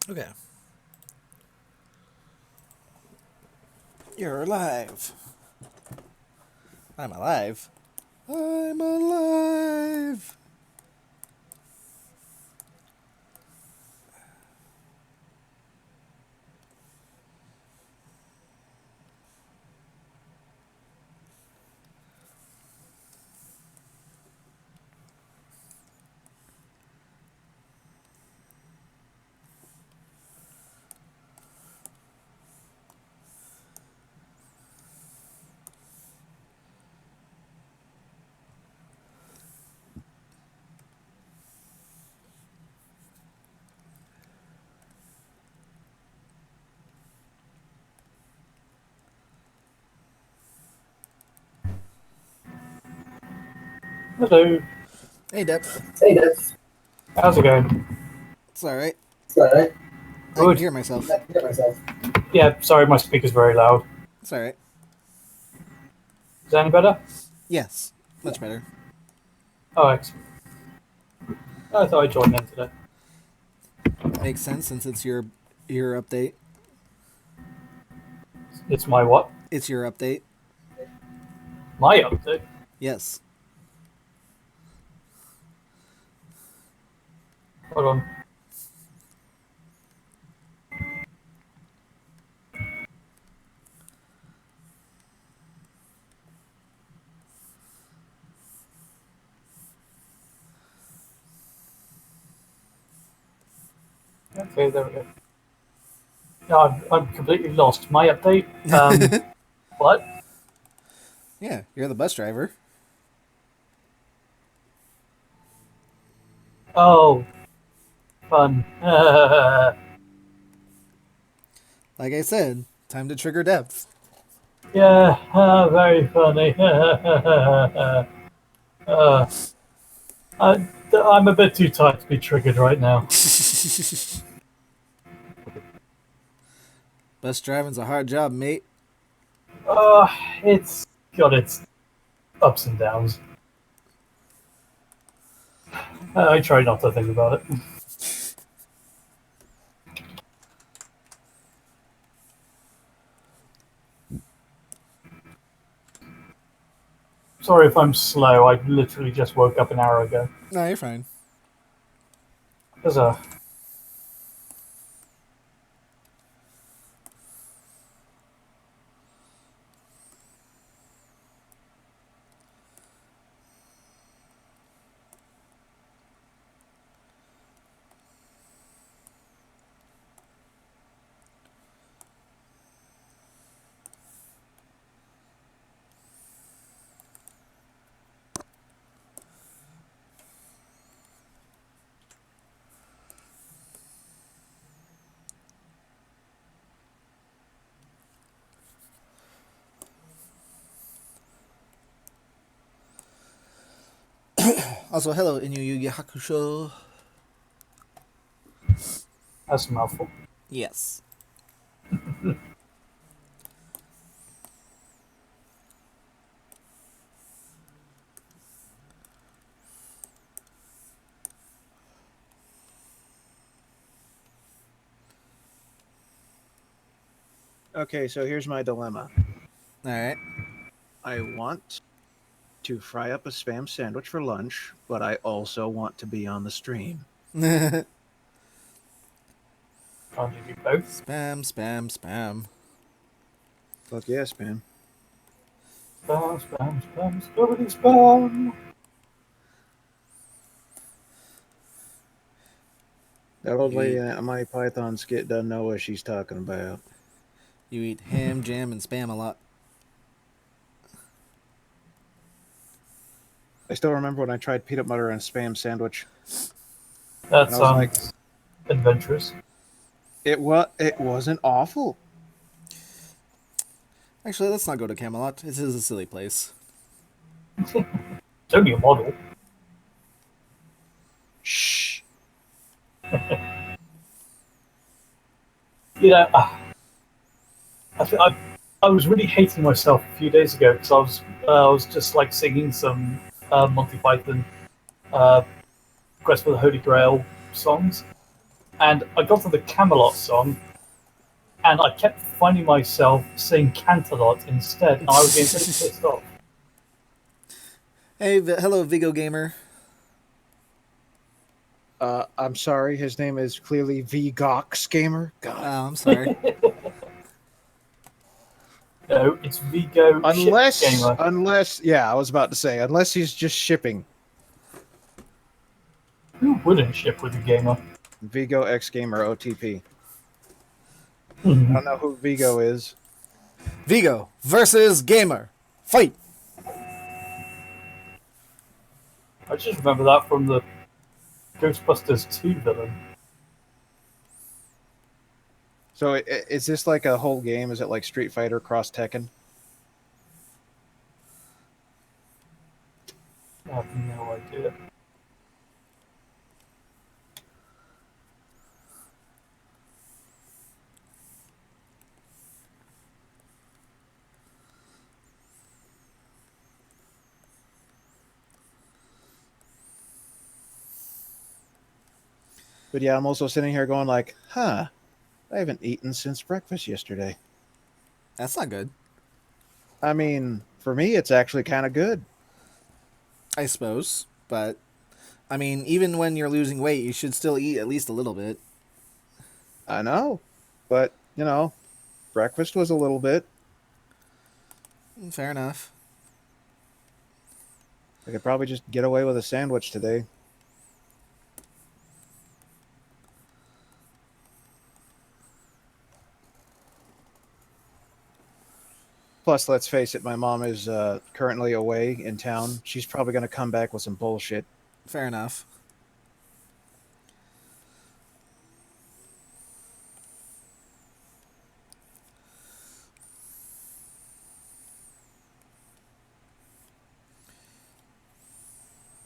Okay. You're alive. I'm alive. I'm alive. Hello. Hey, Depth. Hey, Dave. How's it going? It's alright. It's alright. I can Good. hear myself. I can hear myself. Yeah, sorry, my speaker's very loud. It's alright. Is that any better? Yes. Much better. Oh, excellent. I thought I'd join in today. Makes sense since it's your update. It's my what? It's your update. My update. Yes. Hold on. Okay, there we go. No, I'm completely lost. My update? What? Yeah, you're the bus driver. Oh, fun. Like I said, time to trigger Depth. Yeah, very funny. uh, I'm a bit too tired to be triggered right now. Bus driving's a hard job, mate. Uh, it's got its ups and downs. I try not to think about it. Sorry if I'm slow. I literally just woke up an hour ago. No, you're fine. There's a Also, hello, Inu Yugi Hakusho. that's a mouthful. Yes. Okay, so here's my dilemma. Alright. I want to fry up a spam sandwich for lunch, but I also want to be on the stream. Spam, Can't you do both? spam, spam. Fuck yeah, spam. Spam, spam, spam, spam, spam. That old You lady eat at my Python skit doesn't know what she's talking about. you eat ham, jam, and spam a lot. I still remember when I tried peanut butter and spam sandwich, That and I was like, sounds adventurous. it wasn't awful. Actually, let's not go to Camelot. This is a silly place. It's only a model. Shh. You know, I was really hating myself a few days ago because I was just like singing some Monty Python uh, Quest for the Holy Grail songs, and I got to the Camelot song, and I kept finding myself saying Canterlot instead, and I was getting so pissed off. Hey, hello, Vigo Gamer. I'm sorry, his name is clearly VGox Gamer. God. Oh, I'm sorry. No, it's Vigo Ship Gamer. Yeah, I was about to say, unless he's just shipping. Who wouldn't ship with a gamer? Vigo X Gamer OTP. I Hmm. don't know who Vigo is. Vigo versus Gamer. Fight! I just remember that from the Ghostbusters 2 villain. So is this like a whole game? Is it like Street Fighter cross Tekken? I have no idea. But yeah, I'm also sitting here going like, huh, I haven't eaten since breakfast yesterday. That's not good, I mean, for me, it's actually kind of good. I suppose. But, I mean, even when you're losing weight, you should still eat at least a little bit. I know, but breakfast was a little bit. Fair enough. I could probably just get away with a sandwich today. Plus, let's face it, my mom is currently away in town. She's probably going to come back with some bullshit. Fair enough.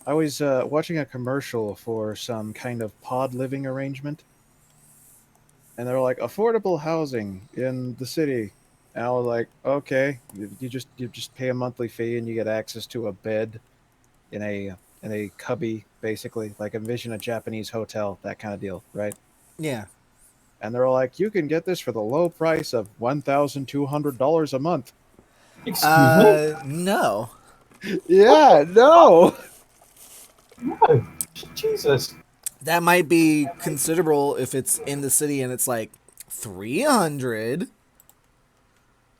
I was watching a commercial for some kind of pod living arrangement, and they're like affordable housing in the city. And I was like, okay, you just pay a monthly fee and you get access to a bed in a cubby, basically, like envision a Japanese hotel, that kind of deal, right? Yeah. And they're like, you can get this for the low price of $1,200 a month. Excuse me? No. Yeah, no. No. Jesus. That might be considerable if it's in the city and it's like 300,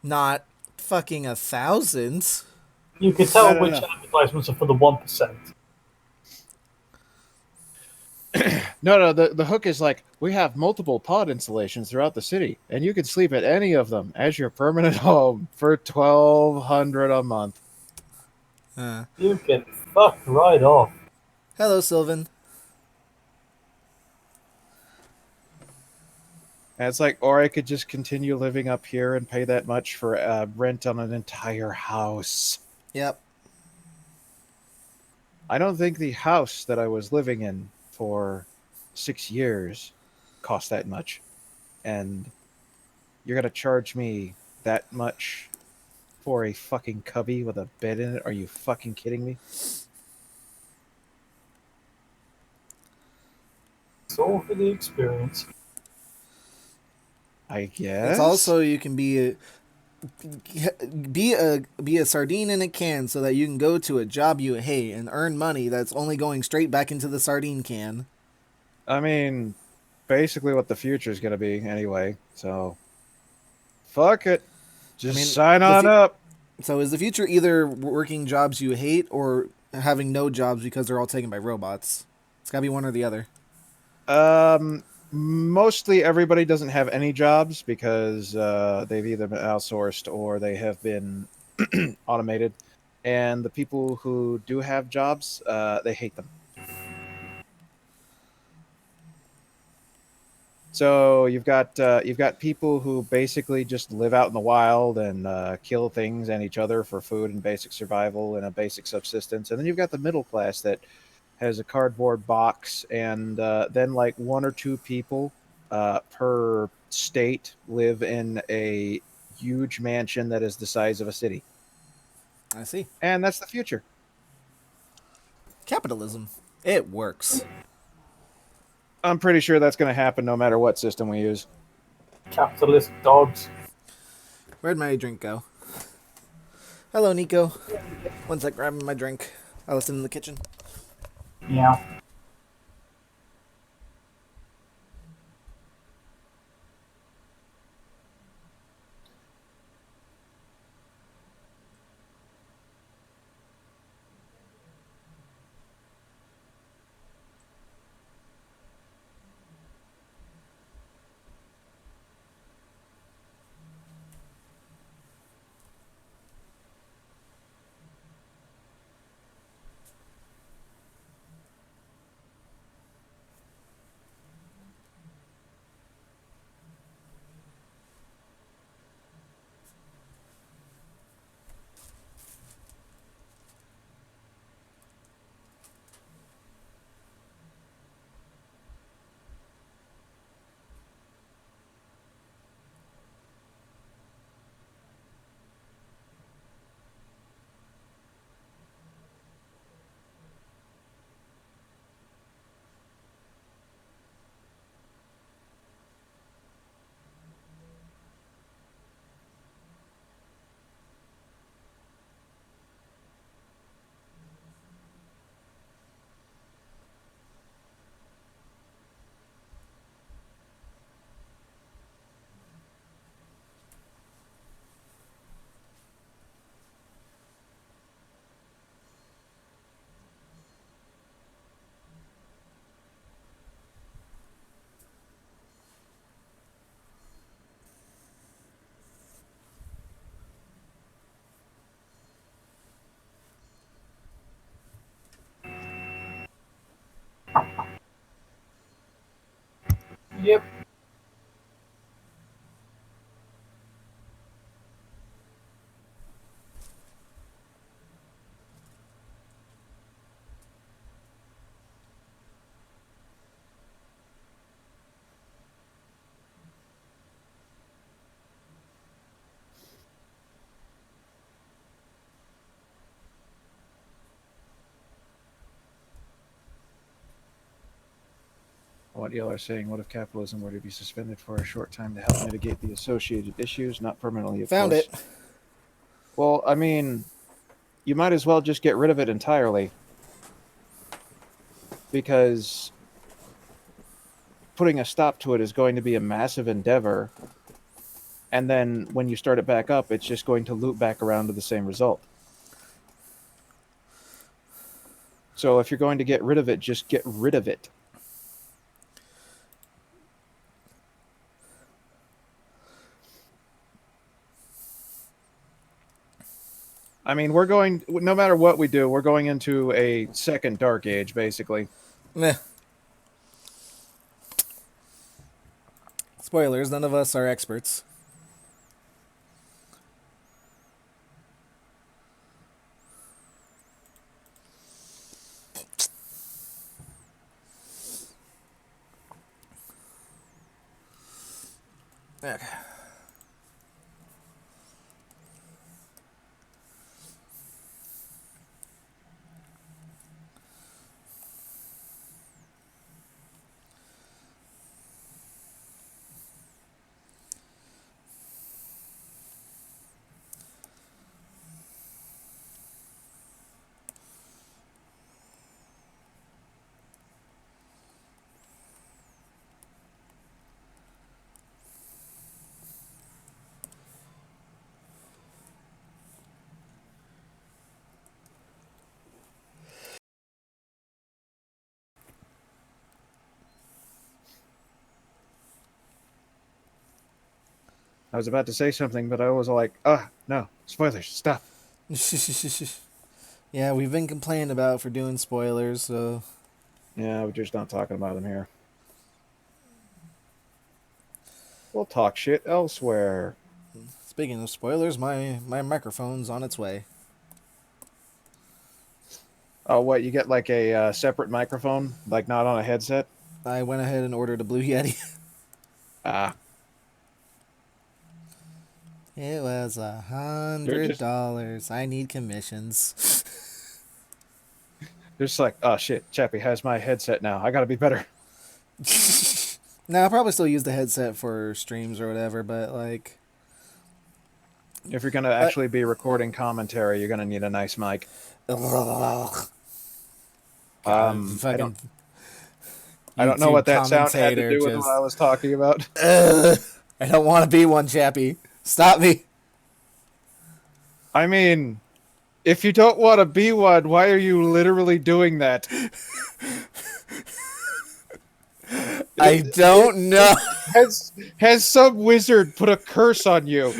not fucking 1,000. You can No, tell no, which no. advertisements are for the 1%. No, the hook is like we have multiple pod installations throughout the city, and you can sleep at any of them as your permanent home for 1,200 a month. Uh, You can fuck right off. hello, Sylvan. And it's like, or I could just continue living up here and pay that much for rent on an entire house. Yep. I don't think the house that I was living in for 6 years cost that much, and you're gonna charge me that much for a fucking cubby with a bed in it? Are you fucking kidding me? It's all for the experience. I It's guess. also you can be a sardine in a can so that you can go to a job you hate and earn money that's only going straight back into the sardine can. I mean, basically what the future is going to be anyway. So, fuck it. I Just mean, sign on up. so is the future either working jobs you hate or having no jobs because they're all taken by robots? It's got to be one or the other. Mostly everybody doesn't have any jobs because they've either been outsourced or they have been automated. And the people who do have jobs, they hate them. So you've got people who basically just live out in the wild and kill things and each other for food and basic survival and a basic subsistence, and then you've got the middle class that has a cardboard box, and then like one or two people per state live in a huge mansion that is the size of a city, I see. and that's the future. Capitalism. It works. I'm pretty sure that's going to happen no matter what system we use. Capitalist dogs. Where'd my drink go? Hello, Nico. One sec, grabbing my drink. I left it in the kitchen. Yeah. Yep. What y'all are saying, what if capitalism were to be suspended for a short time to help mitigate the associated issues? Not permanently, of Found course. it. Well, I mean, you might as well just get rid of it entirely. Because putting a stop to it is going to be a massive endeavor. And then when you start it back up, it's just going to loop back around to the same result. So if you're going to get rid of it, just get rid of it. I mean, no matter what we do, we're going into a second dark age, basically. Meh. Spoilers, none of us are experts. Okay. I was about to say something, but I was like, no, spoilers, stop. Yeah, we've been complaining about for doing spoilers, so Yeah, we're just not talking about them here. We'll talk shit elsewhere. speaking of spoilers, my microphone's on its way. Oh, what? You get like a separate microphone, like not on a headset? I went ahead and ordered a Blue Yeti. Ah, It was they're just $100. I need commissions. they're just like, oh shit, Chappie has my headset now. I gotta be better. Now I'll probably still use the headset for streams or whatever, but like, If you're gonna actually be recording commentary, you're gonna need a nice mic. ugh, I fucking don't know YouTube what that sound had to commentator do with just. what I was talking about. I don't want to be one, Chappie. Stop me. I mean, if you don't want to be one, why are you literally doing that? I don't know. Has some wizard put a curse on you?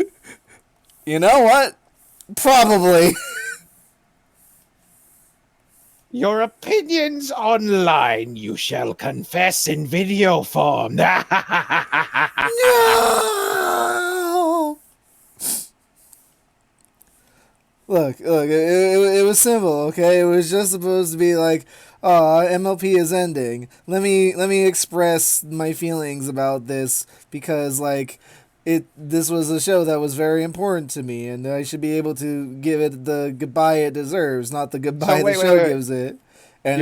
You know what? Probably. Your opinions online you shall confess in video form. No. Look, it was simple, okay? It was just supposed to be like, MLP is ending. Let me express my feelings about this because like this was a show that was very important to me and I should be able to give it the goodbye it deserves, not the goodbye the show gives it. And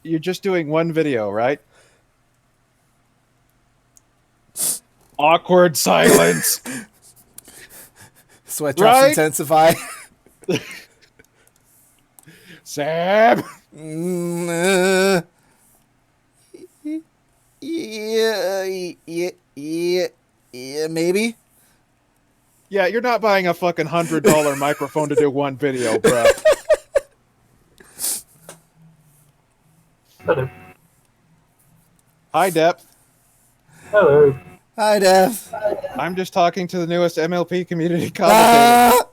you're just doing one video, right? Awkward silence. sweat drops Right? intensify. Sam. Yeah, maybe. Yeah, you're not buying a fucking $100 microphone to do one video, bro. Hello. Hi, Depth. Hello. Hi, Dev. I'm just talking to the newest MLP community commentator.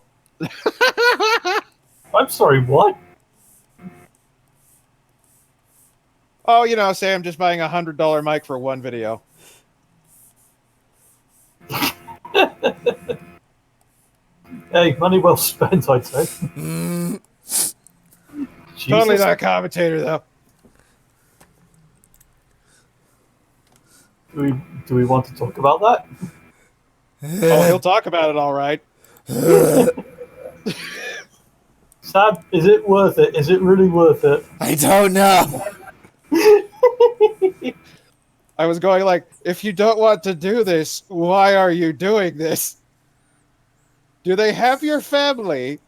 I'm sorry, what? Oh, you know, Sam just buying a $100 mic for one video. Hey, money well spent, I'd say. Totally Jesus. not a commentator, though. Do we want to talk about that? Oh, he'll talk about it all right. Sam, is it worth it? Is it really worth it? I don't know. I was going like, if you don't want to do this, why are you doing this? Do they have your family?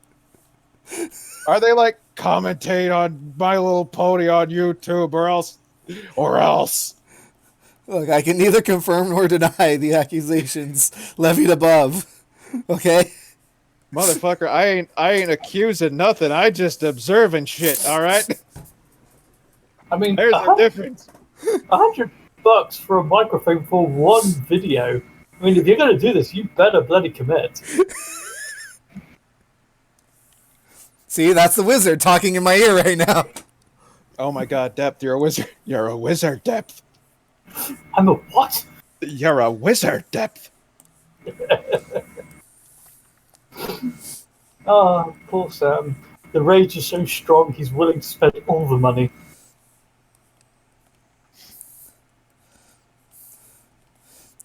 Are they like, commentate on My Little Pony on YouTube or else? Look, I can neither confirm nor deny the accusations levied above. Okay? Motherfucker, I ain't accusing nothing. I just observing shit, all right? I mean, There's a difference. $100 for a microphone for one video. I mean, if you're going to do this, you better bloody commit. See, that's the wizard talking in my ear right now. Oh my god, Depth, you're a wizard. You're a wizard, Depth. I'm a what? You're a wizard, Depth. Ah, poor Sam. The rage is so strong, he's willing to spend all the money.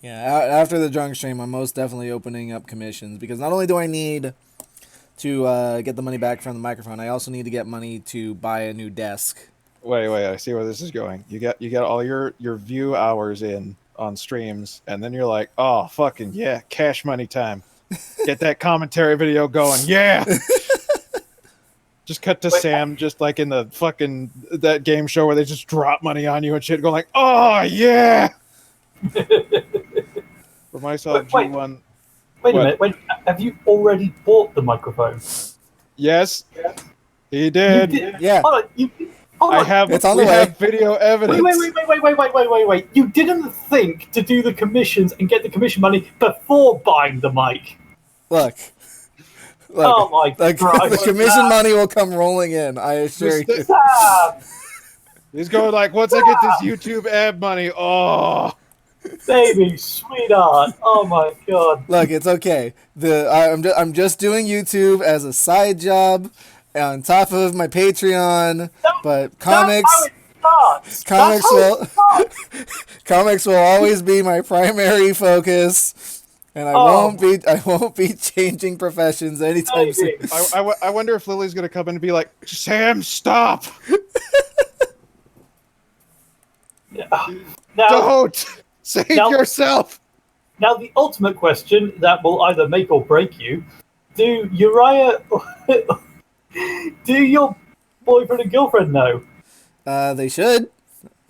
Yeah, after the drunk stream, I'm most definitely opening up commissions because not only do I need to get the money back from the microphone, I also need to get money to buy a new desk. Wait, I see where this is going. You get all your view hours in on streams, and then you're like, oh, fucking yeah, cash money time. Get that commentary video going, yeah! Just cut to Sam, just like in the fucking, that game show where they just drop money on you and shit, going like, oh, yeah! For myself, G1... Wait a minute, have you already bought the microphone? Yes, he did. Yeah. Hold on, I have. It's on the we way. have video evidence. Wait. You didn't think to do the commissions and get the commission money before buying the mic. Look. Oh my God. The commission money will come rolling in, I assure you. Sam! He's going like, once I get this YouTube ad money, oh. Baby, sweetheart. Oh my God. Look, it's okay. I'm just doing YouTube as a side job on top of my Patreon, but comics will always be my primary focus, and I won't be changing professions anytime soon. I wonder if Lily's gonna come in and be like, Sam, stop. Now, Don't save now, yourself. now, the ultimate question that will either make or break you: Do Uriah, do your boyfriend and girlfriend know? They should.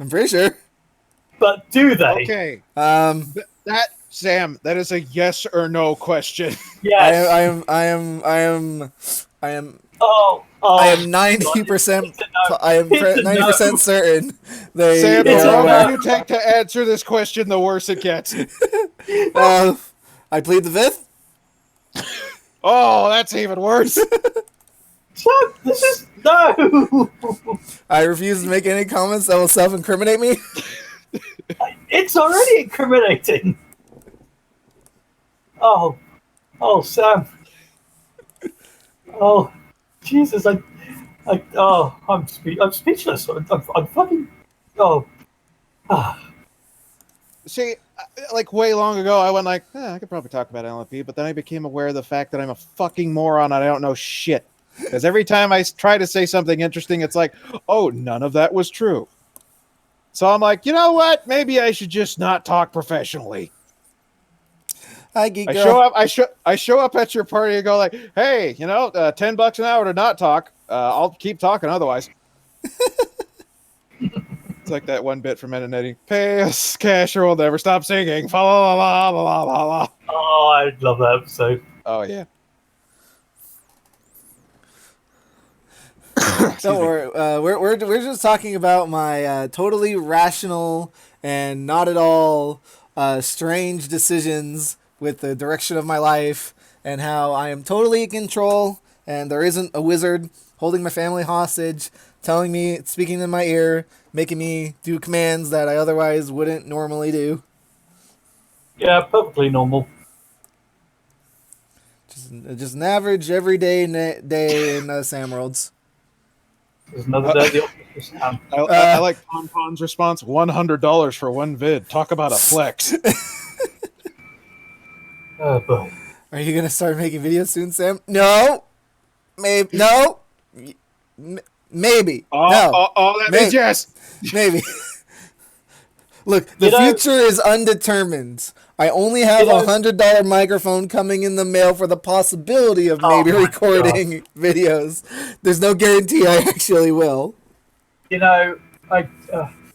I'm pretty sure. But do they? Okay, Um, that Sam, that is a yes or no question. Yes. I am, I am, Oh, I oh. am God, 90%. it's a no. I am It's a 90% no. certain Sam, they It's the a are longer aware. you no. take to answer this question, the worse it gets. Uh, I plead the fifth. Oh, that's even worse. Sam, this is no. I refuse to make any comments that will self-incriminate me. It's already incriminating. Oh, oh, Sam. Oh, Jesus, I'm speechless. I'm fucking, oh, ah, See, like way long ago, I went like, I could probably talk about LMP, but then I became aware of the fact that I'm a fucking moron and I don't know shit. Because every time I try to say something interesting, it's like, oh, none of that was true. So I'm like, you know what? Maybe I should just not talk professionally. Hi, geek I show girl. up. I show up at your party and go like, "Hey, $10 an hour to not talk. I'll keep talking otherwise." It's like that one bit from Ed and Eddie. Pay us cash or we'll never stop singing. Fa la la la la la la. oh, I love that episode. Oh yeah. Don't Excuse me. worry. We're just talking about my totally rational and not at all strange decisions with the direction of my life, and how I am totally in control, and there isn't a wizard holding my family hostage, telling me, speaking in my ear, making me do commands that I otherwise wouldn't normally do. Yeah, perfectly normal. Just an average everyday day in Sam Worlds. There's another day at the office, Sam. I like Ponpon's response. $100 for one vid. Talk about a flex. Oh boy. Are you gonna start making videos soon, Sam? No. Maybe. No. Maybe. No. That means yes. Maybe. Look, the You know- future is undetermined. I only have You know- $100 microphone coming in the mail for the possibility of maybe my recording videos. There's no guarantee I actually will. You know,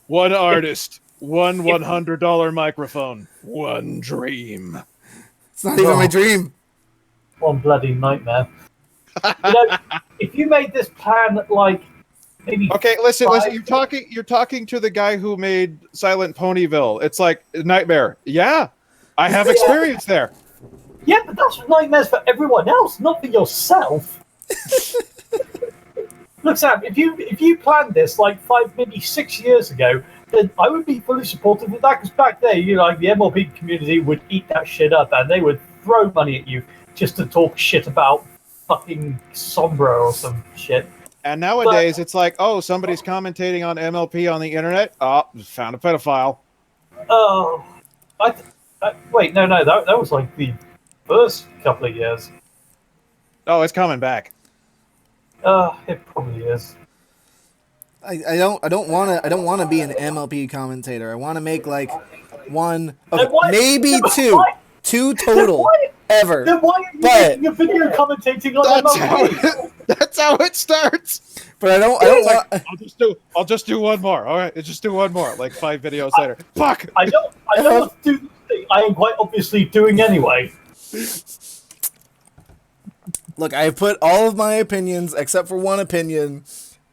One artist, one $100 microphone, one dream. It's not even my dream. one bloody nightmare. You know, if you made this plan like maybe Okay, listen. five- You're talking to the guy who made Silent Ponyville. It's like a nightmare. Yeah, I have experience there. Yeah, but that's nightmares for everyone else, not for yourself. Look, Sam, if you planned this like 5, maybe 6 years ago, then I would be fully supportive of that. Because back there, like the MLB community would eat that shit up, and they would throw money at you just to talk shit about fucking Sombra or some shit. And nowadays, it's like, oh, somebody's commentating on MLP on the internet. Oh, found a pedophile. Oh, wait, no, that was like the first couple of years. Oh, it's coming back. It probably is. I don't want to be an MLP commentator. I want to make like one, okay, Then why- maybe then two, why- two total Then ever. why are you But- making a video commentating on That's MLB? That's how it starts. But I don't want. I'll just do one more. All right, just do one more. Like 5 videos later. Fuck. I don't want to do the thing I am quite obviously doing anyway. Look, I have put all of my opinions, except for one opinion,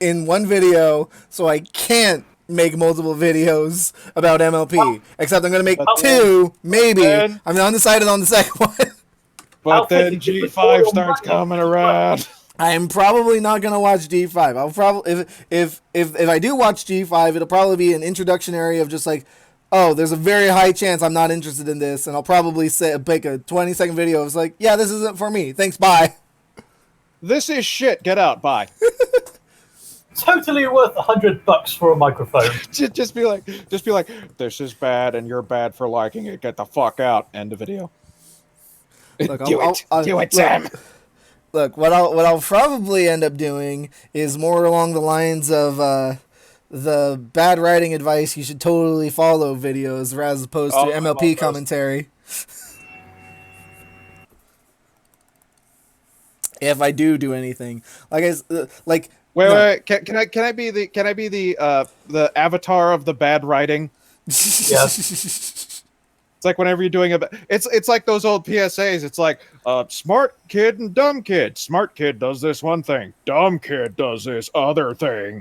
in one video, so I can't make multiple videos about MLP. Except I'm going to make two, maybe. then- I'm undecided on the second one. But then G5 starts coming around. I'm probably not going to watch G5. I'll probably, if I do watch G5, it'll probably be an introductionary of just like, oh, there's a very high chance I'm not interested in this, and I'll probably make a 20-second video of like, yeah, this isn't for me. Thanks, bye. This is shit. Get out. Bye. Totally worth $100 for a microphone. just be like, this is bad, and you're bad for liking it. Get the fuck out. End of video. Look, Do it, Sam. Look, what I'll probably end up doing is more along the lines of the bad writing advice you should totally follow videos as opposed to Oh, I love MLP those. commentary. If I do anything, like Wait, no. wait, wait. Can I be the avatar of the bad writing? It's like whenever you're doing it's like those old PSAs. It's like smart kid and dumb kid. Smart kid does this one thing. Dumb kid does this other thing.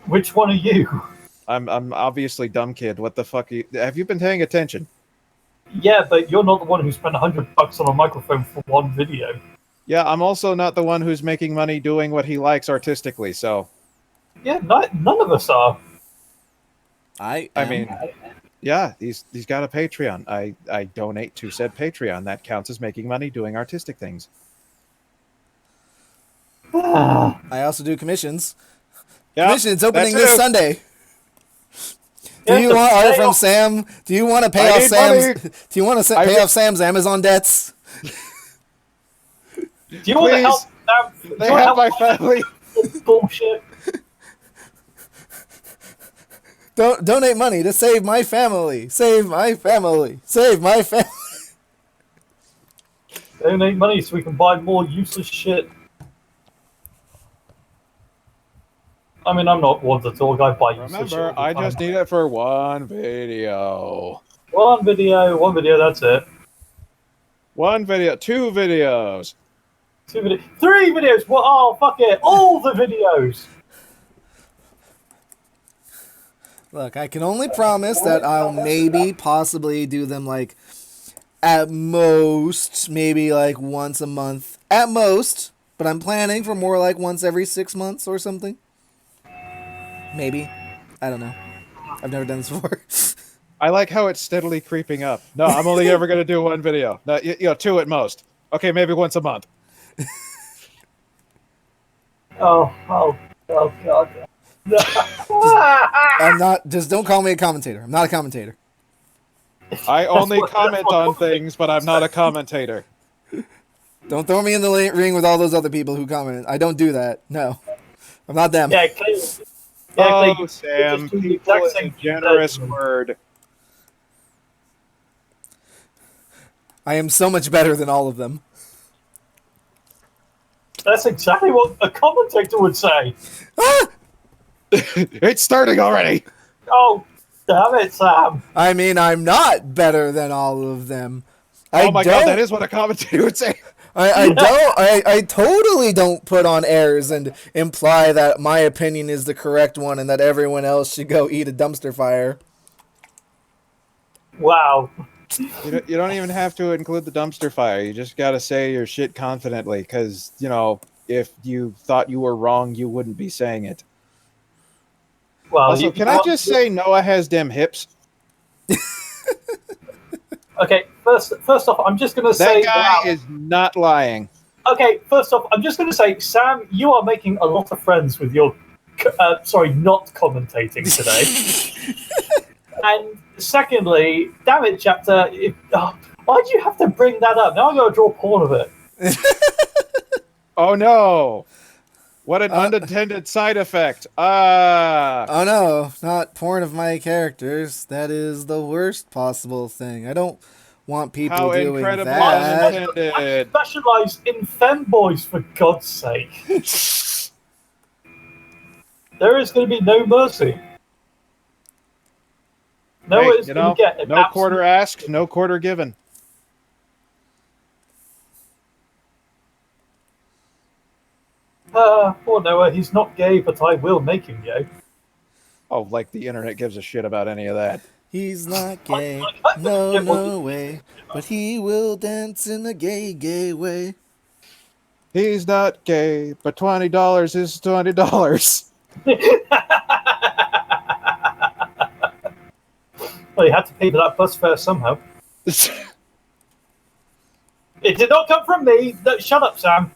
Which one are you? I'm obviously dumb kid. What the fuck? Have you been paying attention? Yeah, but you're not the one who spent $100 on a microphone for one video. Yeah, I'm also not the one who's making money doing what he likes artistically. So Yeah, none of us are. I mean, yeah, he's got a Patreon. I donate to said Patreon. That counts as making money doing artistic things. I also do commissions. Yep, Commissions opening that this too. Sunday. Do Yeah, you the want art from sale- Sam? Do you want to pay I off need Sam's? money. Do you want to I pay re- off Sam's Amazon debts? Do you want to help? Please. They have my family. Bullshit. Don't donate money to save my family. Save my family. Save my family. Donate money so we can buy more useless shit. I mean, I'm not one to talk. I buy useless shit. Remember, I just need it for one video. One video. That's it. One video, 2 videos. 2 videos, 3 videos. Well, oh fuck it, all the videos. Look, I can only promise that I'll maybe possibly do them like at most, maybe like once a month. At most, but I'm planning for more like once every 6 months or something. Maybe. I don't know. I've never done this before. I like how it's steadily creeping up. No, I'm only ever going to do one video. No, 2 at most. Okay, maybe once a month. Oh god. I'm not, just don't call me a commentator. I'm not a commentator. I only comment on things, but I'm not a commentator. Don't throw me in the ring with all those other people who comment. I don't do that. No. I'm not them. Yeah, clearly. Oh, Sam, people is a generous word. I am so much better than all of them. That's exactly what a commentator would say. It's starting already. Oh, damn it, Sam. I mean, I'm not better than all of them. Oh my god, that is what a commentator would say. I totally don't put on airs and imply that my opinion is the correct one and that everyone else should go eat a dumpster fire. Wow. You don't even have to include the dumpster fire. You just got to say your shit confidently, because, if you thought you were wrong, you wouldn't be saying it. Well, Also, can I just say Noah has them hips? Okay, first off, I'm just going to say... That guy is not lying. Okay, first off, I'm just going to say, Sam, you are making a lot of friends with your... not commentating today. And secondly, damn it, Chapter, why'd you have to bring that up? Now I'm going to draw porn of it. Oh no! What an unintended side effect. Oh no, not porn of my characters. That is the worst possible thing. I don't want people How doing incredibly that. unintended. I specialise in femboys, for God's sake. There is going to be no mercy. No, Hey, it's going to get no quarter asked, no quarter given. Poor Noah, he's not gay, but I will make him gay. Oh, like the internet gives a shit about any of that. He's not gay. No way. But he will dance in a gay way. He's not gay, but $20 is $20. Well, you had to pay for that bus fare somehow. It did not come from me. Shut up, Sam.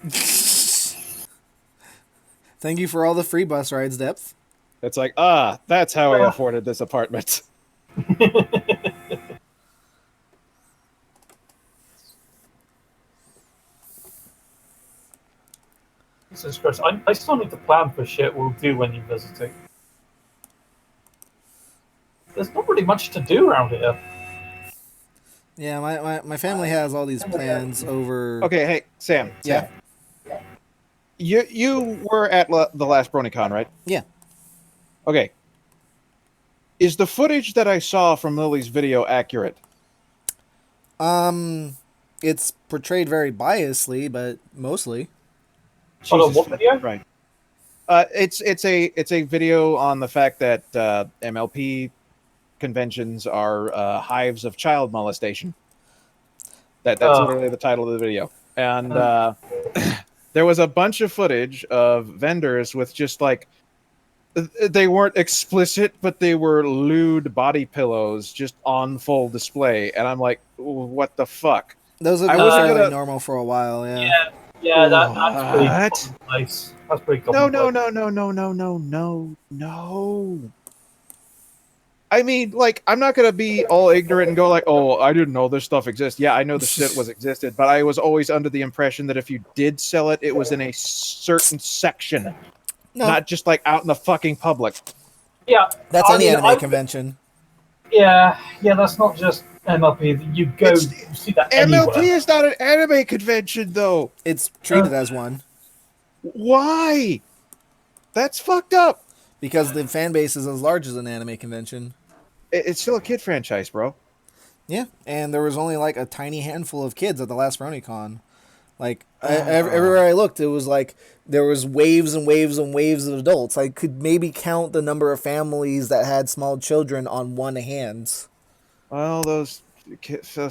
Thank you for all the free bus rides, Depth. It's like, that's how I afforded this apartment. Jesus Christ, I still need to plan for shit we'll do when you visit. pretty much to do around here. Yeah, my family has all these plans over. Okay, hey Sam. Yeah. You were at the last BronyCon, right? Yeah. Okay. Is the footage that I saw from Lily's video accurate? It's portrayed very biasly, but mostly. Hold on, Jesus what video? Right. It's a video on the fact that MLP conventions are hives of child molestation. That's literally the title of the video. And there was a bunch of footage of vendors with just like, they weren't explicit, but they were lewd body pillows just on full display. And I'm like, what the fuck? Those have I been wasn't fairly gonna. normal for a while. Yeah. Yeah, that's pretty What? commonplace. That's pretty No, commonplace. no. I mean, like, I'm not gonna be all ignorant and go like, "Oh, I didn't know this stuff exists." Yeah, I know the shit was existed, but I was always under the impression that if you did sell it, it was in a certain section, No, not just like out in the fucking public. Yeah, that's I any mean, anime convention. Yeah, that's not just MLP. You go It's- see that MLP anywhere. is not an anime convention, though. It's treated as one Why? That's fucked up. because the fan base is as large as an anime convention. It's still a kid franchise, bro. Yeah, and there was only like a tiny handful of kids at the last BronyCon. Like everywhere I looked, it was like there was waves and waves and waves of adults. I could maybe count the number of families that had small children on one hand. Well, those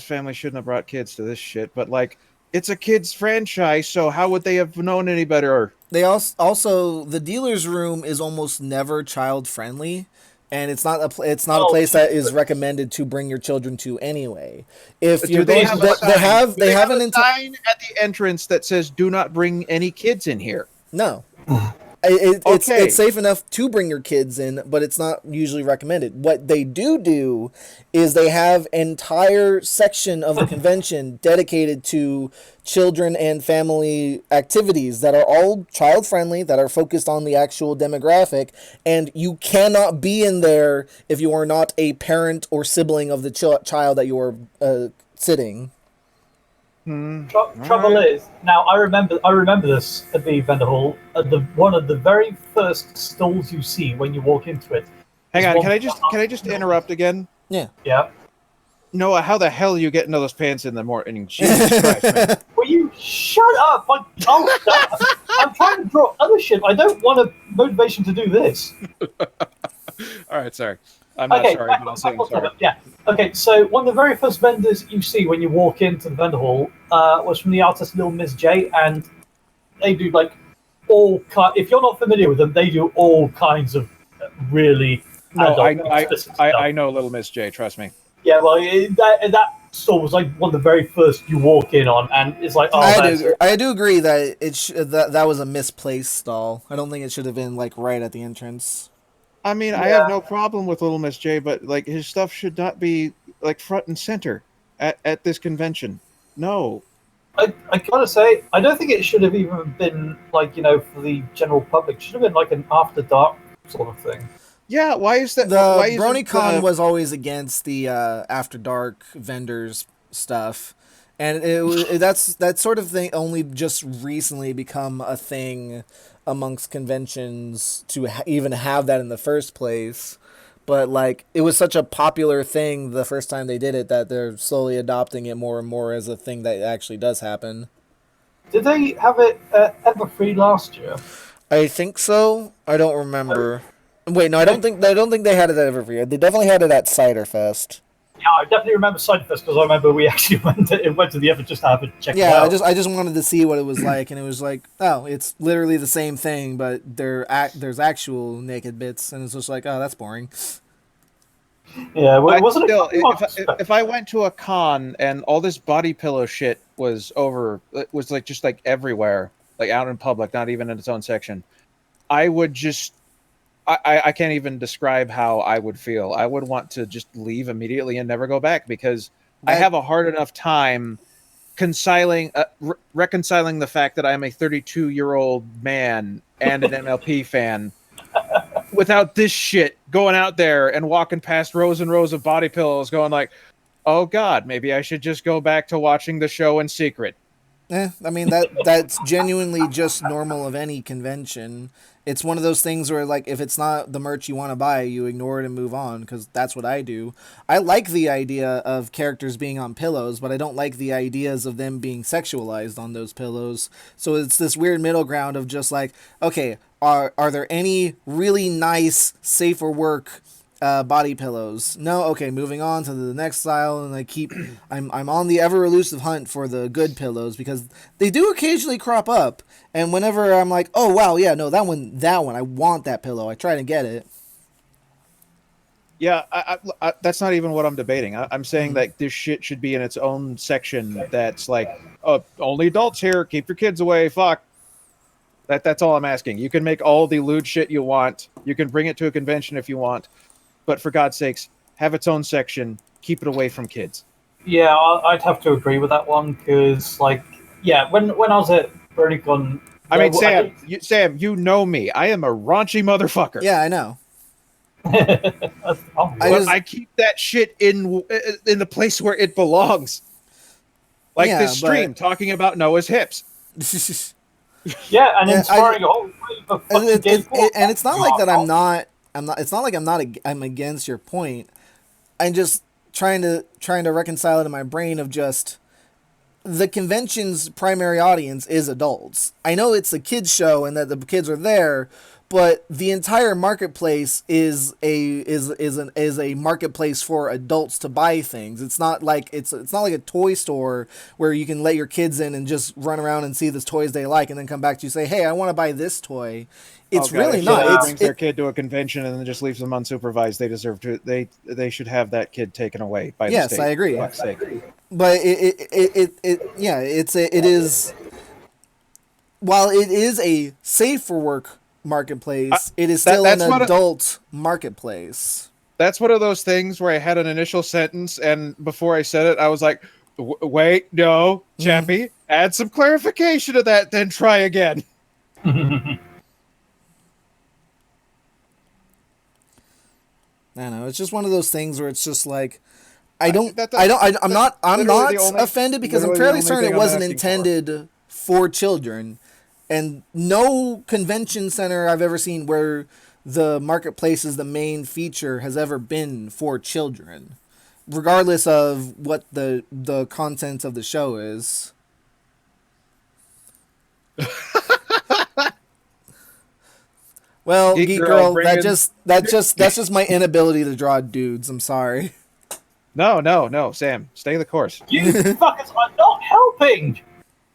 families shouldn't have brought kids to this shit, but like, it's a kids franchise, so how would they have known any better? They also the dealer's room is almost never child friendly, and it's not a place that is recommended to bring your children to anyway. If you're going, they have a sign at the entrance that says "Do not bring any kids in here." No. Okay. It's safe enough to bring your kids in, but it's not usually recommended. What they do is they have entire section of the convention dedicated to children and family activities that are all child friendly, that are focused on the actual demographic, and you cannot be in there if you are not a parent or sibling of the child that you are sitting. Trouble is, now I remember this at the vendor hall. One of the very first stalls you see when you walk into it. Hang on, can I just interrupt again? Yeah. Yeah. Noah, how the hell you get into those pants in the morning? Jesus Christ, man. Will you shut up? I'm trying to draw other shit. I don't want a motivation to do this. All right, sorry. I'm not sorry, but I'm saying sorry. Yeah. Okay, so one of the very first vendors you see when you walk into the vendor hall was from the artist Little Miss J, and they do like if you're not familiar with them, they do all kinds of really. No, I know Little Miss J. Trust me. Yeah, well, that store was like one of the very first you walk in on, and it's like, I do agree that that was a misplaced stall. I don't think it should have been like right at the entrance. I mean, I have no problem with Little Miss J, but like his stuff should not be like front and center at this convention. No. I gotta say, I don't think it should have even been like, for the general public. It should have been like an after dark sort of thing. Yeah, why is that? The why BronyCon was always against the after dark vendors stuff, and that's that sort of thing only just recently become a thing amongst conventions to even have that in the first place. But like, it was such a popular thing the first time they did it that they're slowly adopting it more and more as a thing that actually does happen. Did they have it Everfree last year? I think so. I don't remember. Wait, no, I don't think they had it at Everfree. They definitely had it at Ciderfest. Yeah, I definitely remember Ciderfest because I remember we actually went to the Ever just to have it check it out. I just wanted to see what it was like, and it was like, oh, it's literally the same thing, but there's actual naked bits, and it's just like, oh, that's boring. Yeah, well, it wasn't. If I went to a con and all this body pillow shit was like just like everywhere, like out in public, not even in its own section, I would just. I can't even describe how I would feel. I would want to just leave immediately and never go back because I have a hard enough time reconciling the fact that I'm a 32-year-old man and an MLP fan without this shit going out there and walking past rows and rows of body pillows going like, oh God, maybe I should just go back to watching the show in secret. I mean that's genuinely just normal of any convention. It's one of those things where like if it's not the merch you want to buy, you ignore it and move on because that's what I do. I like the idea of characters being on pillows, but I don't like the ideas of them being sexualized on those pillows. So it's this weird middle ground of just like, okay, are there any really nice safe for work body pillows? No. Okay, moving on to the next style, and I'm on the ever elusive hunt for the good pillows because they do occasionally crop up, and whenever I'm like, oh wow, yeah, no, that one, I want that pillow, I try to get it. Yeah, that's not even what I'm debating. I'm saying that this shit should be in its own section that's like, oh, only adults here, keep your kids away, fuck. That's all I'm asking. You can make all the lewd shit you want. You can bring it to a convention if you want. But for God's sakes, have its own section. Keep it away from kids. Yeah, I'd have to agree with that one because, like, yeah, when I was at BronyCon, I mean, Sam, you know me. I am a raunchy motherfucker. Yeah, I know. I keep that shit in the place where it belongs. Like this stream talking about Noah's hips. Yeah, and inspiring a whole wave of fucking gay porn. And it's not like that it's not like I'm against your point. I'm just trying to reconcile it in my brain of just the convention's primary audience is adults. I know it's a kids show and that the kids are there, but the entire marketplace is a marketplace for adults to buy things. It's not like it's not like a toy store where you can let your kids in and just run around and see the toys they like and then come back to you and say, "Hey, I want to buy this toy." It's really not. It brings their kid to a convention and then just leaves them unsupervised. They deserve to. They should have that kid taken away by the state. Yes, I agree. For fuck's sake. But it is. While it is a safe for work marketplace, it is still an adult marketplace. That's one of those things where I had an initial sentence, and before I said it, I was like, "Wait, no, Chappie, add some clarification to that, then try again." I don't know. It's just one of those things where it's just like, I'm not offended because I'm fairly certain it wasn't intended for children. And no convention center I've ever seen where the marketplace is the main feature has ever been for children, regardless of what the content of the show is. Well, Geek Girl, that's just my inability to draw dudes. I'm sorry. No, Sam, stay the course. You fuckers are not helping.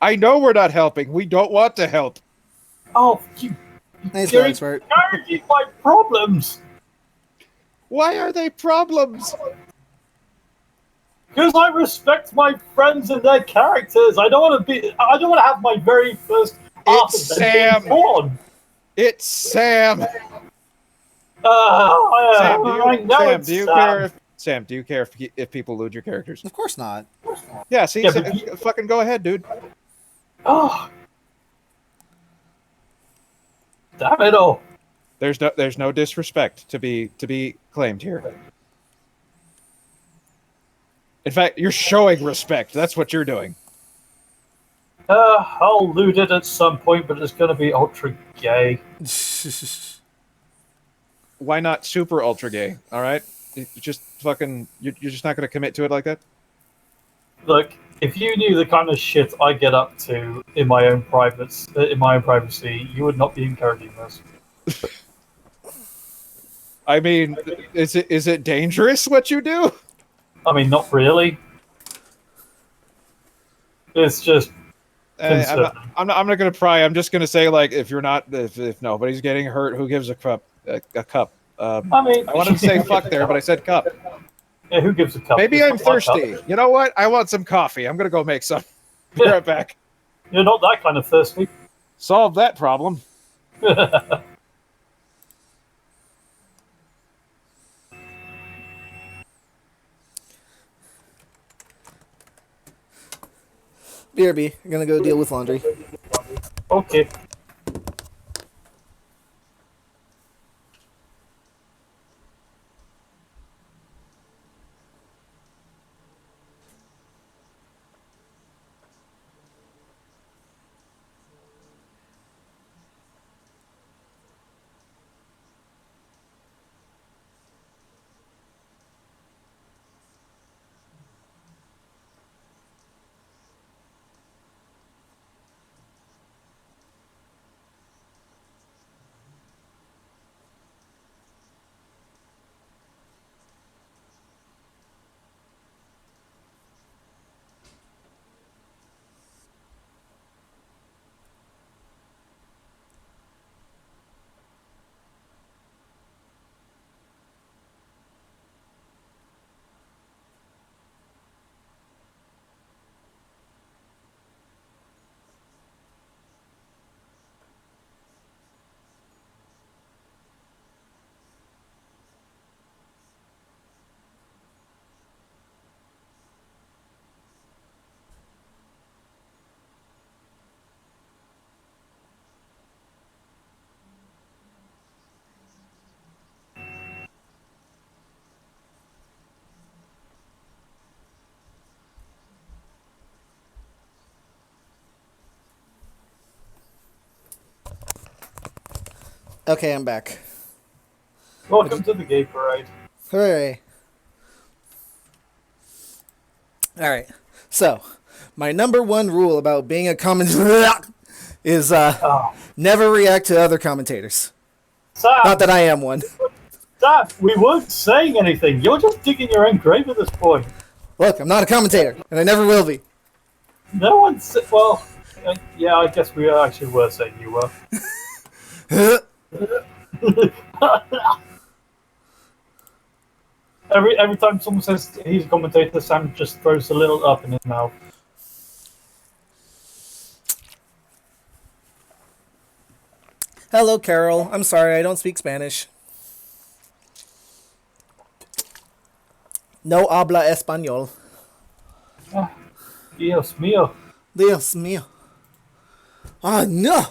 I know we're not helping. We don't want to help. Oh, you're encouraging my problems. Why are they problems? Because I respect my friends and their characters. I don't want to have my very first art of them being porn. It's Sam. Sam, do you care if people lewd your characters? Of course not. Yeah, see, fucking go ahead, dude. Oh, damn it all! There's no disrespect to be claimed here. In fact, you're showing respect. That's what you're doing. I'll loot it at some point, but it's going to be ultra gay. Why not super ultra gay? All right, just fucking. You're just not going to commit to it like that. Look, if you knew the kind of shit I get up to in my own privacy, you would not be encouraging this. I mean, is it dangerous what you do? I mean, not really. It's just. I'm not going to pry. I'm just going to say, like, if nobody's getting hurt, who gives a cup? A cup. I wanted to say fuck there, but I said cup. Yeah, who gives a cup? Maybe I'm thirsty. You know what? I want some coffee. I'm going to go make some. Be right back. You're not that kind of thirsty. Solve that problem. BRB, I'm gonna go deal with laundry. Okay. Okay, I'm back. Welcome to the gay parade. Hooray. Alright. So, my number one rule about being a commentator is Oh, never react to other commentators. Not Sam, that I am one. Sam, we weren't saying anything. You're just digging your own grave at this point. Look, I'm not a commentator, and I never will be. No one said. Well, yeah, I guess we actually were saying you were. Every time someone says he's a commentator, Sam just throws a little up in his mouth. Hello, Carol. I'm sorry, I don't speak Spanish. No habla español. Dios mío. Dios mío. Ah, no!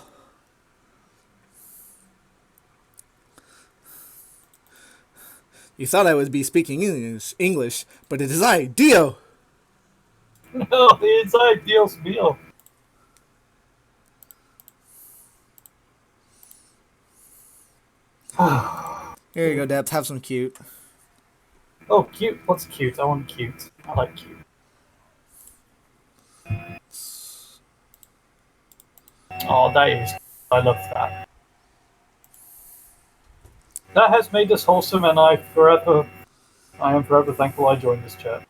You thought I would be speaking English, but it is I, Dio! No, the inside, Dios mío. Here you go, Debs. Have some cute. Oh, cute. What's cute? I want cute. I like cute. Oh, that is. I love that. That has made us wholesome, and I am forever thankful I joined this chat.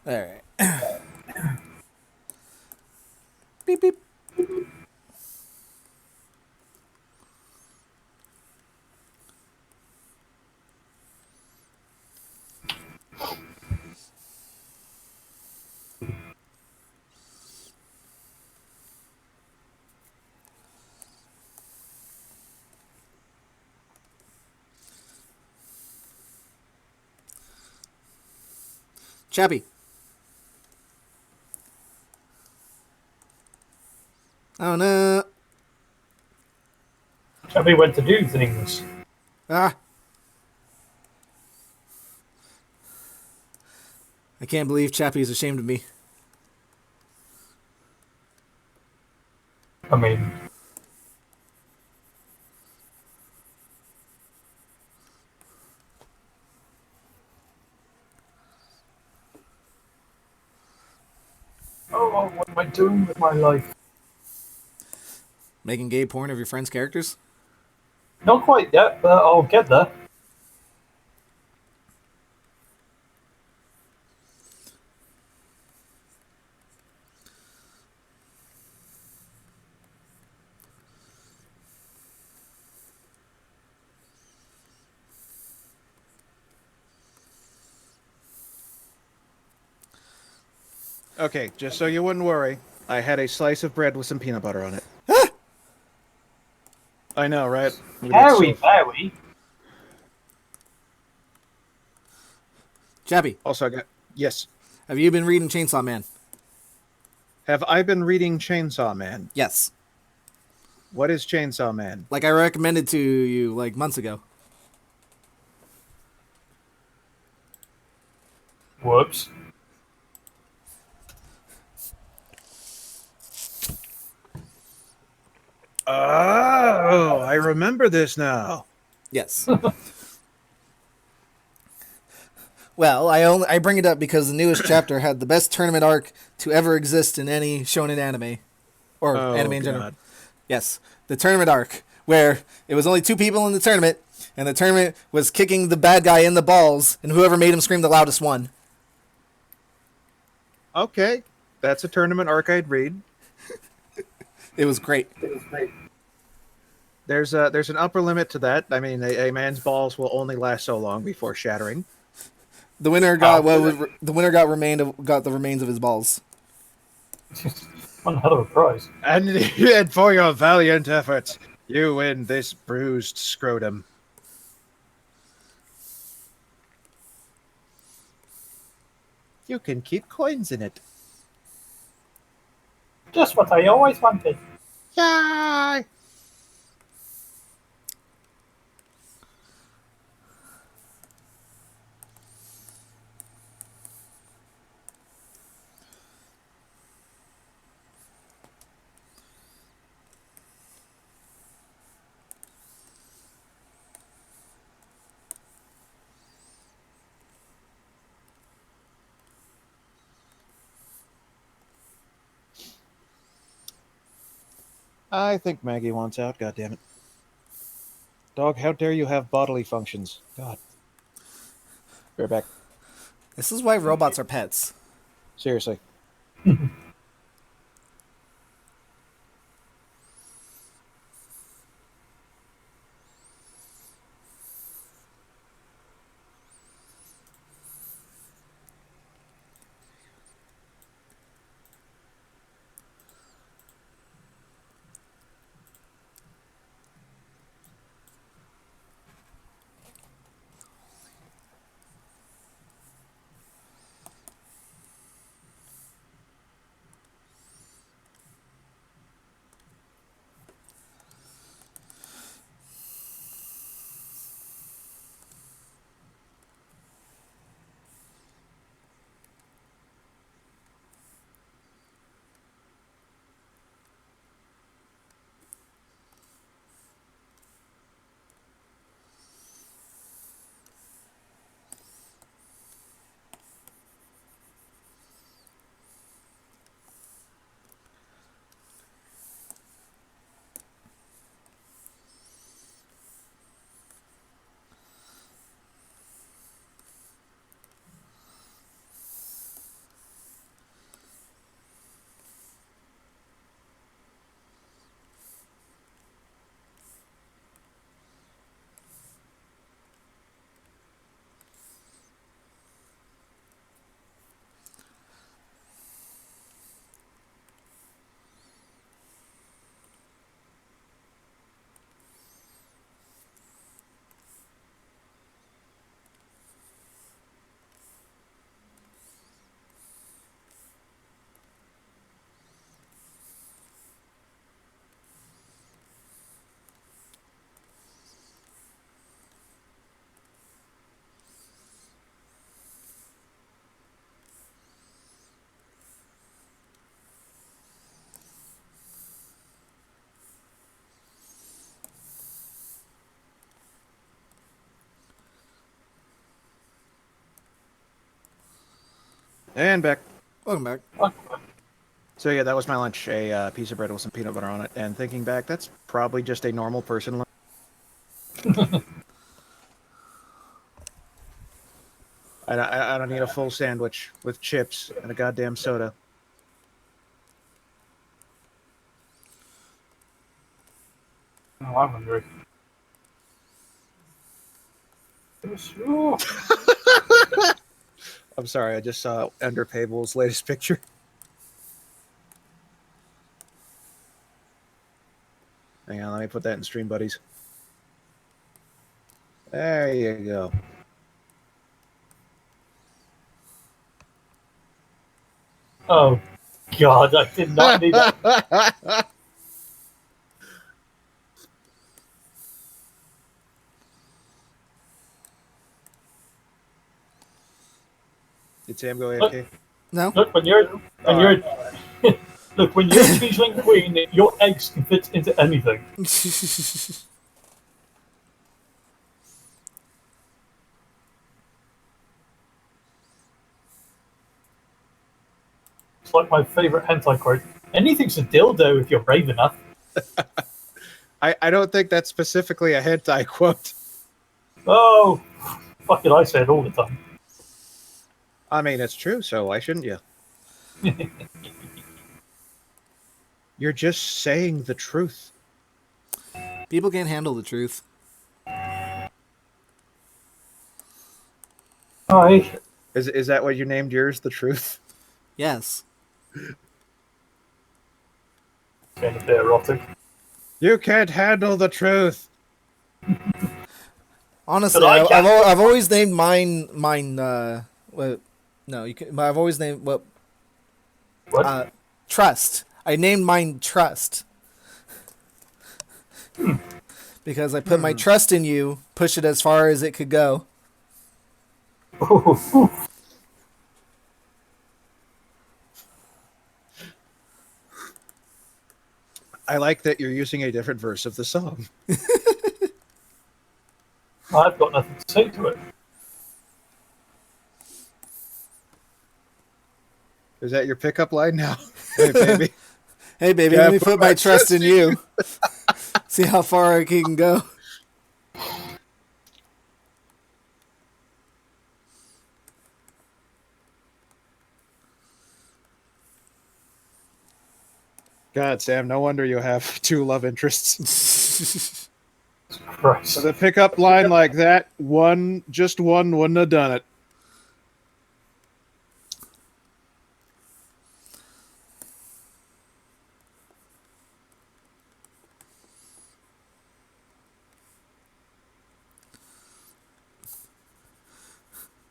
Alright. Beep, beep. Chappy. Oh no. Chubby went to do things. Ah. I can't believe Chappy's ashamed of me. I mean, oh, what am I doing with my life? Making gay porn of your friends' characters? Not quite yet, but I'll get there. Okay, just so you wouldn't worry, I had a slice of bread with some peanut butter on it. I know, right? Very. Chappy, Also, I got yes. have you been reading Chainsaw Man? Have I been reading Chainsaw Man? Yes. What is Chainsaw Man? Like I recommended to you like months ago. Whoops. Oh, I remember this now. Yes. Well, I bring it up because the newest chapter had the best tournament arc to ever exist in any shonen anime. Or anime in general. God. Yes. The tournament arc, where it was only 2 people in the tournament, and the tournament was kicking the bad guy in the balls, and whoever made him scream the loudest won. Okay, that's a tournament arc I'd read. It was great. There's an upper limit to that. I mean, a man's balls will only last so long before shattering. The winner got got the remains of his balls. Another prize. And for your valiant efforts, you win this bruised scrotum. You can keep coins in it. Just what I always wanted. Yay! I think Maggie wants out, God damn it. Dog, how dare you have bodily functions? God. Be right back. This is why robots are pets. Seriously. And back. Welcome back. So yeah, that was my lunch. A piece of bread with some peanut butter on it. And thinking back, that's probably just a normal person lunch. I don't need a full sandwich with chips and a goddamn soda. Oh, I'm hungry. Ooh. I'm sorry, I just saw Ender Pable's latest picture. Hang on, let me put that in Stream Buddies. There you go. Oh, God, I did not need that. Did Sam go AFK? No? Look, when you're look, when you're a changeling queen, your eggs can fit into anything. It's like my favorite hentai quote. Anything's a dildo if you're brave enough. I don't think that's specifically a hentai quote. Oh, fuck it, I say it all the time. I mean, it's true, so why shouldn't you? You're just saying the truth. People can't handle the truth. Hi. Is that what you named yours, the truth? Yes. Getting a bit erotic. You can't handle the truth. Honestly, But I can't. I've always named mine. What? No, you can. I've always named what? What? Trust. I named mine Trust because I put my trust in you, push it as far as it could go. I like that you're using a different verse of the song. I've got nothing to say to it. Is that your pickup line now? Hey, baby. Hey, baby, Yeah, let me put my trust in you. See how far I can go. God, Sam, no wonder you have 2 love interests. Christ. With a pickup line like that, just one wouldn't have done it.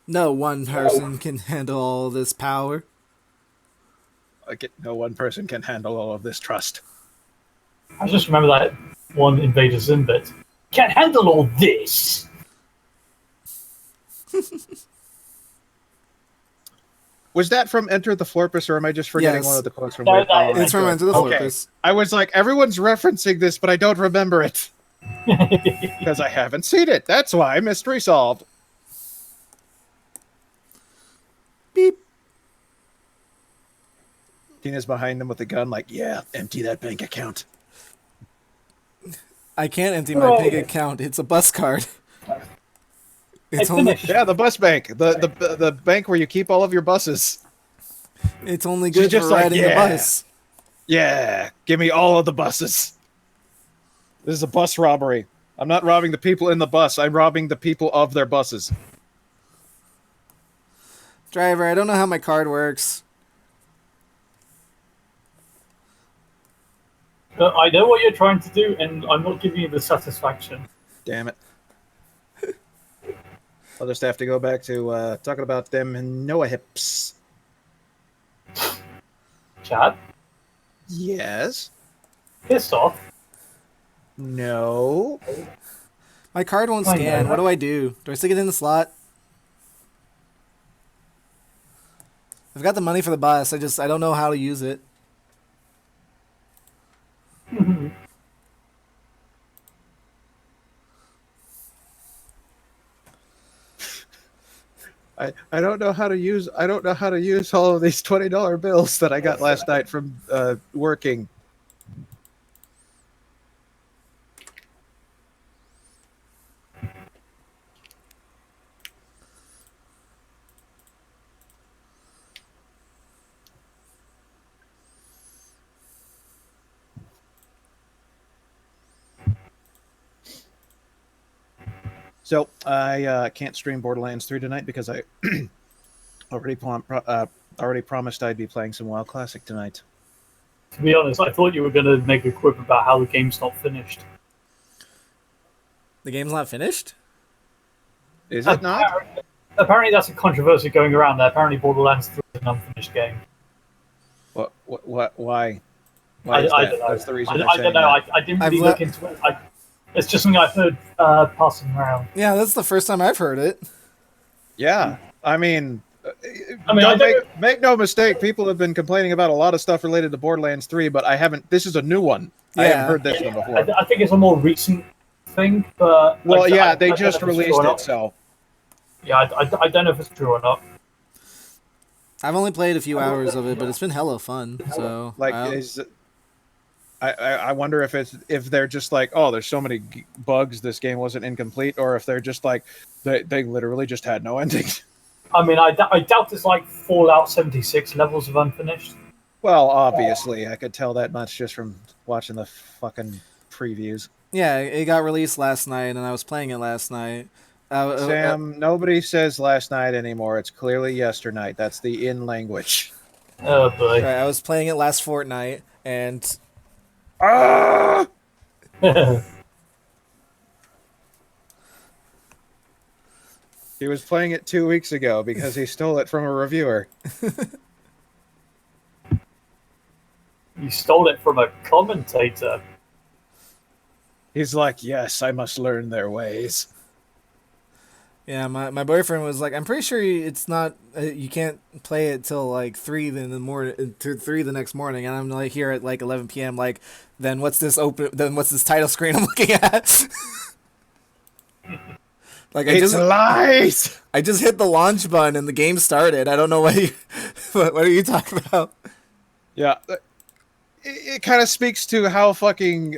No one person can handle all this power. No one person can handle all of this trust. I just remember that one Invader Zim bit. Can't handle all this! Was that from Enter the Florpus, or am I just forgetting Yes. one of the quotes from No, Wave? no, It's from Enter the Okay. Florpus. I was like, everyone's referencing this, but I don't remember it. Because I haven't seen it. That's why. Mystery solved. Beep. Tina's behind them with a gun, like, yeah, empty that bank account. I can't empty my bank account. It's a bus card. It's only finished. Yeah, the bus bank. The bank where you keep all of your buses. it's only She's good just for like, riding yeah. the bus. Yeah, give me all of the buses. This is a bus robbery. I'm not robbing the people in the bus. I'm robbing the people of their buses. Driver, I don't know how my card works. I know what you're trying to do, and I'm not giving you the satisfaction. Damn it. I'll just have to go back to talking about them Noah hips. Chad? Yes. Pissed off? No. My card won't I scan. know. What do I do? Do I stick it in the slot? I've got the money for the bus. I don't know how to use it. I don't know how to use all of these $20 bills that I got last night from working. So I can't stream Borderlands 3 tonight because I already promised I'd be playing some WoW Classic tonight. To be honest, I thought you were going to make a quip about how the game's not finished. The game's not finished? Is it not? Apparently that's a controversy going around there. Apparently Borderlands 3 is an unfinished game. What? Why? Why I is don't that? know. That's the reason they're I saying don't know. that. I didn't really look into it. It's just something I've heard passing around. Yeah, that's the first time I've heard it. Yeah, I mean, make no mistake. People have been complaining about a lot of stuff related to Borderlands 3, but I haven't. This is a new one. I haven't heard this one before. I think it's a more recent thing, but Well, yeah, they I just don't know if it's released true or it, not. so Yeah, I don't know if it's true or not. I've only played a few hours of it, but it's been hella fun. So I wonder if they're just like, oh, there's so many bugs, this game wasn't incomplete, or if they're just like they literally just had no ending. I mean, I doubt it's like Fallout 76 levels of unfinished. Well, obviously, I could tell that much just from watching the fucking previews. yeah, it got released last night, and I was playing it last night. Sam, nobody says last night anymore. It's clearly yesternight. That's the in language. Oh boy. Right, I was playing it last fortnight, and Ah! He was playing it 2 weeks ago because he stole it from a reviewer. You stole it from a commentator. He's like, yes, I must learn their ways. Yeah, my boyfriend was like, I'm pretty sure it's not you can't play it till like 3 in the morning to 3 the next morning, and I'm like here at like 11 p.m. Like, then what's this title screen I'm looking at? Like It's lies. I just hit the launch button and the game started. I don't know what what are you talking about? Yeah, it kind of speaks to how fucking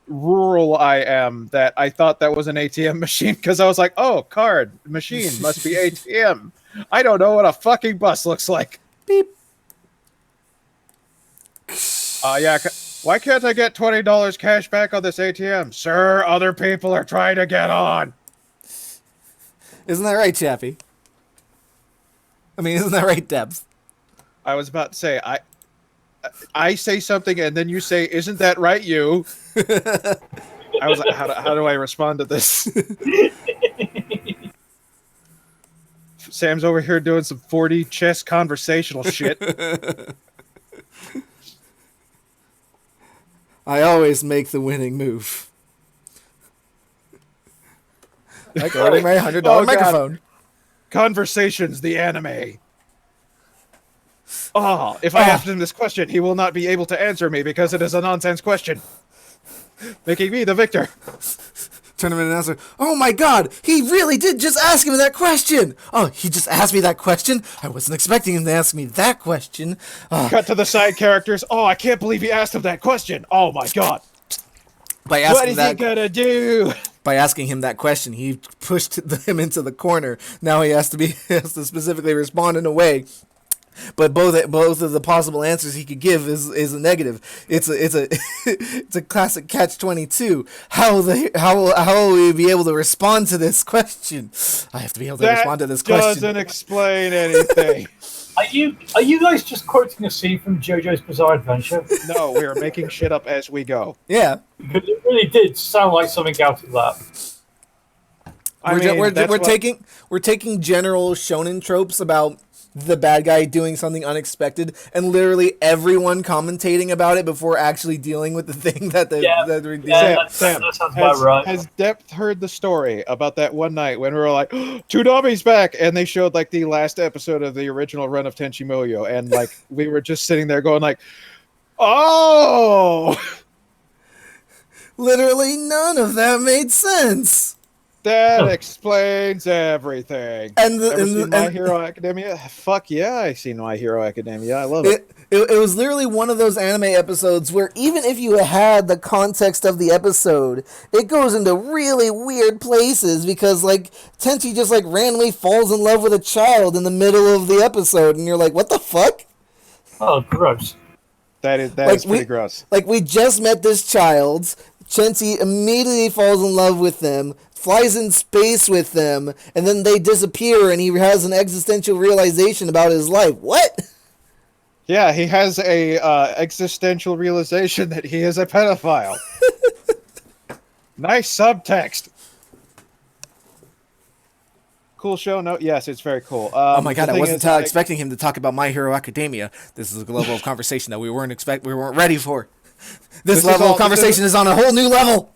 rural I am that I thought that was an ATM machine because I was like, oh, card machine must be ATM. I don't know what a fucking bus looks like. Beep. Yeah. Why can't I get $20 cash back on this ATM? Sir, other people are trying to get on. Isn't that right, Chappie? I mean, isn't that right, Debs? I was about to say, I say something and then you say, isn't that right, you? I was like, how do I respond to this? Sam's over here doing some 40 chess conversational shit. I always make the winning move. Like ordering my $100 microphone. God. Conversations, the anime. Oh, if I ask him this question, he will not be able to answer me because it is a nonsense question. Making me the victor. Tournament announcer. Oh my god, he really did just ask him that question. Oh, he just asked me that question? I wasn't expecting him to ask me that question. Cut to the side characters. Oh, I can't believe he asked him that question. Oh my god. What is he gonna do? By asking him that question, he pushed him into the corner. Now he has to specifically respond in a way. But both of the possible answers he could give is a negative. It's a it's a classic catch-22. How will we be able to respond to this question? I have to be able to respond to this question. That doesn't explain anything. Are you guys just quoting a scene from JoJo's Bizarre Adventure? No, we are making shit up as we go. Yeah, Because it really did sound like something out of that. We're taking general shonen tropes about the bad guy doing something unexpected, and literally everyone commentating about it before actually dealing with the thing that they're dealing. That sounds about right. Has Depth heard the story about that one night when we were like, Toonami's back, and they showed like the last episode of the original run of Tenchi Muyo, and like we were just sitting there going like, oh, literally none of that made sense. That explains everything. And My Hero Academia? Fuck yeah, I've seen My Hero Academia. I love it. It was literally one of those anime episodes where even if you had the context of the episode, it goes into really weird places because like Tenchi just like randomly falls in love with a child in the middle of the episode, and you're like, what the fuck? Oh, gross. That is pretty gross. Like, we just met this child. Tenchi immediately falls in love with them, flies in space with them, and then they disappear, and he has an existential realization about his life. What? Yeah, he has a existential realization that he is a pedophile. Nice subtext. Cool show. No, yes, it's very cool. Oh my god, I wasn't expecting him to talk about My Hero Academia. This is a level of conversation that we weren't ready for. This level of conversation is on a whole new level.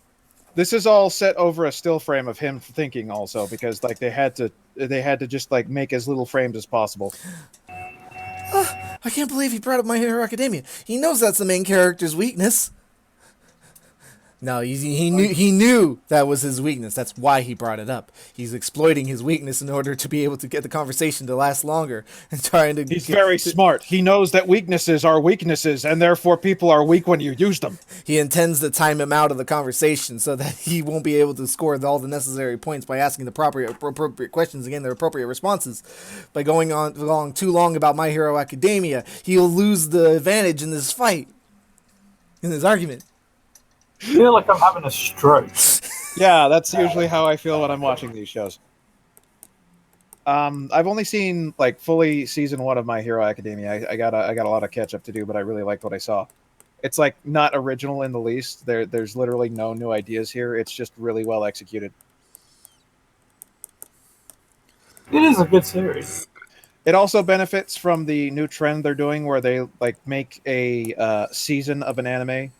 This is all set over a still frame of him thinking also, because like they had to just like make as little frames as possible. I can't believe he brought up My Hero Academia. He knows that's the main character's weakness. No, he knew that was his weakness. That's why he brought it up. He's exploiting his weakness in order to be able to get the conversation to last longer and trying to. He's very smart. He knows that weaknesses are weaknesses, and therefore people are weak when you use them. He intends to time him out of the conversation so that he won't be able to score all the necessary points by asking the appropriate questions and getting the appropriate responses. By going on too long about My Hero Academia, he'll lose the advantage in this fight, in this argument. I feel like I'm having a stroke. Yeah, that's usually how I feel when I'm watching these shows. I've only seen like fully season 1 of My Hero Academia. I got a lot of catch up to do, but I really liked what I saw. It's like not original in the least. There's literally no new ideas here. It's just really well executed. It is a good series. It also benefits from the new trend they're doing where they like make a season of an anime,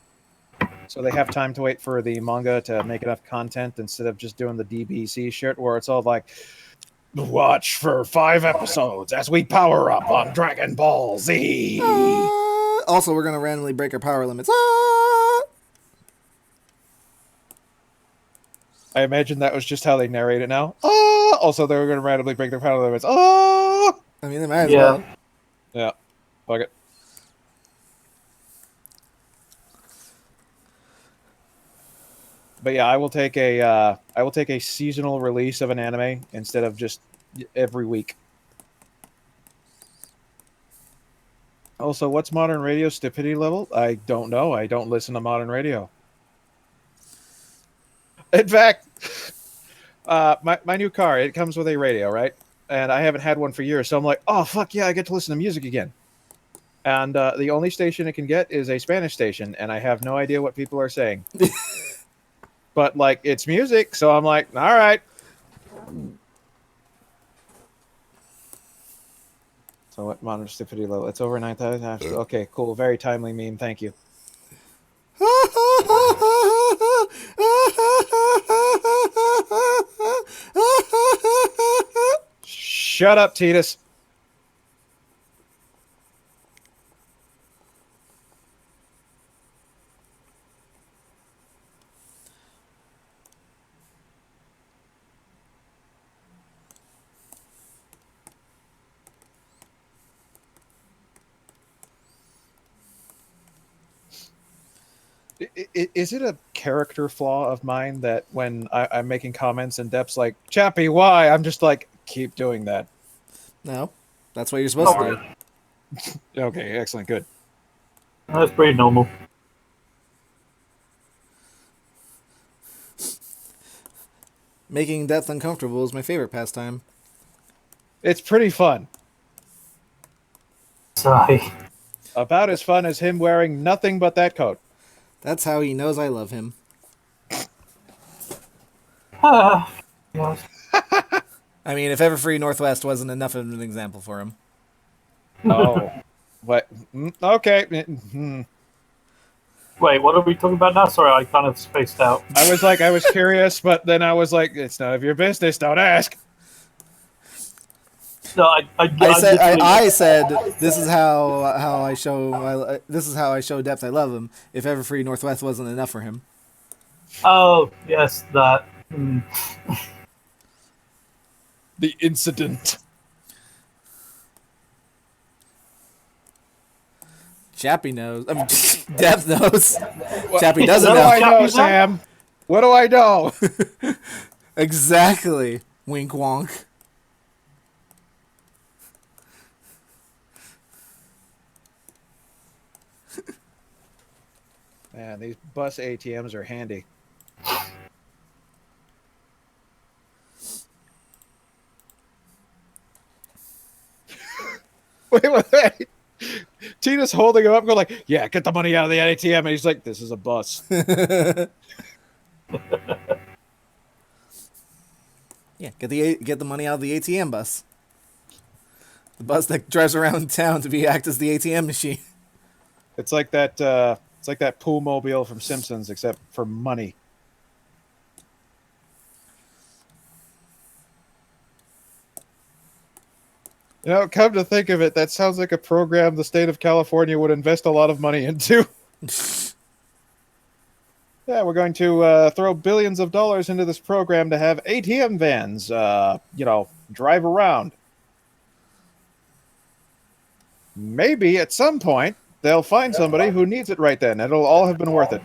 so they have time to wait for the manga to make enough content instead of just doing the DBC shit where it's all like, watch for 5 episodes as we power up on Dragon Ball Z. Also, we're gonna randomly break our power limits. Ah! I imagine that was just how they narrate it now. Oh, also they were going to randomly break their power limits. Oh, I mean, they might as Yeah. well. yeah, fuck it. But yeah, I will take a seasonal release of an anime instead of just every week. Also, what's modern radio stupidity level? I don't know. I don't listen to modern radio. In fact, my new car, it comes with a radio, right? And I haven't had one for years, so I'm like, oh fuck yeah, I get to listen to music again. And the only station it can get is a Spanish station, and I have no idea what people are saying. But like, it's music, so I'm like, all right. So what modern stupidity level? It's over 9,000. Okay, cool. Very timely meme. Thank you. Shut up, Titus. Is it a character flaw of mine that when I'm making comments and Dep's like, Chappie, why? I'm just like, keep doing that. No, that's what you're supposed to do. Okay, excellent, good. That's pretty normal. Making death uncomfortable is my favorite pastime. It's pretty fun. Sorry. About as fun as him wearing nothing but that coat. That's how he knows I love him. Yes. I mean, if Everfree Northwest wasn't enough of an example for him. Oh, what? Okay. Mm. Wait, what are we talking about now? Sorry, I kind of spaced out. I was curious, but then I was like, it's none of your business. Don't ask. No, I said this is how I show this is how I show depth I love him. If Everfree Northwest wasn't enough for him. Oh, yes, that. The incident. Chappie knows. I mean, Depth knows. Chappie doesn't What do I know. know, Sam? What do I know? Exactly. Wink wonk. Man, these bus ATMs are handy. Wait. Tina's holding him up, going like, "Yeah, get the money out of the ATM," and he's like, "This is a bus." Yeah, get the money out of the ATM bus. The bus that drives around town to act as the ATM machine. It's like that. It's like that pool mobile from Simpsons, except for money. You know, come to think of it, that sounds like a program the state of California would invest a lot of money into. Yeah, we're going to throw billions of dollars into this program to have ATM vans, drive around. Maybe at some point they'll find somebody who needs it right then. It'll all have been worth it.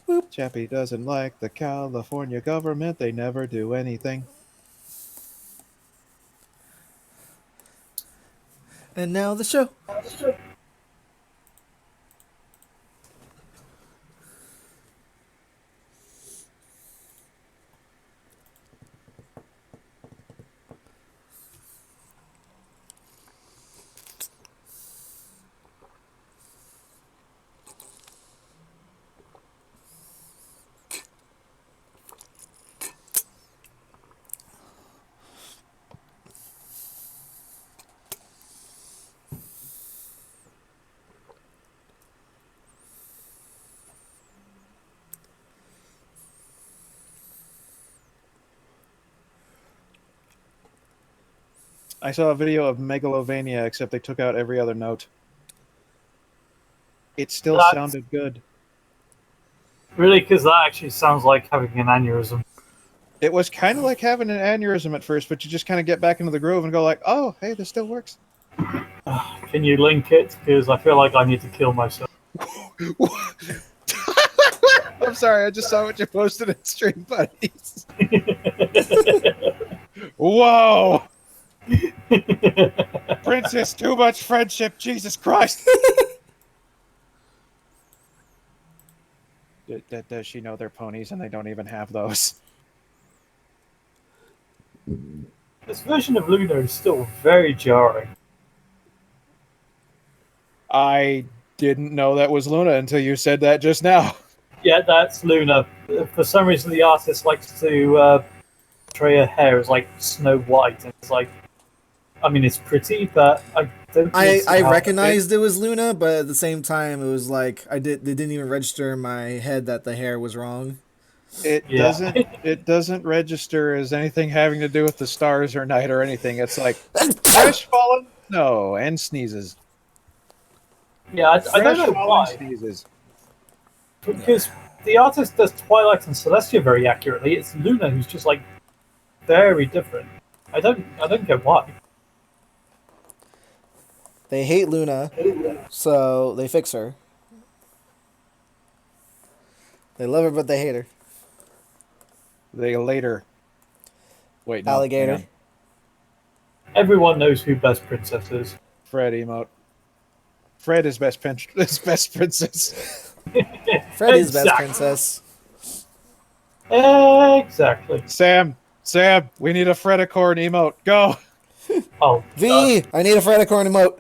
Boop. Chappie doesn't like the California government. They never do anything. And now the show. I saw a video of Megalovania, except they took out every other note. It still That's sounded good. really because that actually sounds like having an aneurysm. It was kind of like having an aneurysm at first, but you just kind of get back into the groove and go like, "Oh, hey, this still works." Can you link it? Because I feel like I need to kill myself. I'm sorry, I just saw what you posted in Stream Buddies. Whoa! Princess, too much friendship, Jesus Christ! Does she know they're ponies and they don't even have those? This version of Luna is still very jarring. I didn't know that was Luna until you said that just now. Yeah, that's Luna. For some reason, the artist likes to portray her hair as like Snow White, and it's like, I mean, it's pretty, but I don't really see I how recognized it was Luna, but at the same time, it was like it didn't even register in my head that the hair was wrong. It Yeah. doesn't register as anything having to do with the stars or night or anything. It's like fresh fallen snow and sneezes. Yeah, I don't Fresh know fallen why. sneezes. Because the artist does Twilight and Celestia very accurately. It's Luna who's just like very different. I don't get why. They hate Luna, so they fix her. They love her, but they hate her. They later. Wait, no. Alligator. hang on. Everyone knows who Best Princess is. Fred emote. Fred is best princess. Fred is best Exactly. princess. Exactly. Sam, we need a Fredicorn emote. Go. Oh, V, I need a Fredicorn emote.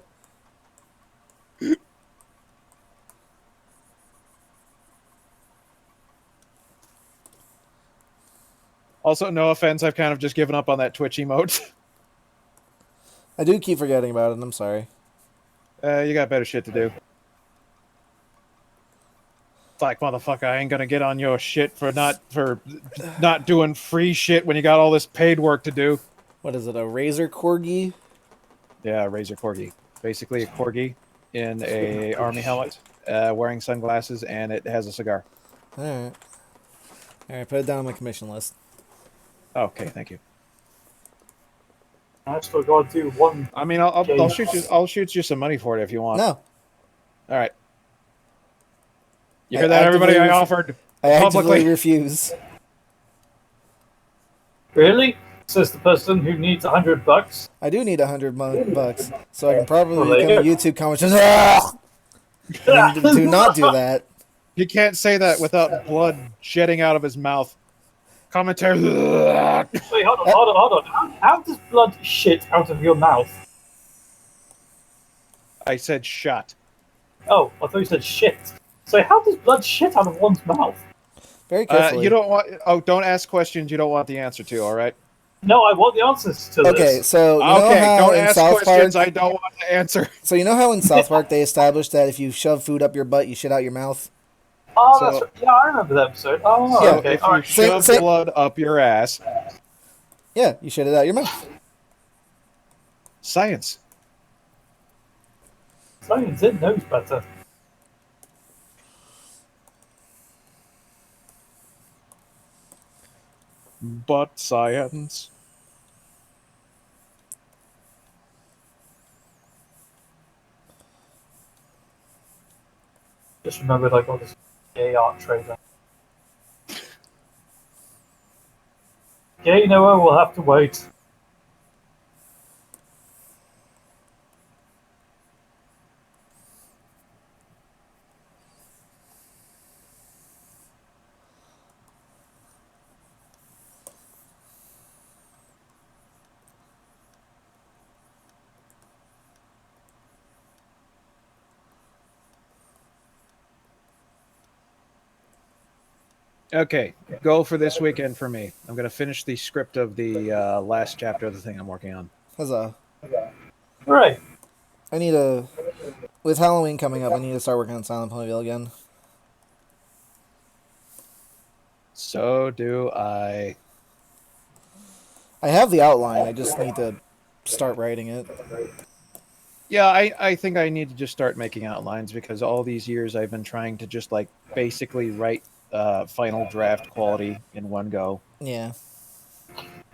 Also, no offense, I've kind of just given up on that Twitch emote. I do keep forgetting about it. I'm sorry. You got better shit to do. It's like, motherfucker, I ain't gonna get on your shit for not doing free shit when you got all this paid work to do. What is it? A razor corgi? Yeah, Razor Corgi. Basically a corgi in a army helmet, wearing sunglasses, and it has a cigar. All right. All right. Put it down on my commission list. Okay, thank you. I still got to do one. I mean, I'll shoot you some money for it if you want. No, All right. You I hear that, everybody? actively I offered I actively publicly. refuse. Really? Says the person who needs $100. I do need $100 so I can probably Well, there become a you YouTube commenter. I mean, do not do that. He can't say that without blood shedding out of his mouth. Commentary. Wait, hold on. How does blood shit out of your mouth? I said shot. Oh, I thought you said shit. So how does blood shit out of one's mouth? Very carefully. You don't want. Oh, don't ask questions you don't want the answer to. All right. No, I want the answers to Okay, this. so you know Okay, how don't in ask South questions Park, I don't want to answer. so you know how in South Park they established that if you shove food up your butt, you shit out your mouth. Oh, So- that's right. Yeah, I remember that episode. Oh, Yeah, okay. If All you right. shove Same- blood up your ass, Yeah, you shit it out your mouth. science. Science, it knows better. But science. Just remembered I got this gay art trailer. Gay Noah will have to wait. Okay, goal for this weekend for me. I'm going to finish the script of the last chapter of the thing I'm working on. Huzzah. Right. I need to, with Halloween coming up, I need to start working on Silent Ponyville again. So do I. I have the outline, I just need to start writing it. Yeah, I think I need to just start making outlines because all these years I've been trying to just like basically write final draft quality in one go. Yeah.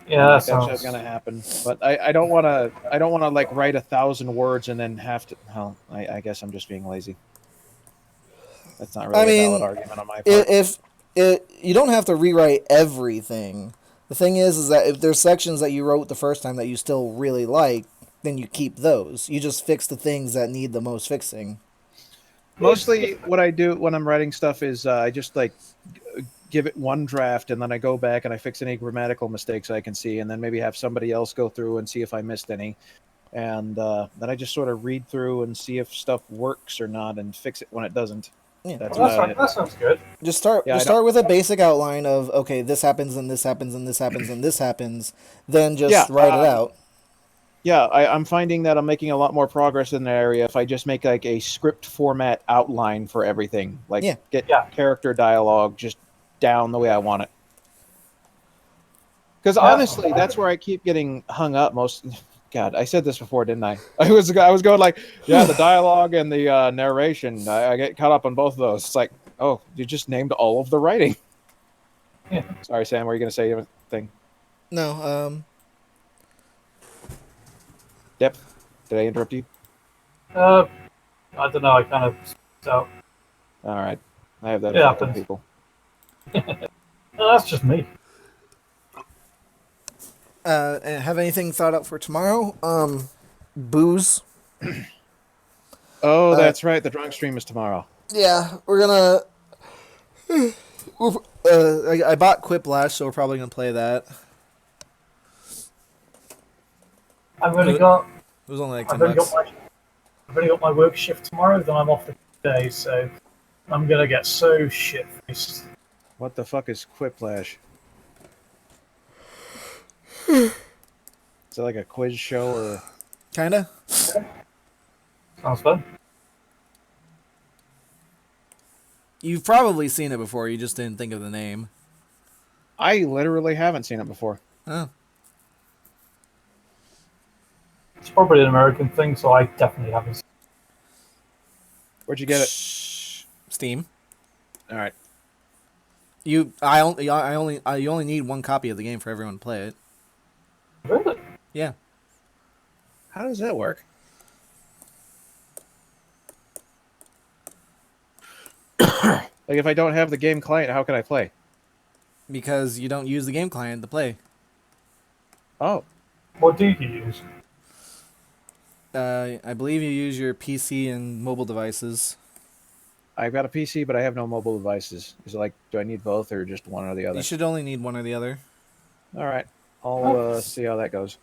Yeah, I'm that like that's just sounds. gonna happen, but I don't want to. I don't want to like write 1,000 words and then have to. Well, I guess I'm just being lazy. That's not I really a valid mean, argument on my part. if you don't have to rewrite everything. The thing is that if there's sections that you wrote the first time that you still really like, then you keep those. You just fix the things that need the most fixing. Mostly, what I do when I'm writing stuff is I just like give it one draft and then I go back and I fix any grammatical mistakes I can see, and then maybe have somebody else go through and see if I missed any, and then I just sort of read through and see if stuff works or not, and fix it when it doesn't. Yeah. That's Well, about it. that sounds good. Just start. Yeah, I Just don't. start with a basic outline of okay, this happens and this happens and this happens and this happens. Then Yeah, just write it out. yeah. I'm finding that I'm making a lot more progress in that area if I just make like a script format outline for everything, like Yeah. get Yeah. character dialogue just down the way I want it. Because Yeah, honestly, that's where I keep getting hung up most. God, I said this before, didn't I? I was going like, yeah, the dialogue and the narration. I get caught up on both of those. It's like, oh, you just named all of the writing. Yeah. Sorry, Sam. Were you going to say anything? No. Yep. Did I interrupt you? I don't know. I kind of. So, All right. I have that It effect on happens. people. no, that's just me. And have anything thought up for tomorrow? Booze. Oh, that's right. The drunk stream is tomorrow. Yeah, we're gonna. I bought Quiplash, so we're probably gonna play that. I've only It got. was only like I've 10 only got bucks. my. I've only got my work shift tomorrow. Then I'm off the day, so I'm gonna get so shit faced. What the fuck is Quiplash? Is it like a quiz show or? Kinda. Sounds fun. You've probably seen it before. You just didn't think of the name. I literally haven't seen it before. Oh. It's probably an American thing, so I definitely haven't. Where'd you get it? Steam. All right. You only need one copy of the game for everyone to play it. Really? Yeah. How does that work? Like, if I don't have the game client, how can I play? Because you don't use the game client to play. Oh, What do you use? I believe you use your PC and mobile devices. I've got a PC, but I have no mobile devices. Is it like, do I need both or just one or the other? You should only need one or the other. All right. I'll see how that goes.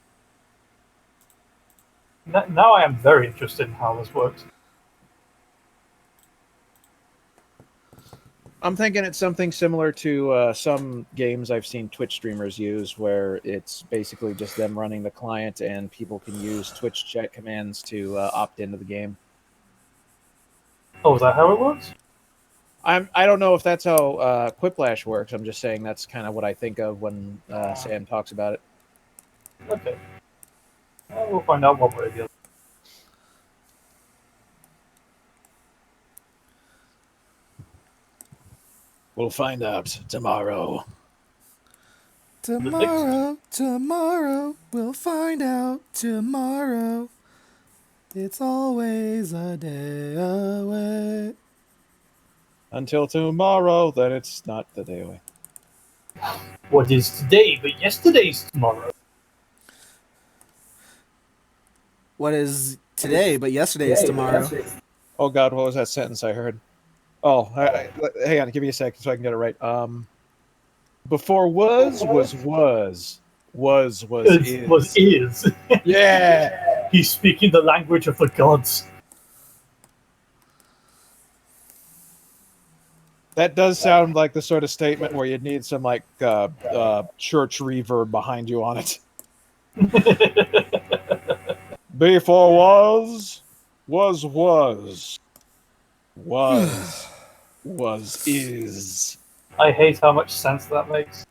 Now I am very interested in how this works. I'm thinking it's something similar to some games I've seen Twitch streamers use, where it's basically just them running the client and people can use Twitch chat commands to opt into the game. Oh, is that how it works? I don't know if that's how Quiplash works. I'm just saying that's kind of what I think of when Sam talks about it. Okay. Well, we'll find out one way or the other. We'll find out tomorrow. Tomorrow, we'll find out tomorrow. It's always a day away. Until tomorrow, then it's not the day away. What is today, but yesterday's tomorrow? What is today, but yesterday is tomorrow. Oh God, what was that sentence I heard? Oh, hang on, give me a second so I can get it right. Before was Is. Yeah. He's speaking the language of the gods. That does sound like the sort of statement where you'd need some like church reverb behind you on it. Before was is. I hate how much sense that makes.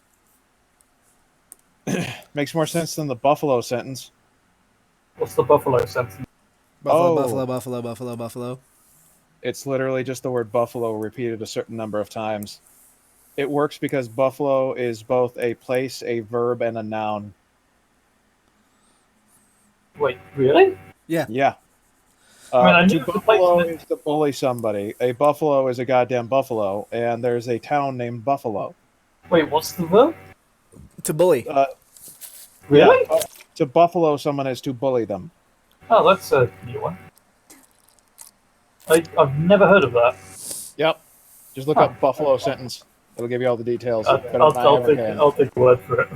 Makes more sense than the Buffalo sentence. What's the buffalo sentence? Buffalo, Oh, buffalo, buffalo, buffalo, buffalo. it's literally just the word buffalo repeated a certain number of times. It works because buffalo is both a place, a verb, and a noun. Wait, really? Yeah. Yeah. I mean, I To knew the place in buffalo it. is to bully somebody. A buffalo is a goddamn buffalo, and there's a town named Buffalo. Wait, what's the verb? To bully. Uh, yeah, Really? to buffalo someone is to bully them. Oh, that's a new one. I've never heard of that. Yep. Just look Huh. up buffalo sentence. It'll give you all the details I'll, better than I'll, I I'll ever take can. I'll take the word for it.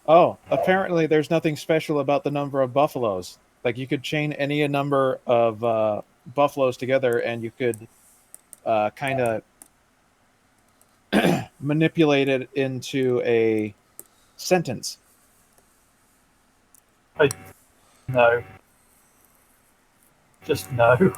Oh, apparently there's nothing special about the number of buffaloes. Like you could chain any number of buffaloes together, and you could kind of manipulate it into a sentence. I no, just no.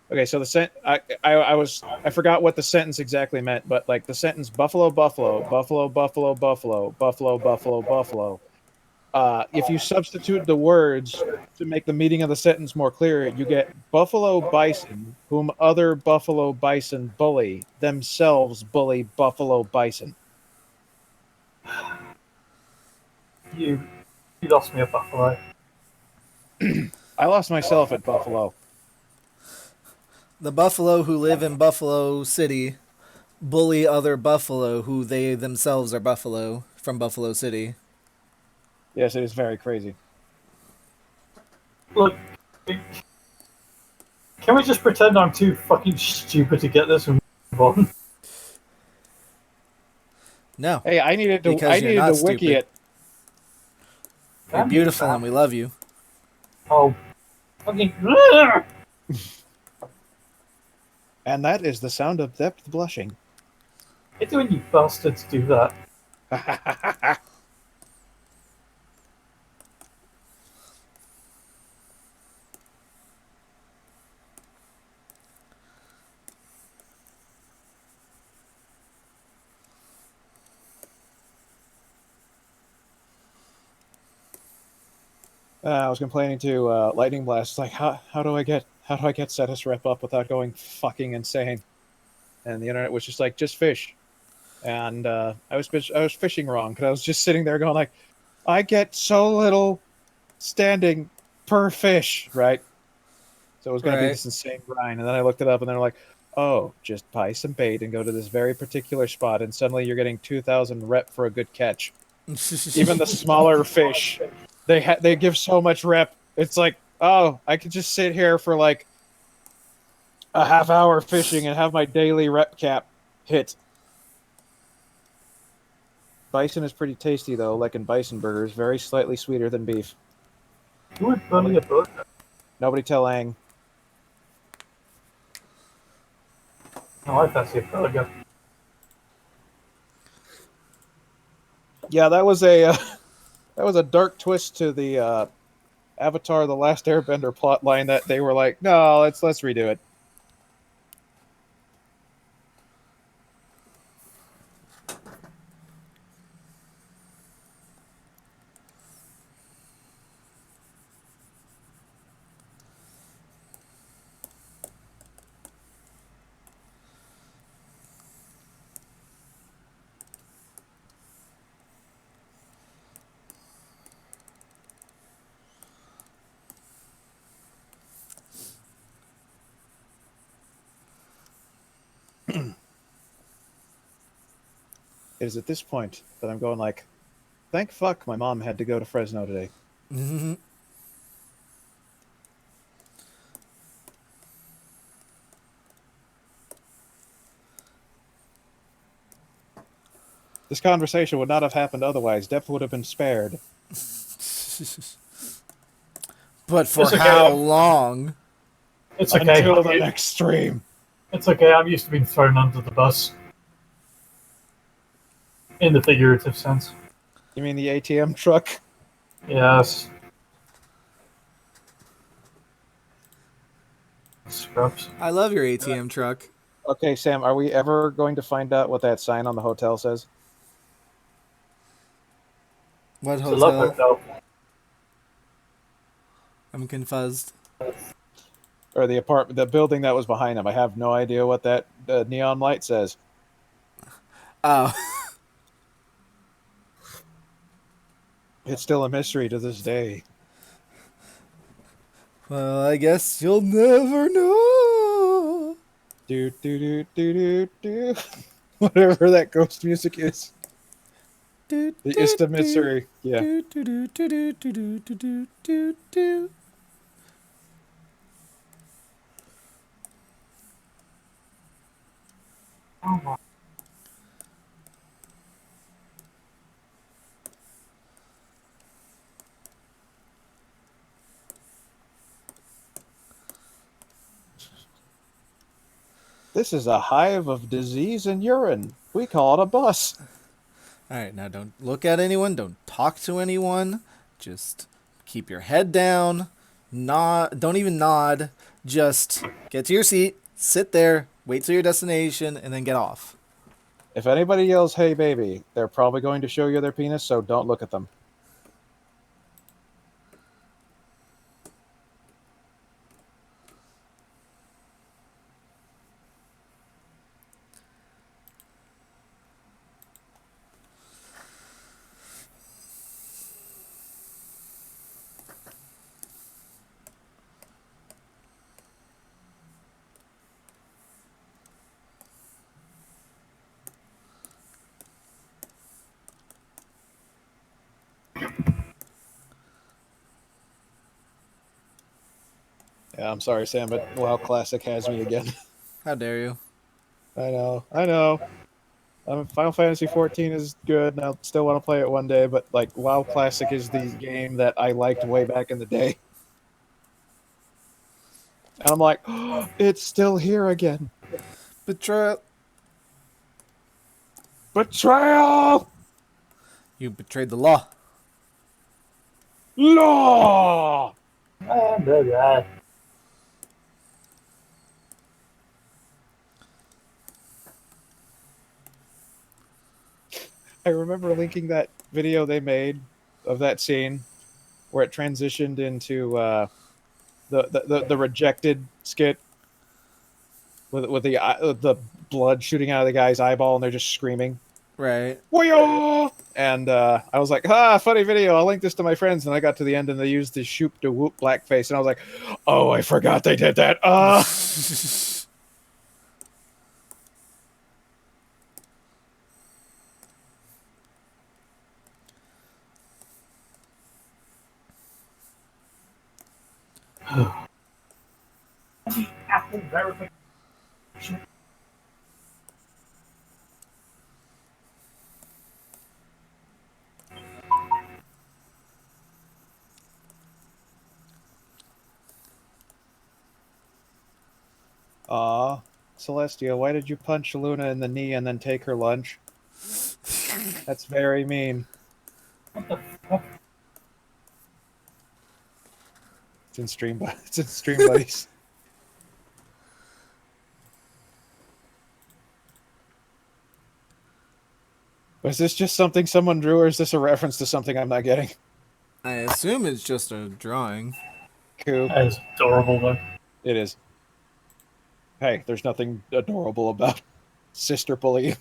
Okay, so I forgot what the sentence exactly meant, but like the sentence buffalo buffalo buffalo buffalo buffalo buffalo buffalo buffalo. If you substitute the words to make the meaning of the sentence more clear, you get buffalo bison, whom other buffalo bison bully, themselves bully buffalo bison. You you lost me at buffalo. I lost myself at Buffalo. The buffalo who live in Buffalo City bully other buffalo who they themselves are buffalo from Buffalo City. Yes, it is very crazy. Look, can we just pretend I'm too fucking stupid to get this and move on? No, Hey, because I you're needed to not wiki stupid. it. You're Damn you, beautiful and Sam. we love you. Oh, fucking. And that is the sound of depth blushing. It's when you bastards do that. I was complaining to Lightning Blast, like, how do I get Cetus Rep up without going fucking insane? And the internet was just like, just fish. And I was fishing wrong because I was just sitting there going like, I get so little standing per fish, right? So it was going to be Right. this insane grind. And then I looked it up, and they're like, oh, just buy some bait and go to this very particular spot, and suddenly you're getting 2,000 rep for a good catch. Even the smaller fish, they give so much rep. It's like, oh, I could just sit here for like a half hour fishing and have my daily rep cap hit. Bison is pretty tasty though, like in bison burgers, very slightly sweeter than beef. You would bully a book. Nobody tell Aang. No, I fancy a burger. Yeah, that was a dark twist to the Avatar: The Last Airbender plot line that they were like, no, let's redo it. It is at this point that I'm going like, thank fuck my mom had to go to Fresno today. Mm-hmm. This conversation would not have happened otherwise. Depp would have been spared. But for It's okay. how long? It's okay. Until the next stream. It's okay. I'm used to being thrown under the bus in the figurative sense. You mean the ATM truck? Yes. Scrubs. I love your ATM truck. Okay, Sam, are we ever going to find out what that sign on the hotel says? What It's a love hotel? hotel. I'm confused. Or the building that was behind them? I have no idea what that neon light says. Oh. It's still a mystery to this day. Well, I guess you'll never know. Do do do do do do. Whatever that ghost music is. Do, The do, Ista do, mystery. Yeah. do, do, do, do, do, do, do, do, do. Oh my. This is a hive of disease and urine. We call it a bus. All right, now don't look at anyone. Don't talk to anyone. Just keep your head down. Don't even nod. Just get to your seat, sit there, wait till your destination, and then get off. If anybody yells, hey baby, they're probably going to show you their penis, so don't look at them. Yeah, I'm sorry, Sam, but WoW Classic has me again. How dare you? I know. Final Fantasy 14 is good, and I still want to play it one day. But like, WoW Classic is the game that I liked way back in the day, and I'm like, oh, it's still here again. Betrayal. Betrayal, You betrayed the law. law. Blah. I remember linking that video they made of that scene where it transitioned into the rejected skit with the blood shooting out of the guy's eyeball, and they're just screaming. Right. Whoa! And I was like, funny video. I'll link this to my friends. And I got to the end and they used the shoop de whoop blackface. And I was like, oh, I forgot they did that. Apple verification. Celestia, why did you punch Luna in the knee and then take her lunch? That's very mean. What the fuck? It's in stream, it's in stream buddies. Was this just something someone drew, or is this a reference to something I'm not getting? I assume it's just a drawing. Cool. That is adorable, though. It is. Hey, there's nothing adorable about sister bullying.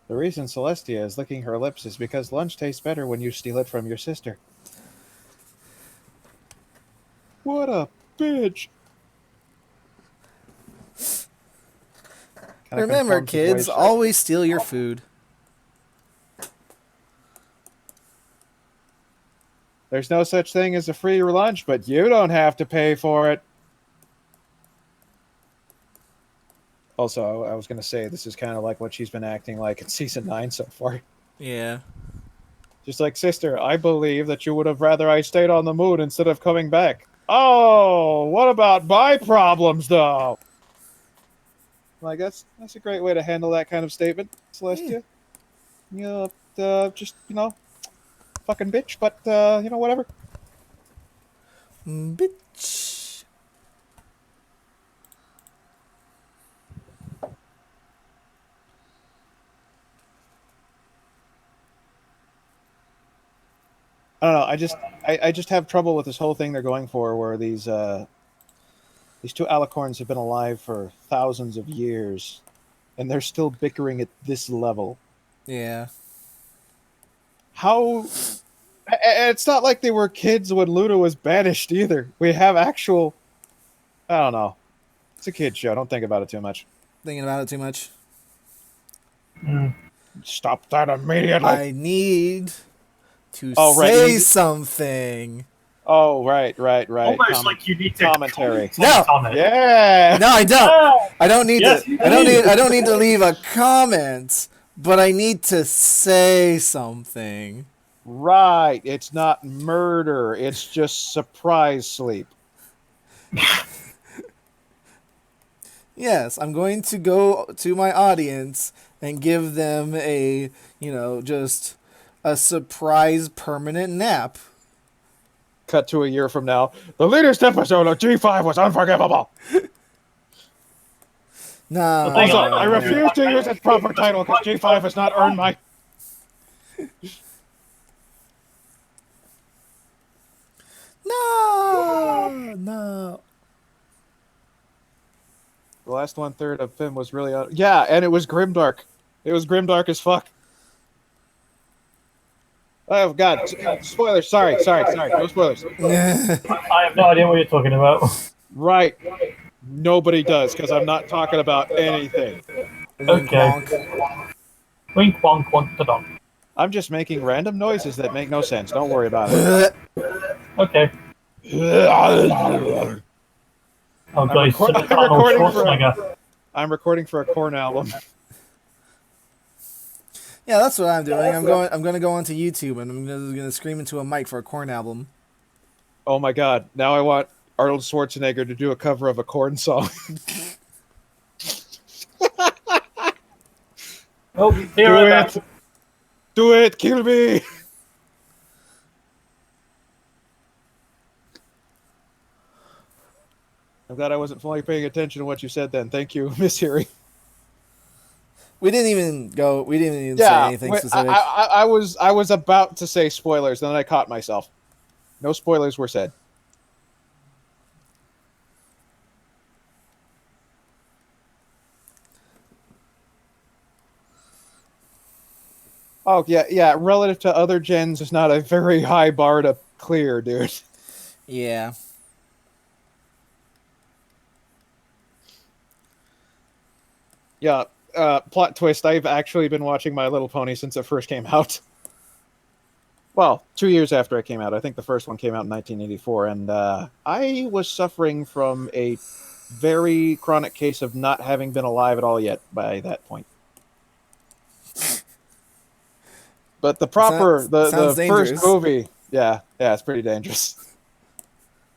The reason Celestia is licking her lips is because lunch tastes better when you steal it from your sister. What a bitch! Kind of Remember, conforms with the way kids, she... always steal your food. There's no such thing as a free lunch, but you don't have to pay for it. Also, I was going to say, this is kind of like what she's been acting like in season 9 so far. Yeah. Just like, sister, I believe that you would have rather I stayed on the moon instead of coming back. Oh, what about my problems, though? Like, that's a great way to handle that kind of statement, Yeah. Celestia. You know, just, fucking bitch, but, whatever. Bitch. I don't know. I just have trouble with this whole thing they're going for, where these two alicorns have been alive for thousands of years, and they're still bickering at this level. Yeah. How? And it's not like they were kids when Luna was banished either. We have actual. I don't know. It's a kid show. Don't think about it too much. Thinking about it too much. Stop that immediately. I need to Oh, right. say something. Oh, right. Almost like you need to commentary. comment on it. Yeah. No, I don't. Ah, I don't need yes, to. you I don't do. need. I don't need to leave a comment, but I need to say something. Right. It's not murder. It's just surprise sleep. Yes, I'm going to go to my audience and give them a, just a surprise permanent nap. Cut to a year from now. The latest episode of G5 was unforgivable. No. Also, I refuse to use its proper title because G5 has not earned my... No. The last 1/3 of Finn was really... Yeah, and it was grimdark. It was grimdark as fuck. Oh, God. Spoilers. Sorry. No spoilers. I have no idea what you're talking about. Right. Nobody does, because I'm not talking about anything. Okay. Wink, wonk, wonk, da I'm just making random noises that make no sense. Don't worry about it. Okay. Oh, guys, I'm recording for a Korn album. Yeah, that's what I'm doing. I'm going to go onto YouTube and I'm going to scream into a mic for a Korn album. Oh my God! Now I want Arnold Schwarzenegger to do a cover of a Korn song. Oh, do it! Kill me! I'm glad I wasn't fully paying attention to what you said then. Thank you, Miss Harry. We didn't even say anything specific. I was about to say spoilers, then I caught myself. No spoilers were said. Oh, yeah. Relative to other gens, it's not a very high bar to clear, dude. Yeah. Yeah, plot twist, I've actually been watching My Little Pony since it first came out. Well, 2 years after it came out. I think the first one came out in 1984, and I was suffering from a very chronic case of not having been alive at all yet by that point. But the first movie, yeah, it's pretty dangerous.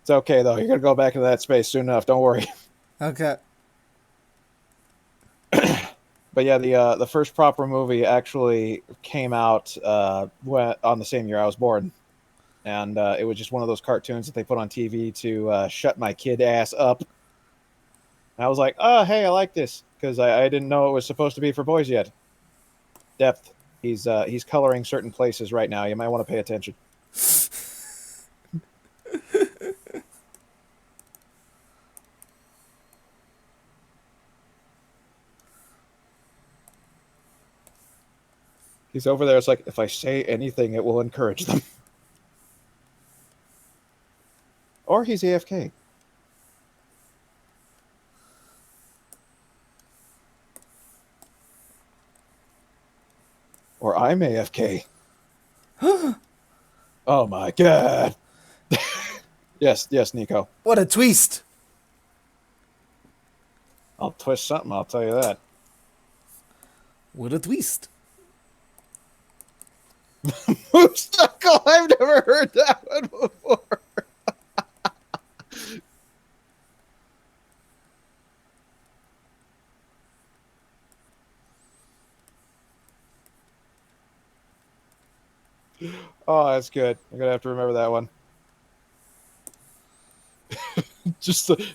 It's okay, though. You're going to go back into that space soon enough. Don't worry. Okay. But yeah, the first proper movie actually came out on the same year I was born. And it was just one of those cartoons that they put on TV to shut my kid ass up. And I was like, oh, hey, I like this. Because I didn't know it was supposed to be for boys yet. Depth. He's coloring certain places right now. You might want to pay attention. He's over there. It's like, if I say anything, it will encourage them. Or he's AFK. Or I'm AFK. Oh my god. Yes, Nico. What a twist! I'll twist something, I'll tell you that. What a twist! Moose knuckle! I've never heard that one before. Oh, that's good. I'm gonna have to remember that one.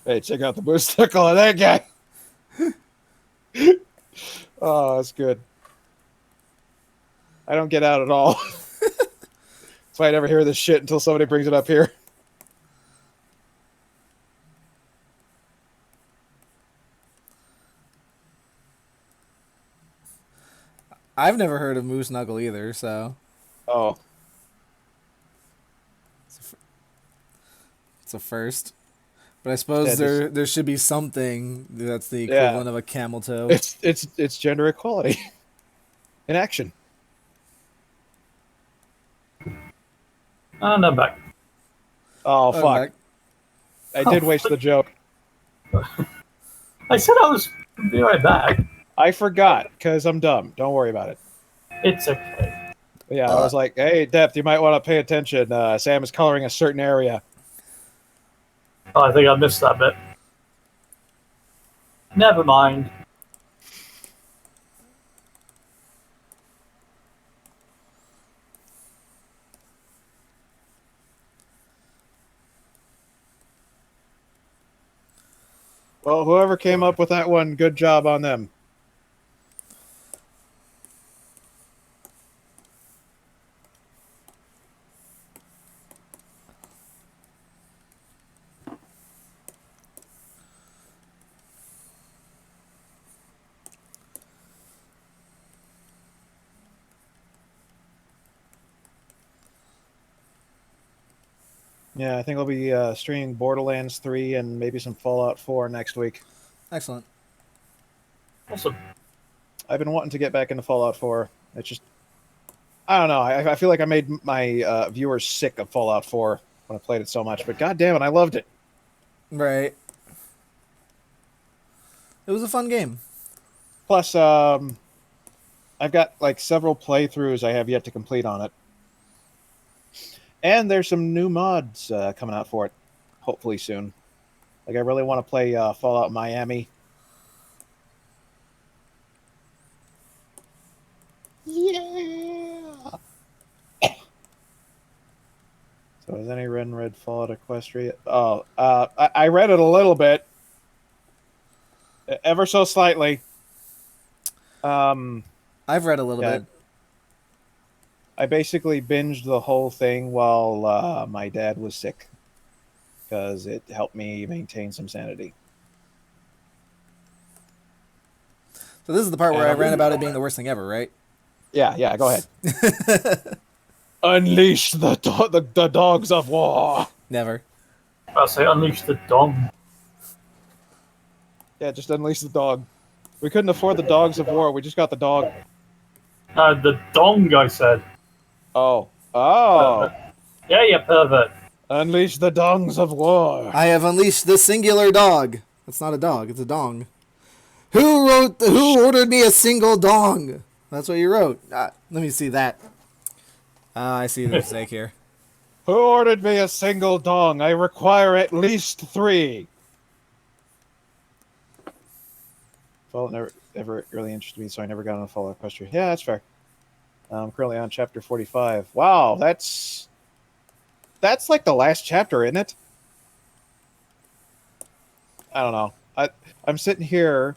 Hey, check out the moose knuckle of that guy. Oh, that's good. I don't get out at all. That's why I never hear this shit until somebody brings it up here. I've never heard of moose knuckle either, so Oh, it's a first. But I suppose Yeah, there should be something that's the Yeah. equivalent of a camel toe. it's gender equality in action. And I'm back. Oh, I'm fuck. back. I did waste the joke. I said I was be right back. I forgot because I'm dumb. Don't worry about it. It's okay. Yeah, I was like, hey, Depth, you might want to pay attention. Sam is coloring a certain area. Oh, I think I missed that bit. Never mind. Well, whoever came up with that one, good job on them. Yeah, I think I'll be streaming Borderlands 3 and maybe some Fallout 4 next week. Excellent. Awesome. I've been wanting to get back into Fallout 4. It's just, I don't know. I feel like I made my viewers sick of Fallout 4 when I played it so much, but god damn it, I loved it. Right. It was a fun game. Plus, I've got like several playthroughs I have yet to complete on it. And there's some new mods coming out for it, hopefully soon. Like, I really want to play Fallout Miami. Yeah! So, has any read Fallout Equestria? Oh, I read it a little bit. Ever so slightly. I've read a little bit. I basically binged the whole thing while my dad was sick, because it helped me maintain some sanity. So this is the part where I ran about it being the worst thing ever, right? Yeah, go ahead. Unleash the dogs of war. Never. I'll say unleash the dong. Yeah, just unleash the dog. We couldn't afford the dogs of war. We just got the dog. The dong, I said. Oh. Yeah, you pervert. Unleash the dongs of war. I have unleashed the singular dog. It's not a dog, it's a dong. Who ordered me a single dong? That's what you wrote. Let me see that. I see the mistake here. Who ordered me a single dong? I require at least 3. Fallout never really interested me, so I never got on a Fallout Equestria. Yeah, that's fair. I'm currently on chapter 45. Wow, that's like the last chapter, isn't it? I don't know. I'm sitting here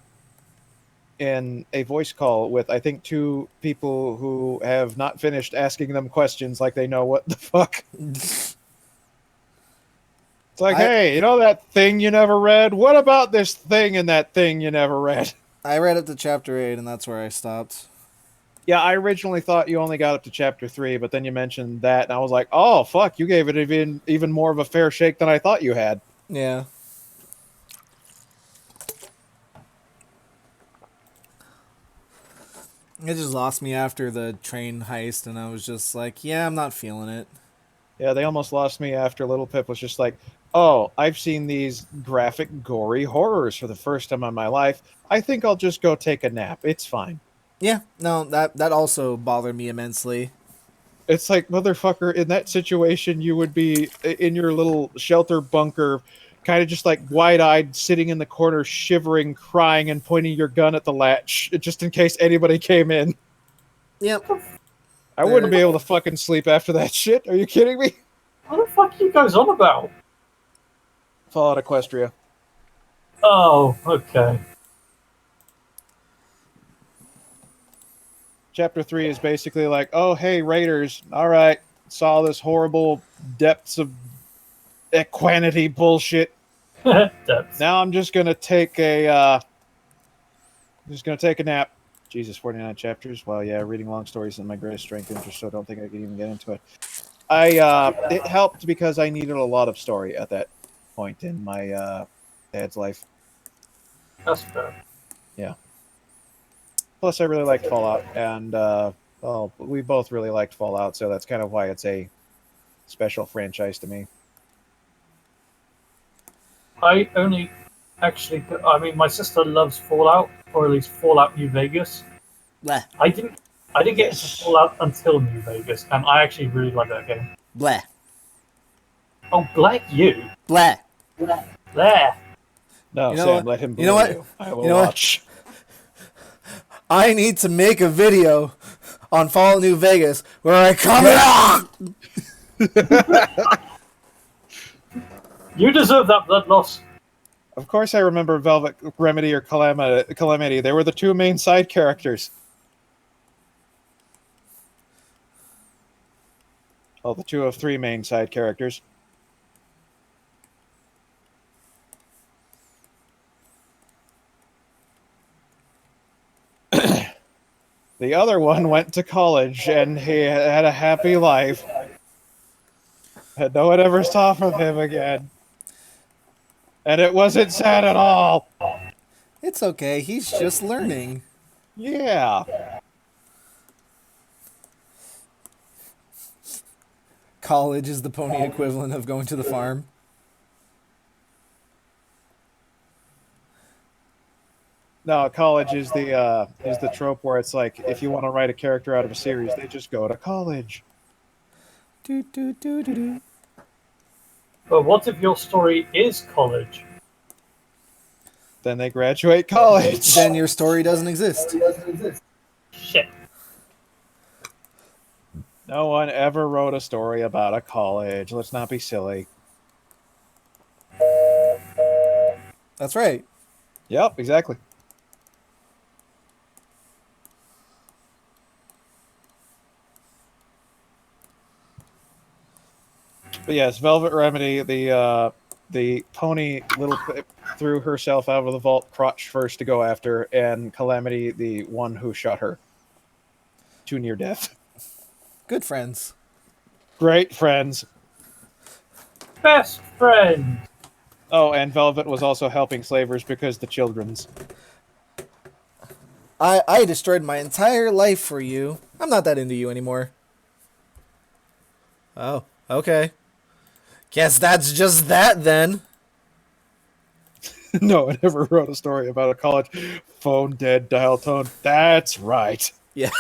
in a voice call with, I think, 2 people who have not finished asking them questions like they know what the fuck. It's like, hey, you know that thing you never read? What about this thing and that thing you never read? I read up to chapter 8, and that's where I stopped. Yeah, I originally thought you only got up to chapter 3, but then you mentioned that, and I was like, oh, fuck, you gave it even more of a fair shake than I thought you had. Yeah. It just lost me after the train heist, and I was just like, yeah, I'm not feeling it. Yeah, they almost lost me after Little Pip was just like, oh, I've seen these graphic, gory horrors for the first time in my life. I think I'll just go take a nap. It's fine. Yeah, no, that also bothered me immensely. It's like, motherfucker, in that situation, you would be in your little shelter bunker, kind of just like wide eyed, sitting in the corner, shivering, crying, and pointing your gun at the latch just in case anybody came in. Yep. I wouldn't be able to fucking sleep after that shit. Are you kidding me? What the fuck are you guys on about? Fallout Equestria. Oh, okay. Chapter 3 is basically like, oh, hey, Raiders, all right, saw this horrible depths of equanimity bullshit. Depths. Now I'm just gonna take a nap. Jesus, 49 chapters. Well, yeah, reading long stories isn't my greatest strength interest, so I don't think I can even get into it. It helped because I needed a lot of story at that point in my dad's life. That's fair. Yeah. Plus, I really liked Fallout, and well, we both really liked Fallout, so that's kind of why it's a special franchise to me. I only actually, I mean, my sister loves Fallout, or at least Fallout New Vegas. Blah. I didn't get into Fallout until New Vegas, and I actually really like that game. Blah. Oh, black you. Blah. There. No, You know Sam, what? let him You know bully what? you. I will You know what? watch. I need to make a video on Fallout New Vegas where I comment on. You deserve that blood loss. Of course, I remember Velvet Remedy or Calamity. They were the two main side characters. Well, the two of three main side characters. The other one went to college, and he had a happy life. And no one ever saw from him again. And it wasn't sad at all. It's okay. He's just learning. Yeah. College is the pony equivalent of going to the farm. No, college is the trope where it's like if you want to write a character out of a series, they just go to college. Do do do do do. But what if your story is college? Then they graduate college. Then your story doesn't exist. Shit. No one ever wrote a story about a college. Let's not be silly. That's right. Yep, exactly. But yes, Velvet Remedy, the pony little threw herself out of the vault crotch first to go after, and Calamity, the one who shot her to near death. Good friends. Great friends. Best friend. Oh, and Velvet was also helping slavers because the children's. I destroyed my entire life for you. I'm not that into you anymore. Oh, okay. Guess that's just that then. No one ever wrote a story about a college. Phone dead, dial tone. That's right. Yes.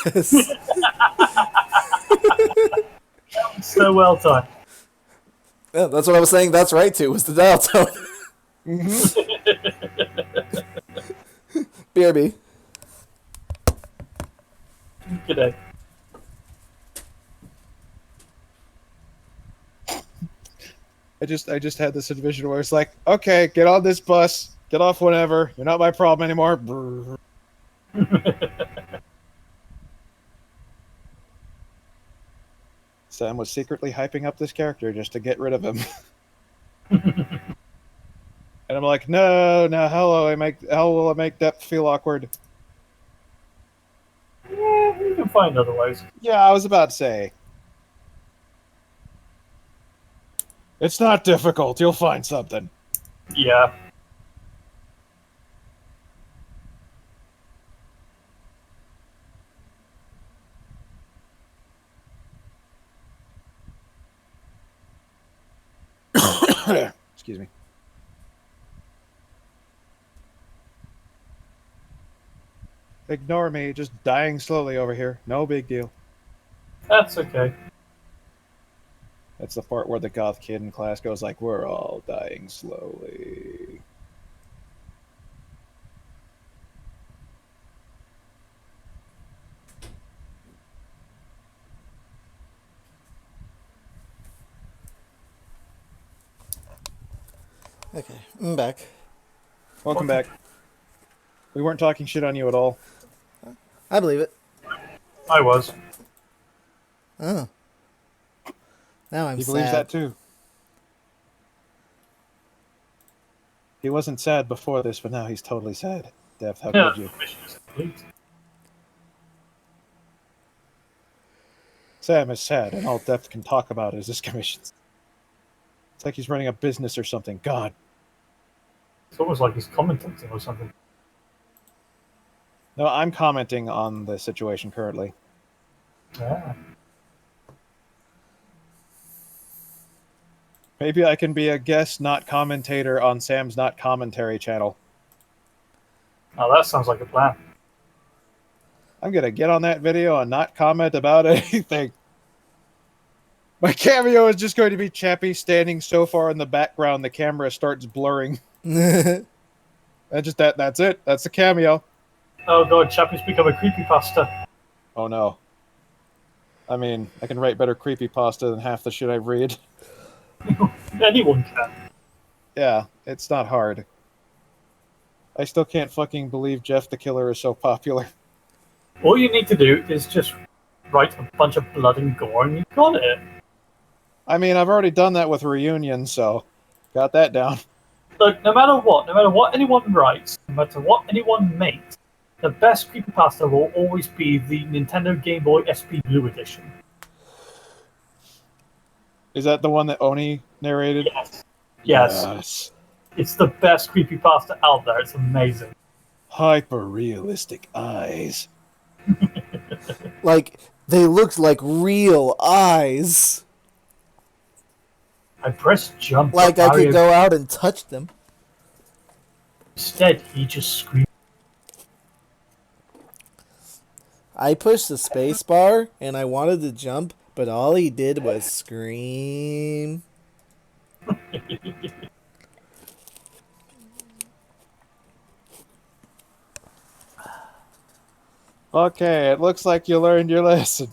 So well done. Yeah, that's what I was saying. That's right too. Was the dial tone. BRB. Good day. I just had this vision where it's like, okay, get on this bus, get off whenever. You're not my problem anymore. Brrr. Sam was secretly hyping up this character just to get rid of him. And I'm like, no, how will I make depth feel awkward? Yeah, you can find otherwise. Yeah, I was about to say. It's not difficult. You'll find something. Yeah. Excuse me. Ignore me, just dying slowly over here. No big deal. That's okay. That's the part where the goth kid in class goes like, "We're all dying slowly." Okay, I'm back. Welcome back. We weren't talking shit on you at all. I believe it. I was. Oh. Now I'm He sad. believes that too. He wasn't sad before this, but now he's totally sad. Death, how Yeah, could you? mission is complete. Sam is sad, and all Death can talk about is his commissions. It's like he's running a business or something. God. It's almost like he's commentating or something. No, I'm commenting on the situation currently. Yeah. Maybe I can be a guest, not commentator, on Sam's Not Commentary channel. Now that sounds like a plan. I'm gonna get on that video and not comment about anything. My cameo is just going to be Chappie standing so far in the background the camera starts blurring. And just that's it. That's the cameo. Oh god, Chappie's become a creepypasta. Oh no. I mean, I can write better creepypasta than half the shit I read. Anyone can. Yeah, it's not hard. I still can't fucking believe Jeff the Killer is so popular. All you need to do is just write a bunch of blood and gore and you got it. I mean, I've already done that with Reunion, so got that down. Look, no matter what anyone writes, no matter what anyone makes, the best creepypasta will always be the Nintendo Game Boy SP Blue Edition. Is that the one that Oni narrated? Yes. Yes. It's the best creepypasta out there. It's amazing. Hyper-realistic eyes. Like, they looked like real eyes. I pressed jump. Like I could go out and touch them. Instead, he just screamed. I pushed the space bar and I wanted to jump, but all he did was scream. Okay, it looks like you learned your lesson.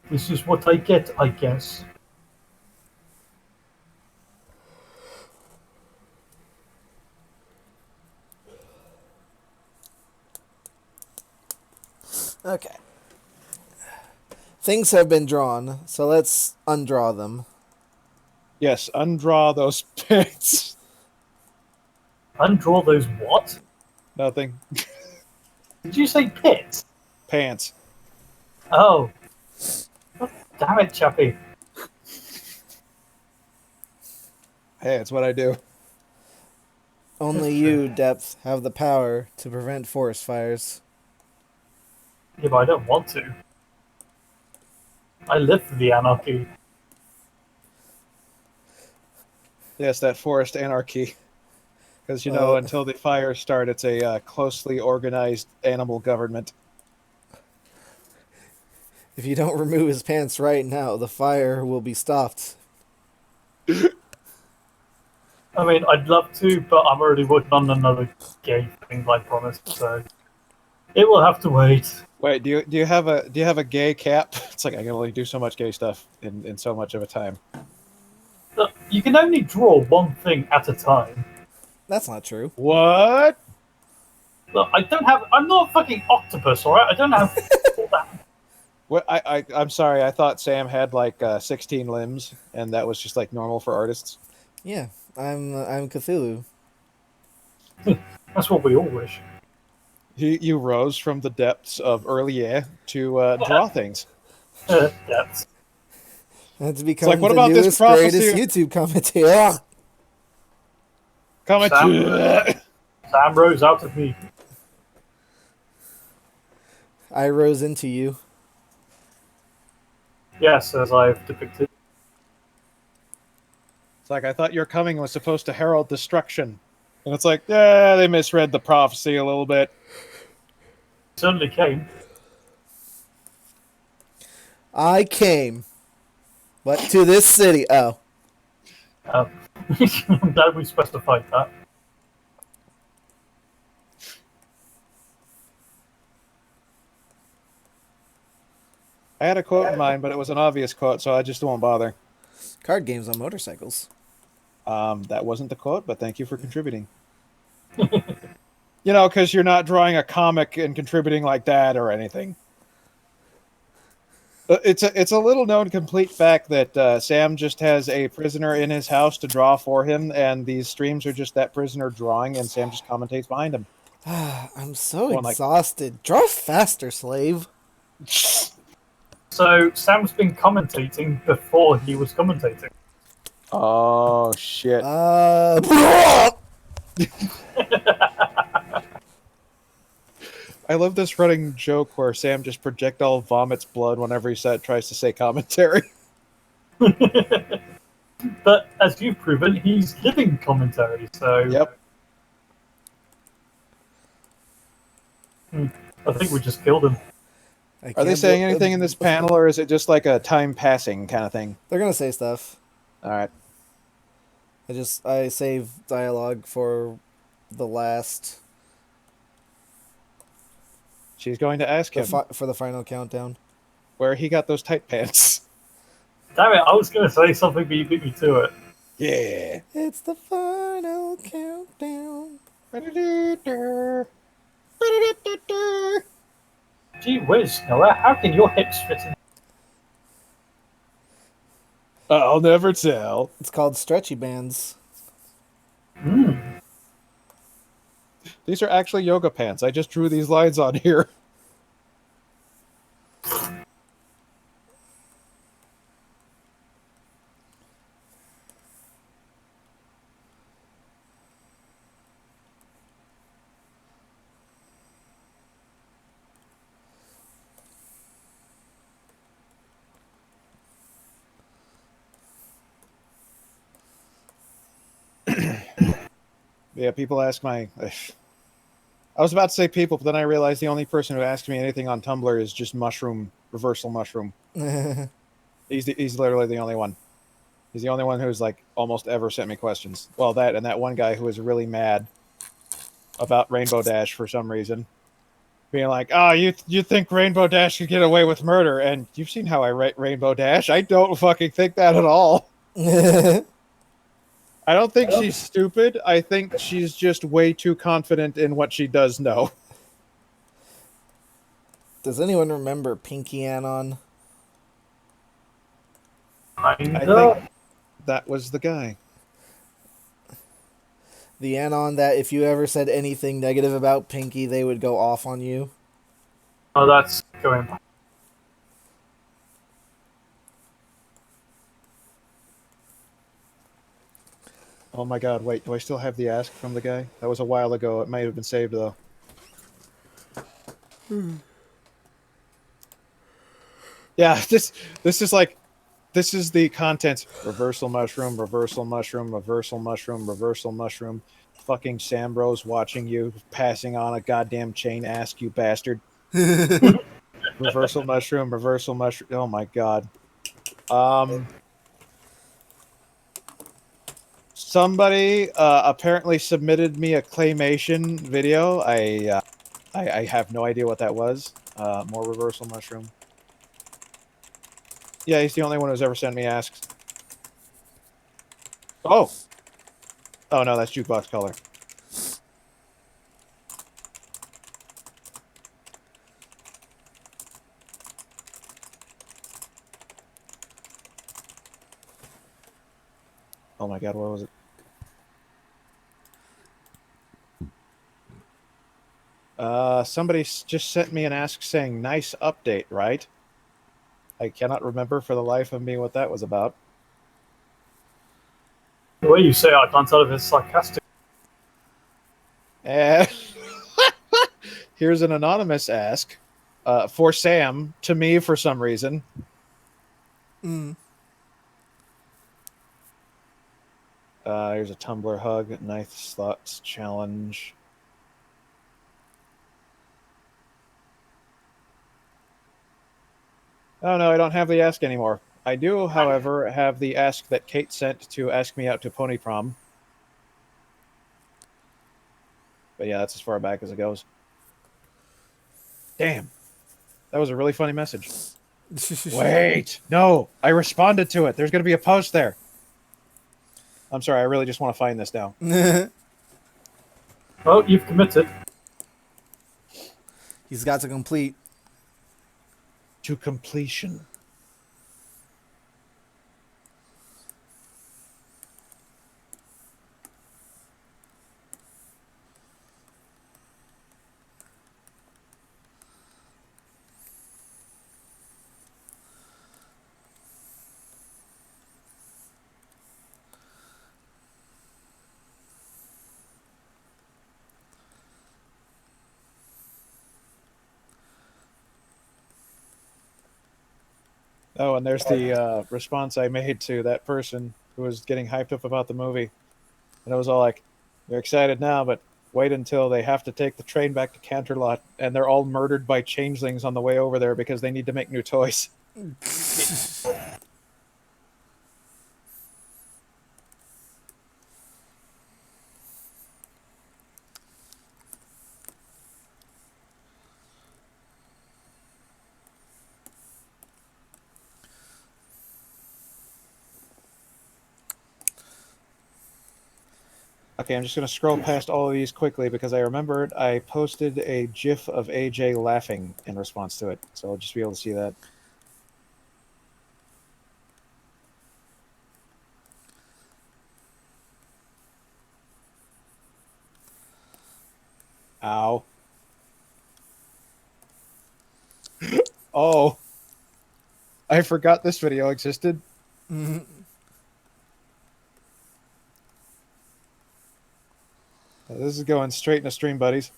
This is what I get, I guess. Okay. Things have been drawn, so let's undraw them. Yes, undraw those pits. Undraw those what? Nothing. Did you say pits? Pants. Oh. God damn it, Chappie. Hey, it's what I do. Only you, Depth, have the power to prevent forest fires. Yeah, but I don't want to. I live for the anarchy. Yes, that forest anarchy. Because, until the fires start, it's a closely organized animal government. If you don't remove his pants right now, the fire will be stopped. I mean, I'd love to, but I'm already working on another gay thing, I promised, so it will have to wait. Wait, do you have a gay cap? It's like I can only do so much gay stuff in so much of a time. Look, you can only draw one thing at a time. That's not true. What? Look, I'm not a fucking octopus, alright? I don't have all that. What? I'm sorry. I thought Sam had like 16 limbs, and that was just like normal for artists. Yeah, I'm Cthulhu. That's what we all wish. You rose from the depths of early to draw things. That's And to It's like, become what the about this newest, greatest prophecy? YouTube commentator. Comment. Sam rose out of me. I rose into you. Yes, as I've depicted. It's like, I thought your coming was supposed to herald destruction. And it's like, yeah, they misread the prophecy a little bit. Certainly came. I came. But to this city. Oh. I'm glad we specified that. I had a quote in mind, but it was an obvious quote, so I just won't bother. Card games on motorcycles. That wasn't the quote, but thank you for contributing. You know, because you're not drawing a comic and contributing like that or anything. It's a little known complete fact that Sam just has a prisoner in his house to draw for him, and these streams are just that prisoner drawing, and Sam just commentates behind him. I'm so Going like- exhausted. Draw faster, slave. So Sam's been commentating before he was commentating. Oh shit! I love this running joke where Sam just projectile vomits blood whenever he tries to say commentary. But as you've proven, he's living commentary, so Yep. I think we just killed him. Are they saying anything in this panel, or is it just like a time passing kind of thing? They're gonna say stuff. All right. I save dialogue for the last She's going to ask him for the final countdown. where he got those tight pants. Damn it, I was going to say something, but you beat me to it. Yeah. It's the final countdown. Gee whiz, Noah, how can your hips fit in? I'll never tell. It's called stretchy bands. These are actually yoga pants. I just drew these lines on here. Yeah, people ask my... I was about to say people, but then I realized the only person who asks me anything on Tumblr is just Mushroom, Reversal Mushroom. He's literally the only one. He's the only one who's like almost ever sent me questions. Well, that and that one guy who was really mad about Rainbow Dash for some reason. Being like, oh, you think Rainbow Dash could get away with murder, and you've seen how I write Rainbow Dash. I don't fucking think that at all. I don't think she's stupid. I think she's just way too confident in what she does know. Does anyone remember Pinky Anon? I think that was the guy. The Anon that if you ever said anything negative about Pinky, they would go off on you. Oh, that's going back. Oh my god, wait, do I still have the ask from the guy? That was a while ago. It might have been saved, though. Yeah, this is like... This is the content. Reversal mushroom, reversal mushroom, reversal mushroom, reversal mushroom. Fucking Sam Bros watching you, passing on a goddamn chain ask, you bastard. Reversal mushroom, reversal mushroom. Oh my god. Somebody apparently submitted me a claymation video. I have no idea what that was. More reversal mushroom. Yeah, he's the only one who's ever sent me asks. Oh! Oh no, that's Jukebox Color. Oh my god, what was it? Somebody just sent me an ask saying nice update, right? I cannot remember for the life of me what that was about. The way you say it, I can't tell if it's sarcastic. And here's an anonymous ask for Sam to me for some reason. Here's a Tumblr hug. Nice thoughts challenge. Oh no, I don't have the ask anymore. I do, however, have the ask that Kate sent to ask me out to Pony Prom. But yeah, that's as far back as it goes. Damn. That was a really funny message. Wait. No, I responded to it. There's going to be a post there. I'm sorry, I really just want to find this now. Well, you've committed. He's got to complete. To completion. Oh, and there's the response I made to that person who was getting hyped up about the movie. And it was all like, they're excited now, but wait until they have to take the train back to Canterlot and they're all murdered by changelings on the way over there because they need to make new toys. Okay, I'm just going to scroll past all of these quickly because I remembered I posted a GIF of AJ laughing in response to it. So I'll just be able to see that. Ow. Oh. I forgot this video existed. This is going straight into stream, buddies.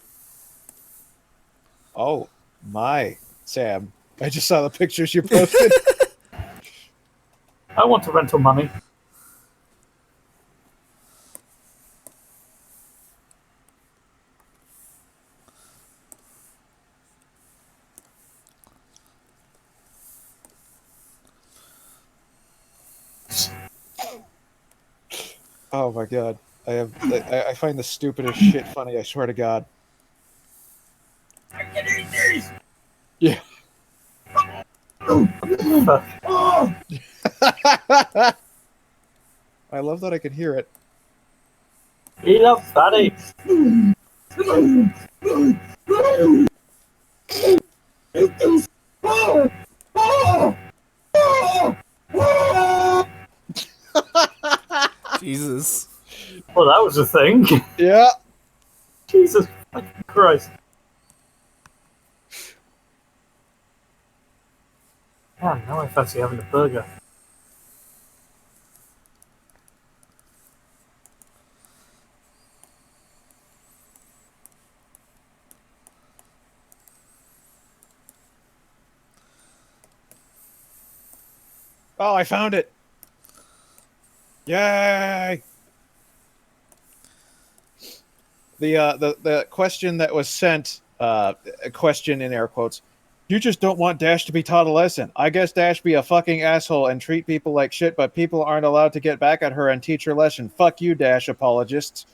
Oh, my, Sam. I just saw the pictures you posted. I want to rental money. Oh my god. I find the stupidest shit funny, I swear to God. I can eat these! Yeah. I love that I can hear it. He loves fatty. Jesus. Well, that was a thing. Yeah. Jesus fucking Christ. Yeah, now I fancy having a burger. Oh, I found it. Yay! The question that was sent, a question in air quotes, you just don't want Dash to be taught a lesson. I guess Dash be a fucking asshole and treat people like shit, but people aren't allowed to get back at her and teach her lesson. Fuck you, Dash apologists.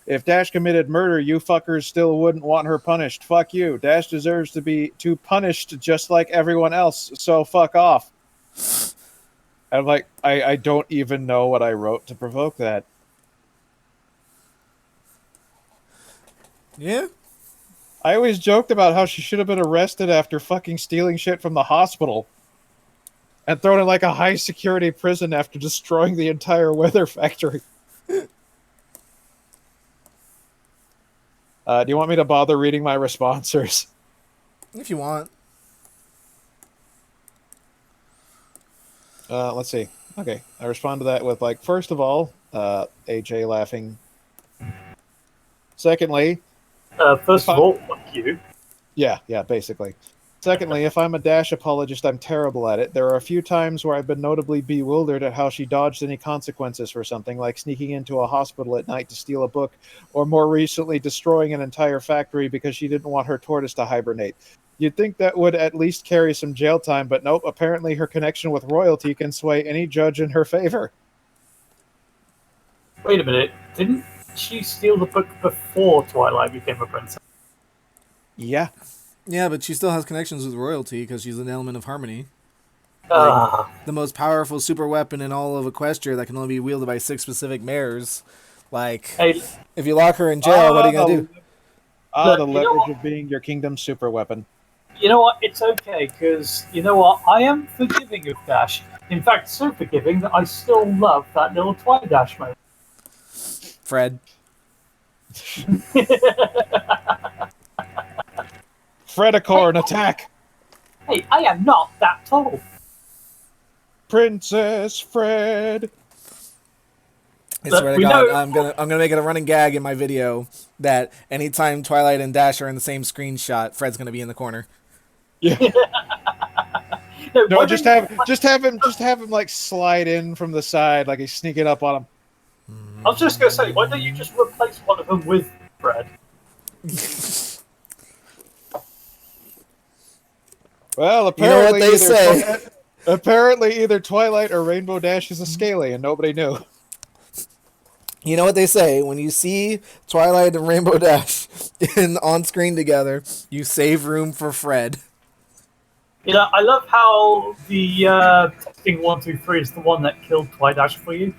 If Dash committed murder, you fuckers still wouldn't want her punished. Fuck you. Dash deserves to be punished just like everyone else, so fuck off. I'm like, I don't even know what I wrote to provoke that. Yeah. I always joked about how she should have been arrested after fucking stealing shit from the hospital and thrown in like a high security prison after destroying the entire weather factory. Do you want me to bother reading my responses? If you want. Let's see. Okay, I respond to that with like, first of all, AJ laughing. Secondly, if First of I, all, fuck you. yeah, basically. Secondly, if I'm a Dash apologist, I'm terrible at it. There are a few times where I've been notably bewildered at how she dodged any consequences for something, like sneaking into a hospital at night to steal a book, or more recently, destroying an entire factory because she didn't want her tortoise to hibernate. You'd think that would at least carry some jail time, but nope, apparently her connection with royalty can sway any judge in her favor. Wait a minute. Didn't she steal the book before Twilight became a princess? Yeah. Yeah, but she still has connections with royalty because she's an element of harmony. Like, Ah, the most powerful super weapon in all of Equestria that can only be wielded by 6 specific mares. Like, hey, if you lock her in jail, what are you Ah, going to do? look, the leverage of being your kingdom's super weapon. you know what? It's okay, because you know what? I am forgiving of Dash. In fact, so forgiving that I still love that little Dash moment. Fred. Fredicorn, attack! Hey, I am not that tall. Princess Fred! I Look, swear to we God, know. I'm gonna make it a running gag in my video that anytime Twilight and Dash are in the same screenshot, Fred's gonna be in the corner. Yeah. No, No, why just don't have him like slide in from the side, like he's sneaking up on him. I was just going to say, why don't you just replace one of them with Fred? Well, You know what they say. Apparently, either Twilight or Rainbow Dash is a scaly, and nobody knew. You know what they say, when you see Twilight and Rainbow Dash on screen together, you save room for Fred. You know, I love how the testing 123 is the one that killed Dash for you.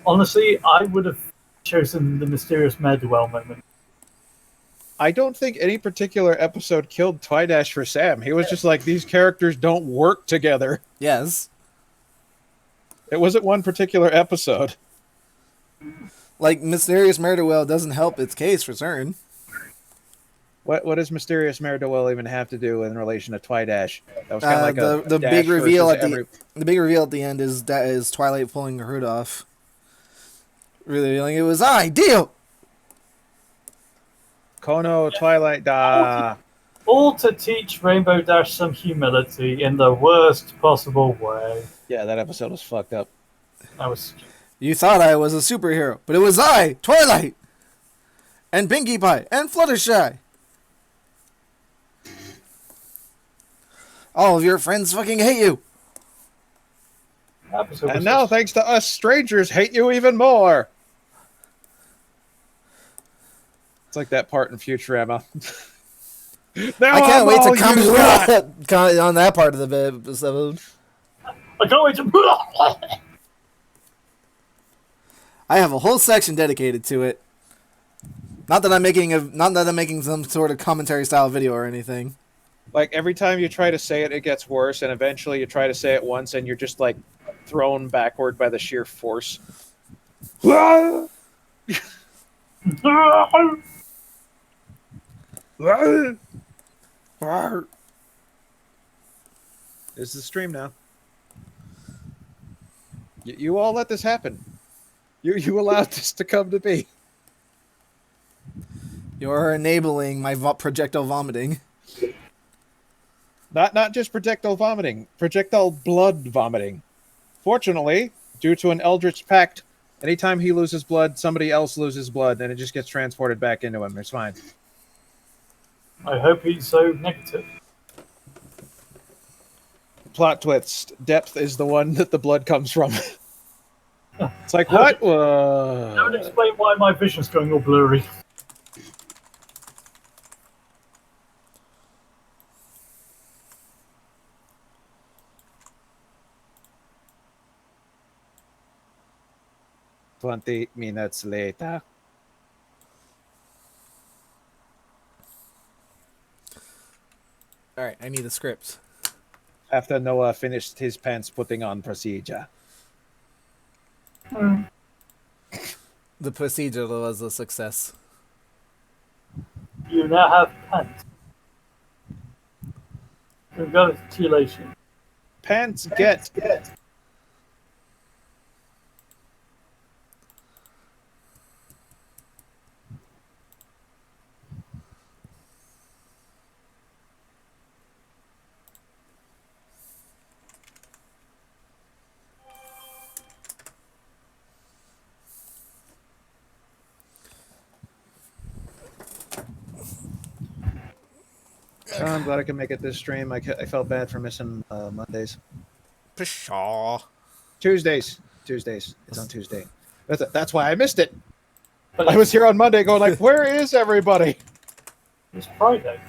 Honestly, I would have chosen the mysterious Mare-Duel moment. I don't think any particular episode killed Twidash for Sam. He was just like, these characters don't work together. Yes. It wasn't one particular episode. Like, Mysterious Mare-Duel doesn't help its case for certain. What does Mysterious Mare-Duel even have to do in relation to Twidash? That was kind of like The Dash big reveal versus at the big reveal at the end is Twilight pulling her hood off, revealing it was ideal. Kono Twilight Da. All to teach Rainbow Dash some humility in the worst possible way. Yeah, that episode was fucked up. That was. You thought I was a superhero, but it was I, Twilight, and Pinkie Pie, and Fluttershy. All of your friends fucking hate you. And now, thanks to us, strangers hate you even more. It's like that part in Futurama. Now I can't wait to got. comment on that part of the episode. I can't wait to. I have a whole section dedicated to it. Not that I'm making some sort of commentary style video or anything. Like every time you try to say it, it gets worse, and eventually you try to say it once, and you're just like thrown backward by the sheer force. This is the stream now. You all let this happen. You allowed this to come to be. You're enabling my projectile vomiting. Not just projectile vomiting, projectile blood vomiting. Fortunately, due to an Eldritch Pact, anytime he loses blood, somebody else loses blood, and it just gets transported back into him. It's fine. I hope he's so negative. Plot twist. Depth is the one that the blood comes from. It's like, what? That would explain why my vision's going all blurry. "20 minutes later." Alright, I need a script. After Noah finished his pants putting on procedure. The procedure was a success. You now have pants. Congratulations. Pants get. Oh, I'm glad I could make it this stream. I felt bad for missing Mondays. Pshaw. Tuesdays. It's on Tuesday. That's why I missed it. But I was here on Monday going like, where is everybody? It's Friday.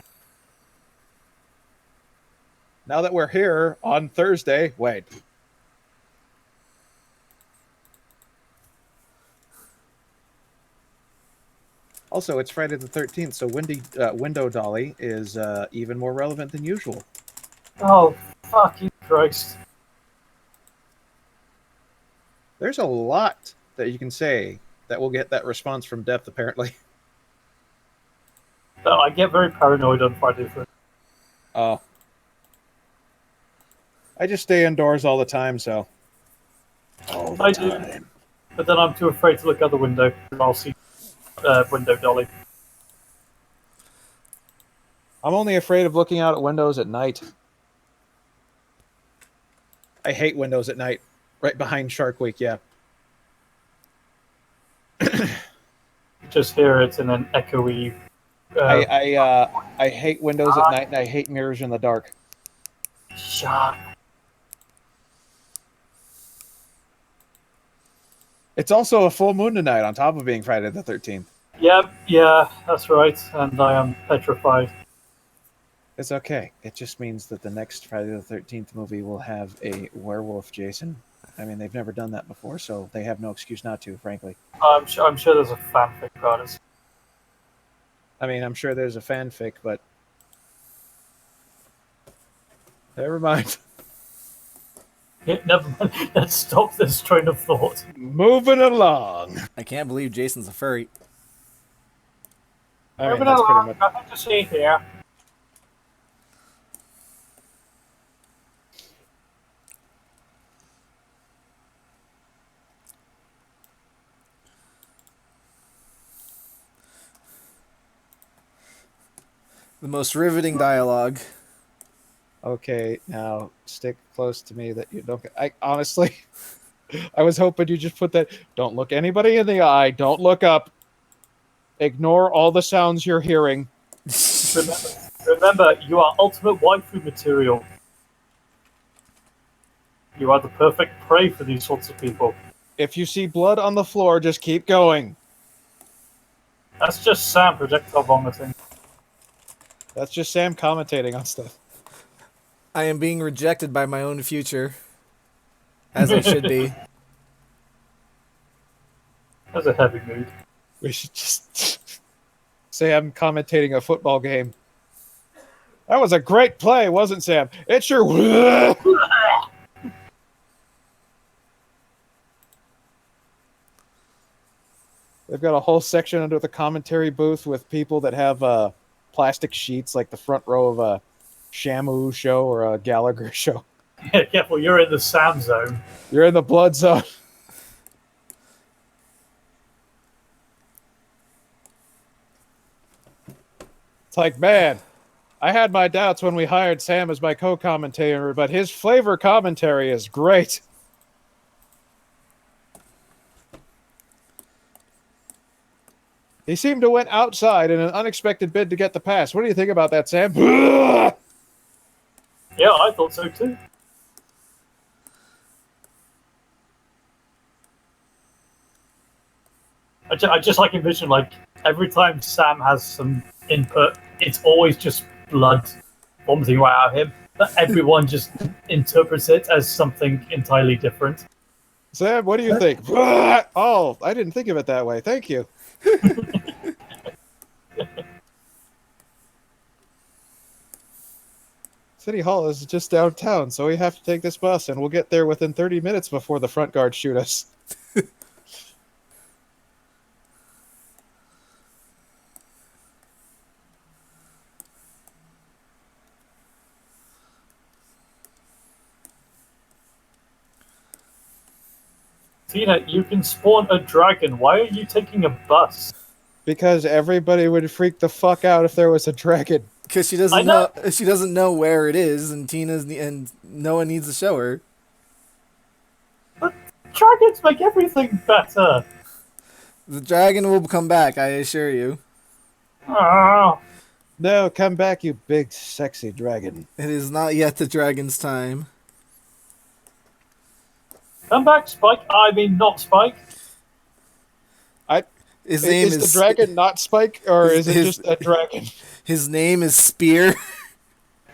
Now that we're here on Thursday, wait. Also, it's Friday the 13th, so Window Dolly is even more relevant than usual. Oh, fucking Christ. There's a lot that you can say that will get that response from depth, apparently. But I get very paranoid on Friday the 13th. Oh. I just stay indoors all the time, so. All the time. do, but then I'm too afraid to look out the window and I'll see Window Dolly. I'm only afraid of looking out at windows at night. I hate windows at night. Right behind Shark Week, yeah. Just hear it in an echoey. I hate windows at night, and I hate mirrors in the dark. Shark. It's also a full moon tonight, on top of being Friday the 13th. Yep, yeah, that's right. And I am petrified. It's okay. It just means that the next Friday the 13th movie will have a werewolf Jason. I mean, they've never done that before, so they have no excuse not to, frankly. I'm sure there's a fanfic about it. I mean, I'm sure there's a fanfic, but never mind. Yeah, never mind. Let's stop this train of thought. Moving along. I can't believe Jason's a furry. I mean, Moving that's along, pretty much. nothing to see here. The most riveting dialogue. Okay, now stick close to me that you don't. I honestly, I was hoping you just put that. Don't look anybody in the eye. Don't look up. Ignore all the sounds you're hearing. Remember, you are ultimate waifu material. You are the perfect prey for these sorts of people. If you see blood on the floor, just keep going. That's just Sam projectile vomiting. That's just Sam commentating on stuff. I am being rejected by my own future. As I should be. That's a heavy mood. We should just say I'm commentating a football game. That was a great play, wasn't Sam? It sure was. They've got a whole section under the commentary booth with people that have plastic sheets like the front row of a Shamu show or a Gallagher show. Yeah, careful, you're in the Sam zone. You're in the blood zone. It's like, man, I had my doubts when we hired Sam as my co-commentator, but his flavor commentary is great. He seemed to went outside in an unexpected bid to get the pass. What do you think about that, Sam? Yeah, I thought so too. I just like envision, like, every time Sam has some input, it's always just blood vomiting right out of him. But everyone just interprets it as something entirely different. Sam, what do you think? Oh, I didn't think of it that way. Thank you. City Hall is just downtown, so we have to take this bus, and we'll get there within 30 minutes before the front guards shoot us. Tina, you can spawn a dragon. Why are you taking a bus? Because everybody would freak the fuck out if there was a dragon. Because I know. she doesn't know where it is, and no one needs to show her. But dragons make everything better. The dragon will come back, I assure you. Ah, No, come back, you big sexy dragon. It is not yet the dragon's time. come back, Spike. I mean, not Spike. His name Is the dragon not Spike, or is it just a dragon? His name is Spear.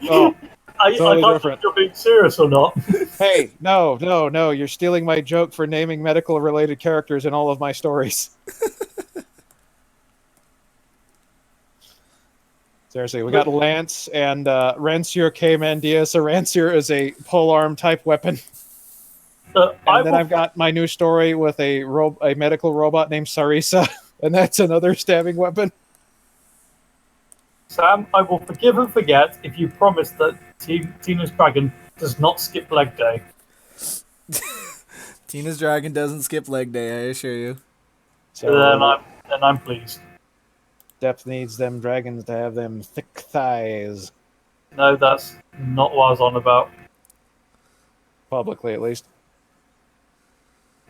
Oh, I totally can't different. if you're being serious or not. Hey, no, you're stealing my joke for naming medical-related characters in all of my stories. Seriously, we got Lance and Rancier K. Mandias. A Rancier is a polearm type weapon. And then I've got my new story with a medical robot named Sarisa, and that's another stabbing weapon. Sam, I will forgive and forget if you promise that Tina's dragon does not skip leg day. Tina's dragon doesn't skip leg day, I assure you. So then I'm pleased. Depth needs them dragons to have them thick thighs. No, that's not what I was on about. Publicly, at least.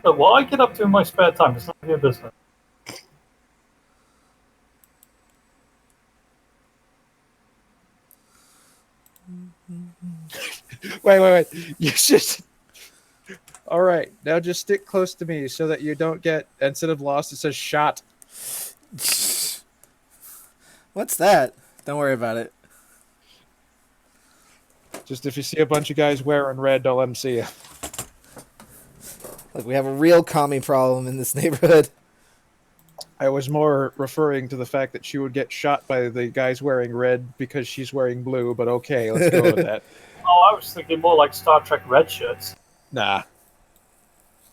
But what I get up to in my spare time is none of your business. Wait. You should. All right, now just stick close to me so that you don't get, instead of lost, it says shot. What's that? Don't worry about it. Just if you see a bunch of guys wearing red, don't let them see you. Look, we have a real commie problem in this neighborhood. I was more referring to the fact that she would get shot by the guys wearing red because she's wearing blue, but okay, let's go with that. Oh, I was thinking more like Star Trek red shirts. Nah.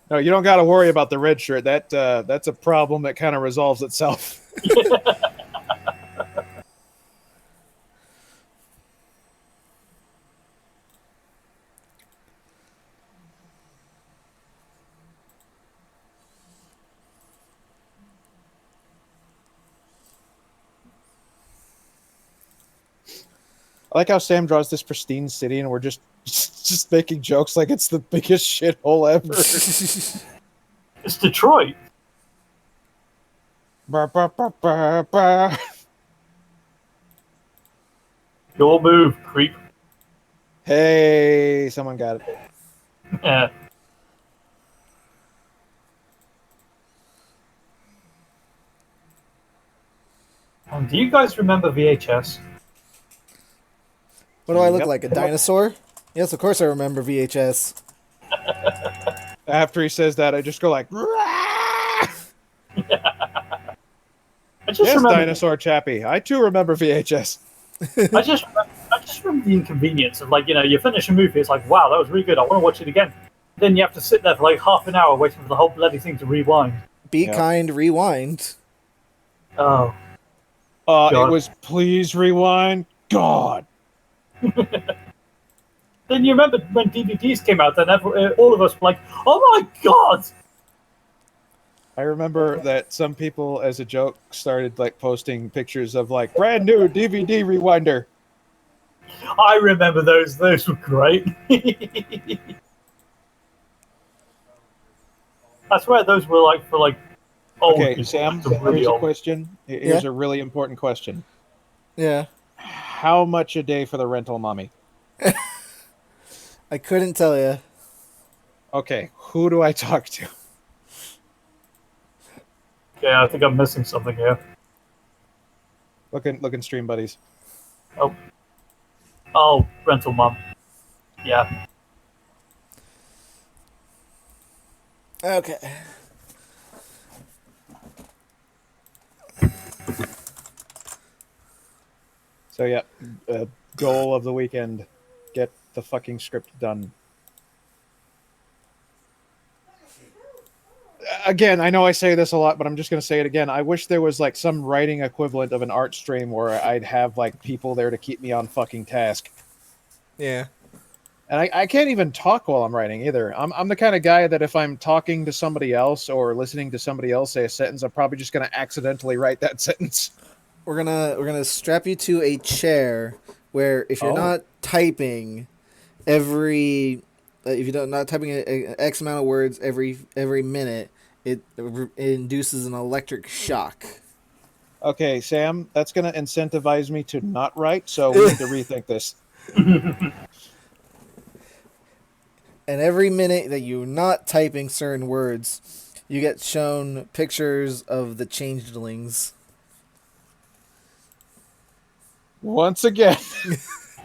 No, you don't got to worry about the red shirt. That's a problem that kind of resolves itself. I like how Sam draws this pristine city, and we're just making jokes like it's the biggest shithole ever. It's Detroit. Bah, bah, bah, bah, bah. Your move, creep. Hey, someone got it. Yeah. Do you guys remember VHS? What do I look Yep. like? A dinosaur? Yes, of course I remember VHS. After he says that, I just go like, I just yes, remember. dinosaur chappie. I too remember VHS. I just remember the inconvenience of, like, you finish a movie, it's like, wow, that was really good. I want to watch it again. Then you have to sit there for like half an hour waiting for the whole bloody thing to rewind. Be Yep. kind, rewind. Oh. It was please rewind. God. Then you remember when DVDs came out, and all of us were like, oh my god! I remember that some people, as a joke, started like posting pictures of like brand new DVD rewinder. I remember those. Those were great. I swear those were like for like old Okay, people, Sam, like, really here's a old. question. Here's a really important question. Yeah. How much a day for the rental mommy? I couldn't tell you. Okay, who do I talk to? Okay, I think I'm missing something here. Look in Stream Buddies. Oh, rental mom. Yeah. Okay. So yeah, goal of the weekend: get the fucking script done. Again, I know I say this a lot, but I'm just going to say it again. I wish there was like some writing equivalent of an art stream where I'd have like people there to keep me on fucking task. Yeah. And I can't even talk while I'm writing either. I'm the kind of guy that if I'm talking to somebody else or listening to somebody else say a sentence, I'm probably just going to accidentally write that sentence. We're gonna strap you to a chair where if you're Oh. not typing every if you're not typing a X amount of words every minute, it induces an electric shock. Okay, Sam, that's going to incentivize me to not write, so we need to rethink this. And every minute that you're not typing certain words, you get shown pictures of the changelings. Once again.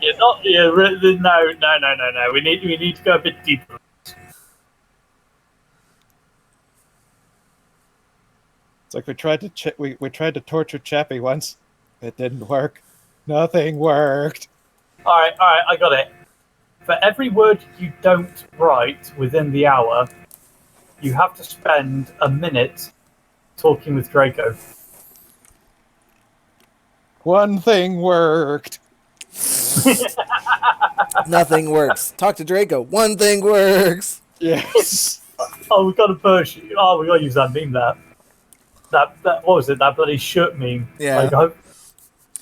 You're not. No. We need to go a bit deeper. It's like we tried to torture Chappie once. It didn't work. Nothing worked. All right. I got it. For every word you don't write within the hour, you have to spend a minute talking with Draco. One thing worked. Nothing works. Talk to Draco. One thing works. Yes. Oh, we got a version. Oh, we got to use that meme. That what was it? That bloody shirt meme. Yeah. Like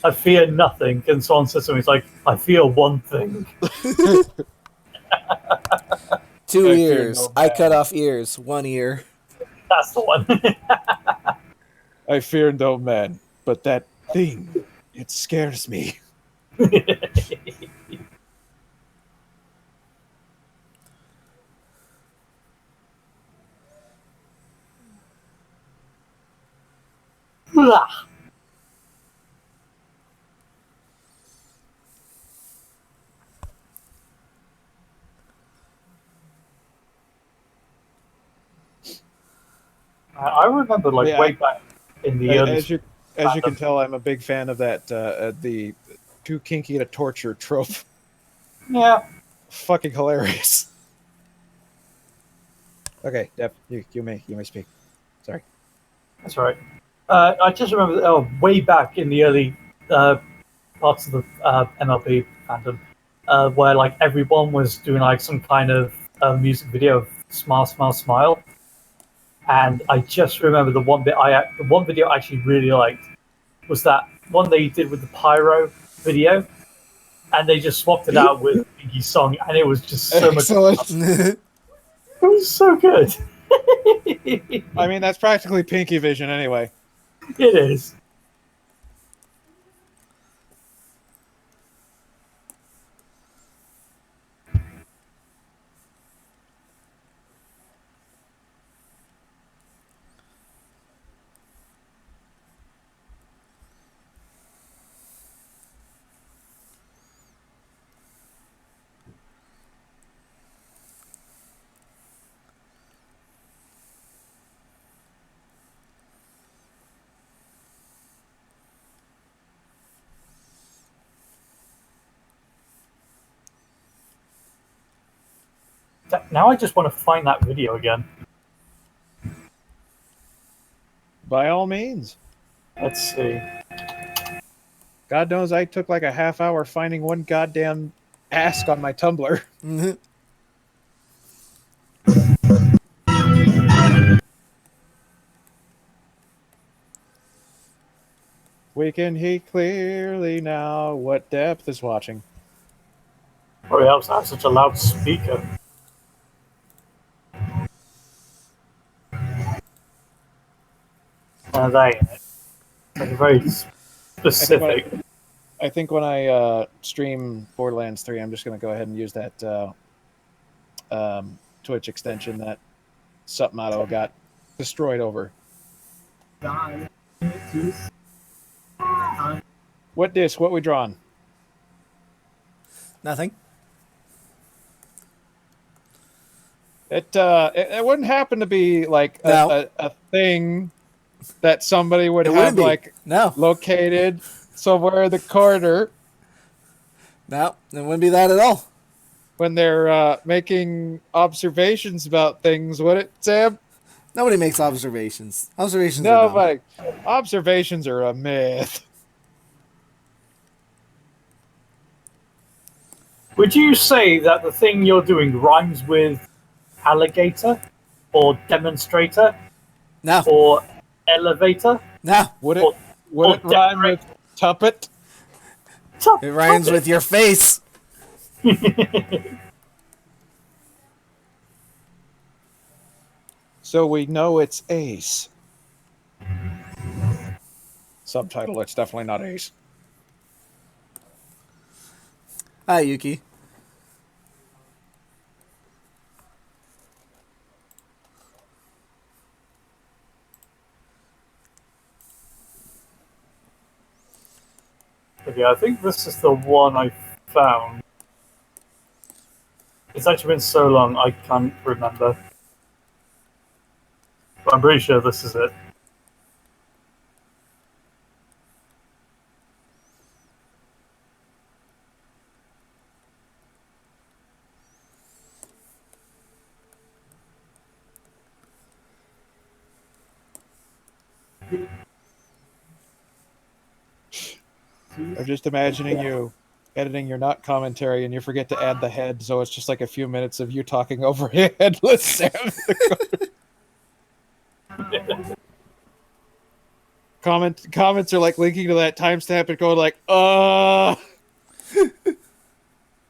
I fear nothing, and someone says something. It's like I fear one thing. 2 I fear ears. no I man. cut off ears. 1 ear. That's the one. I fear no man, but that thing, it scares me. I remember, like Yeah, way back in the early. As you can tell, I'm a big fan of that the too kinky to torture trope. Yeah, Fucking hilarious. Okay, Deb, you may speak. Sorry. that's right. I just remember way back in the early parts of the MLP fandom, where like everyone was doing like some kind of music video of "Smile, Smile, Smile," and I just remember the one video I actually really liked was that one they did with the pyro video, and they just swapped it out with Iggy's song, and it was just so much. Excellent. It was so good. I mean, that's practically Pinky Vision anyway. It is. Now I just want to find that video again. By all means. Let's see. God knows I took like a half hour finding one goddamn ask on my Tumblr. We can hear clearly now what Depth is watching. Probably helps to have such a loud speaker. There you go. Like very specific. I think when I stream Borderlands 3, I'm just going to go ahead and use that Twitch extension that Submotto got destroyed over. What disc? What we drawn? Nothing. It wouldn't happen to be like a thing that somebody would have like located somewhere in the corner. No, it wouldn't be that at all. When they're making observations about things, would it, Sam? Nobody makes observations. Observations no, are dumb. Like observations are a myth. Would you say that the thing you're doing rhymes with alligator, or demonstrator, No, or elevator, no. Would it or would it rhyme with decorate? tuppet? It rhymes with your face. So we know it's Ace. Subtitle, it's definitely not Ace. Hi, Yuki. Okay, I think this is the one I found. It's actually been so long I can't remember. But I'm pretty sure this is it. I'm just imagining you editing your not commentary and you forget to add the head, so it's just like a few minutes of you talking over a headless Sam. Comments are like linking to that timestamp and going like,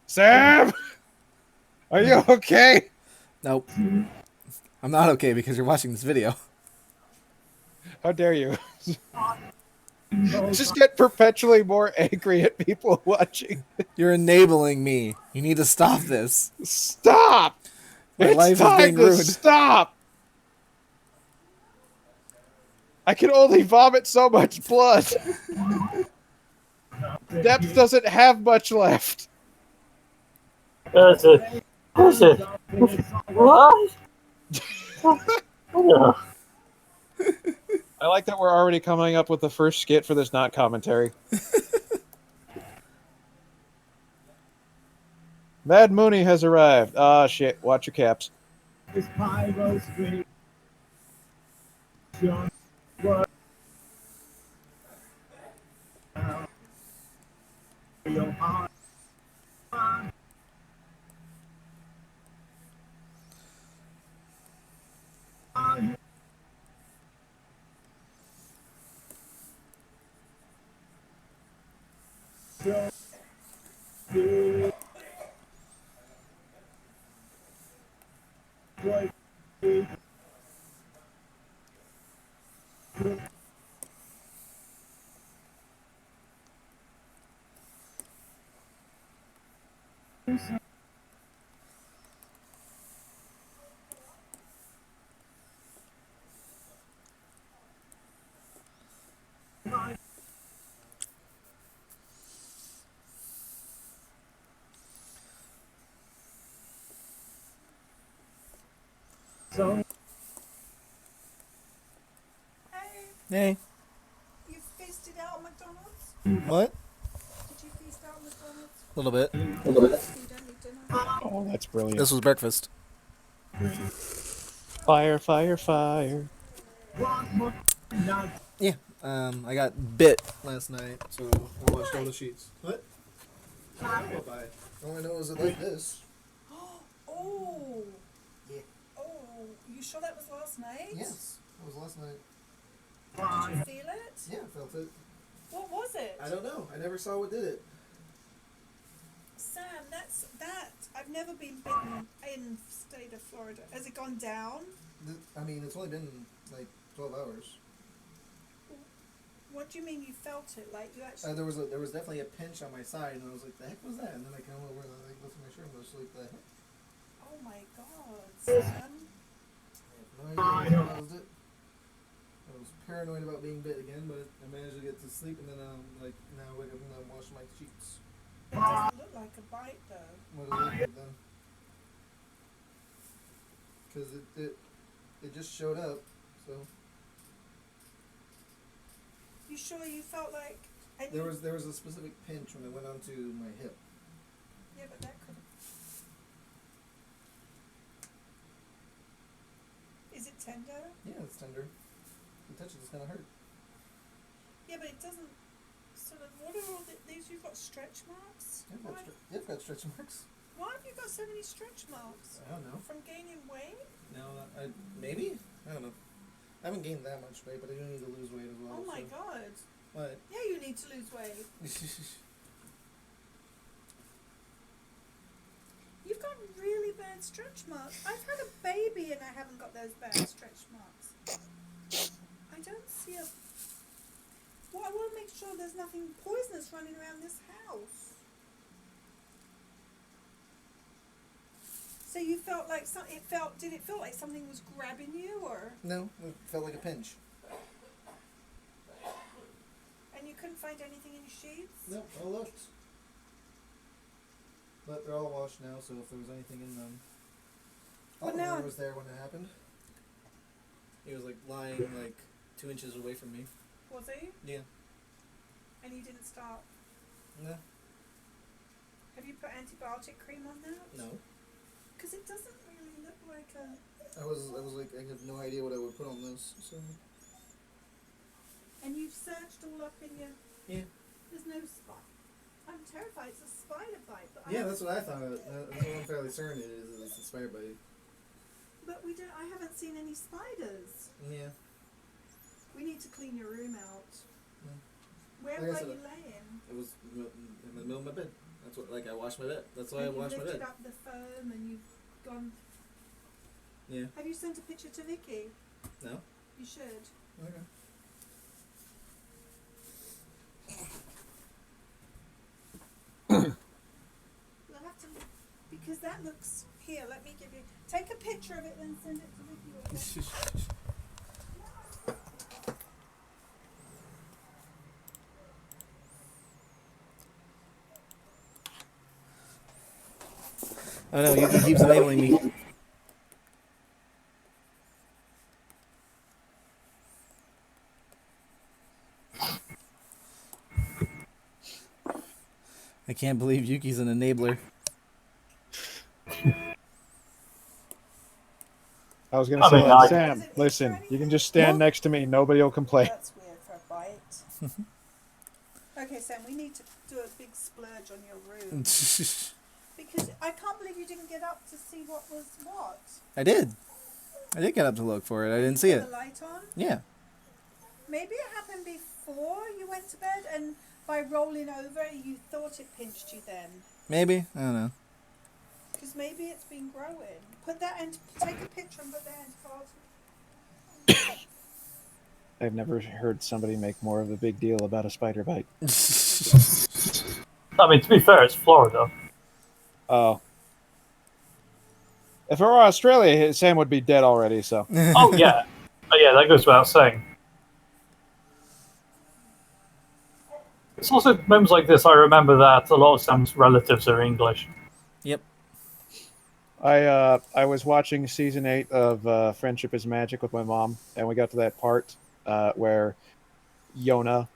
Sam, are you okay? Nope. I'm not okay because you're watching this video. How dare you? Just get perpetually more angry at people watching. You're enabling me. You need to stop this. Stop! My It's life is time being to ruined. stop! I can only vomit so much blood. Depth doesn't have much left. That's it. That's it. What? Ugh. I like that we're already coming up with the first skit for this not commentary. Mad Mooney has arrived. Ah, shit. Watch your caps. This pie was great. John, what? Your heart. So good. Right. So Hey. You feasted out at McDonald's? What? Did you feast out at McDonald's? A little bit. You don't need dinner. Oh, that's brilliant. This was breakfast. Fire, fire, fire. not Yeah. I got bit last night, so I watched all the sheets. What? I don't know if I. All I know is it like this. Oh. Yeah. Oh. You sure that was last night? Yes. That was last night. Did you feel it? Yeah, I felt it. What was it? I don't know. I never saw what did it. Sam, that's that. I've never been bitten in state of Florida. Has it gone down? I mean, it's only been like 12 hours. What do you mean you felt it? Like you actually? There was definitely a pinch on my side, and I was like, "The heck was that?" And then I came over and I like lifted my shirt and I was like, "The heck?" Oh my God, Sam. I have no idea what caused it. I was paranoid about being bit again, but I managed to get to sleep, and then like now I wake up and I'm washing my cheeks. It doesn't look like a bite though. What does it look like then? Because it just showed up, so You sure you felt like? And there was a specific pinch when it went onto my hip. Yeah, but that could. Is it tender? Yeah, it's tender. You touch it, it's gonna hurt. Yeah, but it doesn't Excellent. What are all these? You've got stretch marks? You've got stretch marks. Why have you got so many stretch marks? I don't know. From gaining weight? No, maybe? I don't know. I haven't gained that much weight, but I do need to lose weight as well. Oh my so. god. What? Yeah, you need to lose weight. You've got really bad stretch marks. I've had a baby and I haven't got those bad stretch marks. I don't see a... Well, I want to make sure there's nothing poisonous running around this house. So you felt like did it feel like something was grabbing you, or? No, it felt like a pinch. And you couldn't find anything in your sheets? No, I looked. But they're all washed now, so if there was anything in them... But now... Oliver was there when it happened. He was, like, lying, like, 2 inches away from me. Was he? Yeah. And you didn't stop? No. Have you put antibiotic cream on that? No. Because it doesn't really look like a... I was like, I have no idea what I would put on those, so... And you've searched all up in your... Yeah. There's no spot. I'm terrified it's a spider bite, but Yeah, that's what I thought. That's what I'm fairly certain it is. It's a spider bite. But I haven't seen any spiders. Yeah. We need to clean your room out. Mm. Where Like I were said, you laying? It was in the middle of my bed. That's what, like, I washed my bed. That's why I And you washed my lifted bed. up the foam and you've gone... Yeah. Have you sent a picture to Vicky? No? You should. Okay. We'll have to... Because that looks... Here, let me give you... Take a picture of it and send it to Vicky. Oh no, he keeps enabling me. I can't believe Yuki's an enabler. I was going to say, mean, Sam, listen, you can just stand No. next to me. Nobody will complain. That's weird for a bite. Okay, Sam, we need to do a big splurge on your room. Because I can't believe you didn't get up to see what was what. I did. I did get up to look for it. I didn't see Put it. the light on? Yeah. Maybe it happened before you went to bed, and by rolling over, you thought it pinched you then. Maybe. I don't know. Because maybe it's been growing. Put that and take a picture and put that into photo. I've never heard somebody make more of a big deal about a spider bite. I mean, to be fair, it's Florida. Oh. If it were Australia, Sam would be dead already, so. Oh, yeah. Oh, yeah, that goes without saying. It's also moments like this I remember that a lot of Sam's relatives are English. Yep. I was watching season 8 of Friendship is Magic with my mom, and we got to that part where Yona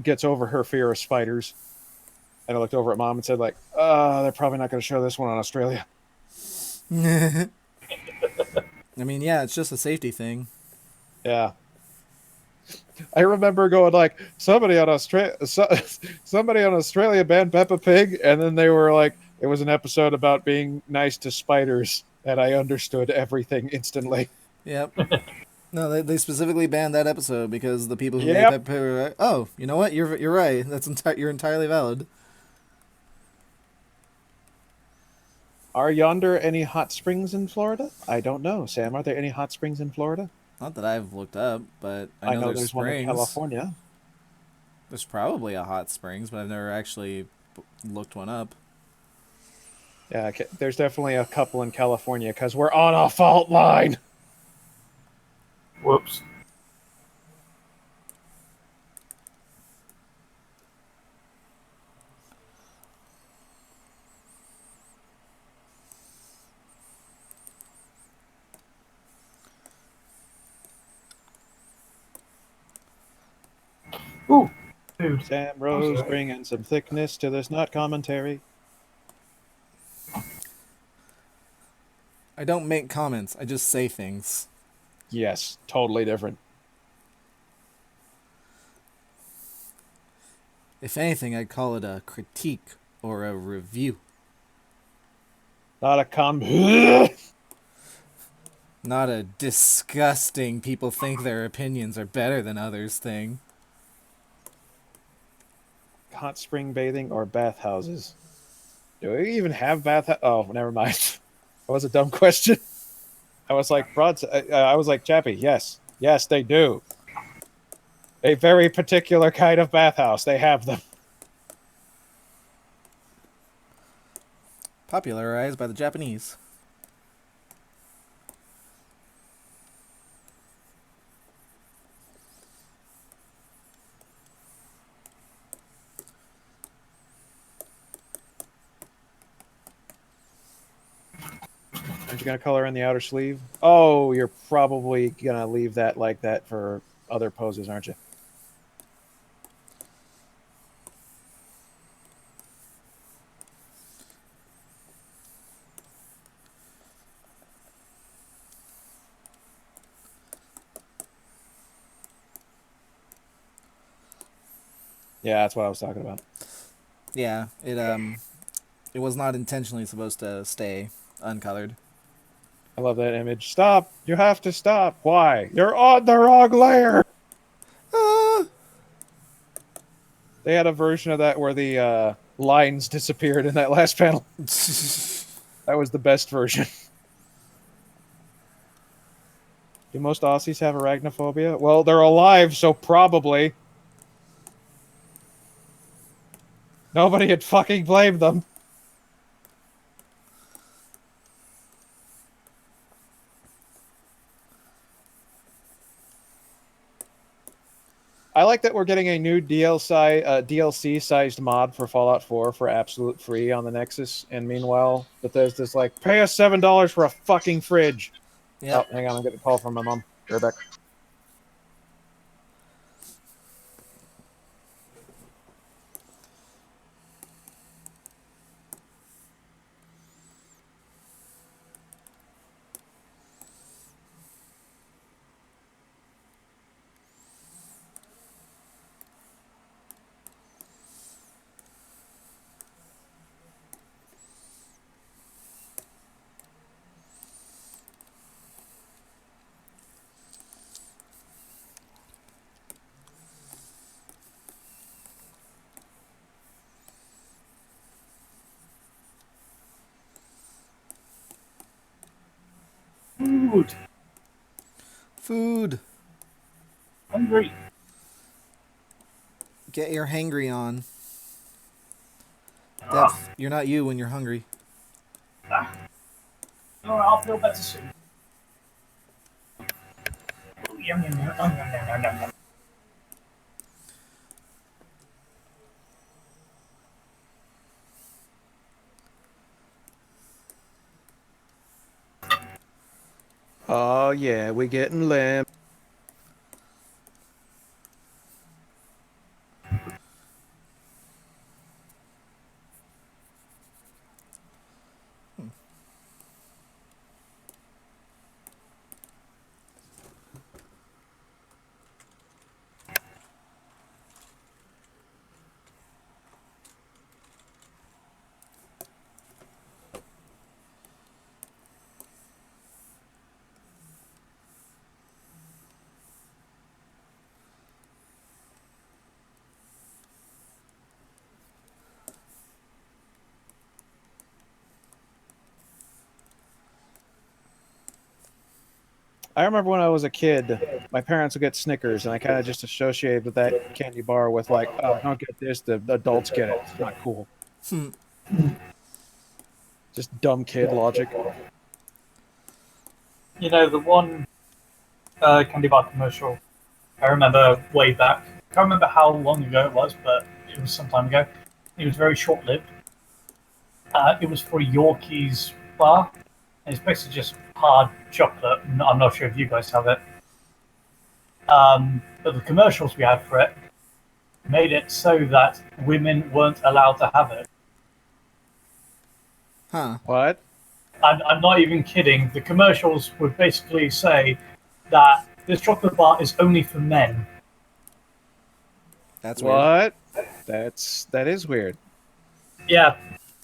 gets over her fear of spiders. And I looked over at Mom and said, like, they're probably not going to show this one on Australia. I mean, yeah, it's just a safety thing. Yeah. I remember going like, somebody on Australia banned Peppa Pig, and then they were like, it was an episode about being nice to spiders, and I understood everything instantly. Yep. No, they specifically banned that episode because the people who Yep. made that were like, oh, you know what? You're right. You're entirely valid. Are yonder any hot springs in Florida? I don't know. Sam, are there any hot springs in Florida? Not that I've looked up, but I know there's springs. one in California. There's probably a hot springs, but I've never actually looked one up. Yeah, there's definitely a couple in California because we're on a fault line. Whoops. Ooh, dude. Sam Rose sorry. bringing some thickness to this nut commentary. I don't make comments. I just say things. Yes, totally different. If anything, I'd call it a critique or a review. Not Not a disgusting people think their opinions are better than others thing. hot spring bathing or bathhouses. Do we even have Oh, never mind. That was a dumb question. I was like, I was like, Chappie, yes. Yes, they do. A very particular kind of bathhouse. They have them. Popularized by the Japanese. Aren't you going to color in the outer sleeve? Oh, you're probably going to leave that like that for other poses, aren't you? Yeah, that's what I was talking about. Yeah, it was not intentionally supposed to stay uncolored. I love that image. Stop! You have to stop. Why? You're on the wrong layer. They had a version of that where the lines disappeared in that last panel. That was the best version. Do most Aussies have arachnophobia? Well, they're alive, so probably. Nobody had fucking blamed them. I like that we're getting a new DLC-sized mod for Fallout 4 for absolute free on the Nexus, and meanwhile, Bethesda's like, pay us $7 for a fucking fridge. Yep. Oh, hang on, I'm getting a call from my mom. Be right back. Food. Food. Hungry. Get your hangry on. Depth, you're not you when you're hungry. Oh, I'll feel better soon. Ooh, yum, yum, yum, yum, yum, yum, yum, yum. Oh, yeah, we getting lamb. I remember when I was a kid, my parents would get Snickers, and I kind of just associated with that candy bar with like, oh, don't get this, the adults get it. It's not cool. Just dumb kid logic. You know, the one candy bar commercial I remember way back. I can't remember how long ago it was, but it was some time ago. It was very short lived. It was for Yorkie's bar. And it's basically just hard chocolate. I'm not sure if you guys have it. But the commercials we had for it made it so that women weren't allowed to have it. Huh. What? I'm not even kidding. The commercials would basically say that this chocolate bar is only for men. That's weird. What? That is weird. Yeah,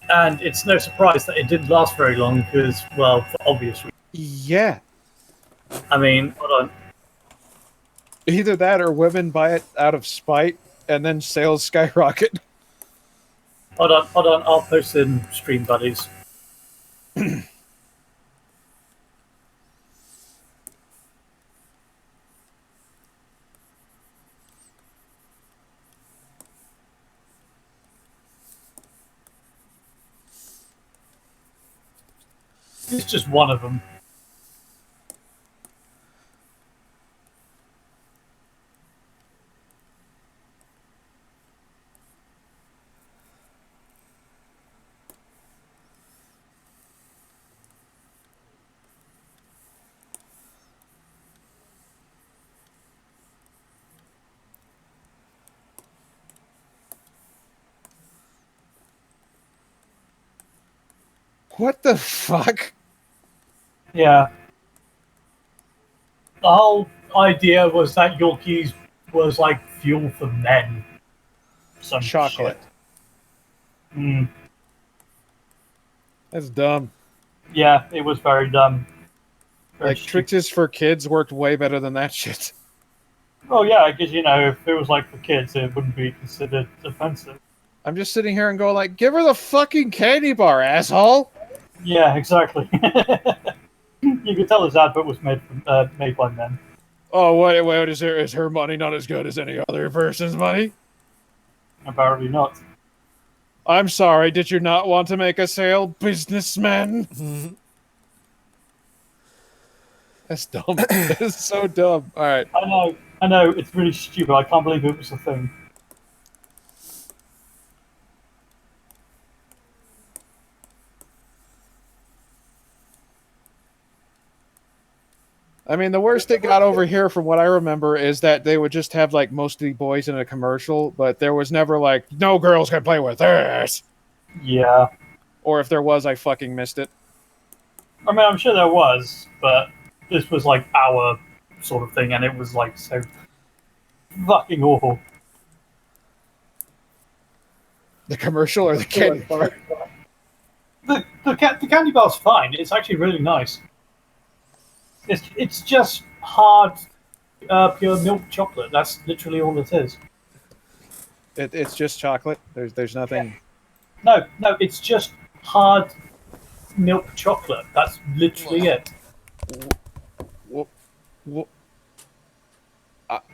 and it's no surprise that it didn't last very long because, well, for obvious reasons. Yeah. I mean, hold on. Either that or women buy it out of spite and then sales skyrocket. Hold on. I'll post in Stream Buddies. It's just one of them. What the fuck? Yeah. The whole idea was that Yorkies was like fuel for men. Some Chocolate. shit. Mm. That's dumb. Yeah, it was very dumb. Very Like, stupid. Trixie's for kids worked way better than that shit. Oh yeah, because if it was like for kids, it wouldn't be considered offensive. I'm just sitting here and going like, give her the fucking candy bar, asshole! Yeah, exactly. You could tell his advert was made by men. Oh, what is her money not as good as any other person's money? Apparently not. I'm sorry, did you not want to make a sale, businessman? That's dumb. That is so dumb. Alright. I know, it's really stupid. I can't believe it was a thing. I mean, the worst it got over here, from what I remember, is that they would just have, like, mostly boys in a commercial, but there was never, like, no girls can play with this! Yeah. Or if there was, I fucking missed it. I mean, I'm sure there was, but this was like our sort of thing, and it was like so fucking awful. The commercial or the candy bar? The candy bar's fine. It's actually really nice. It's just hard, pure milk chocolate. That's literally all it is. It's just chocolate? There's nothing... No, it's just hard milk chocolate. That's literally it.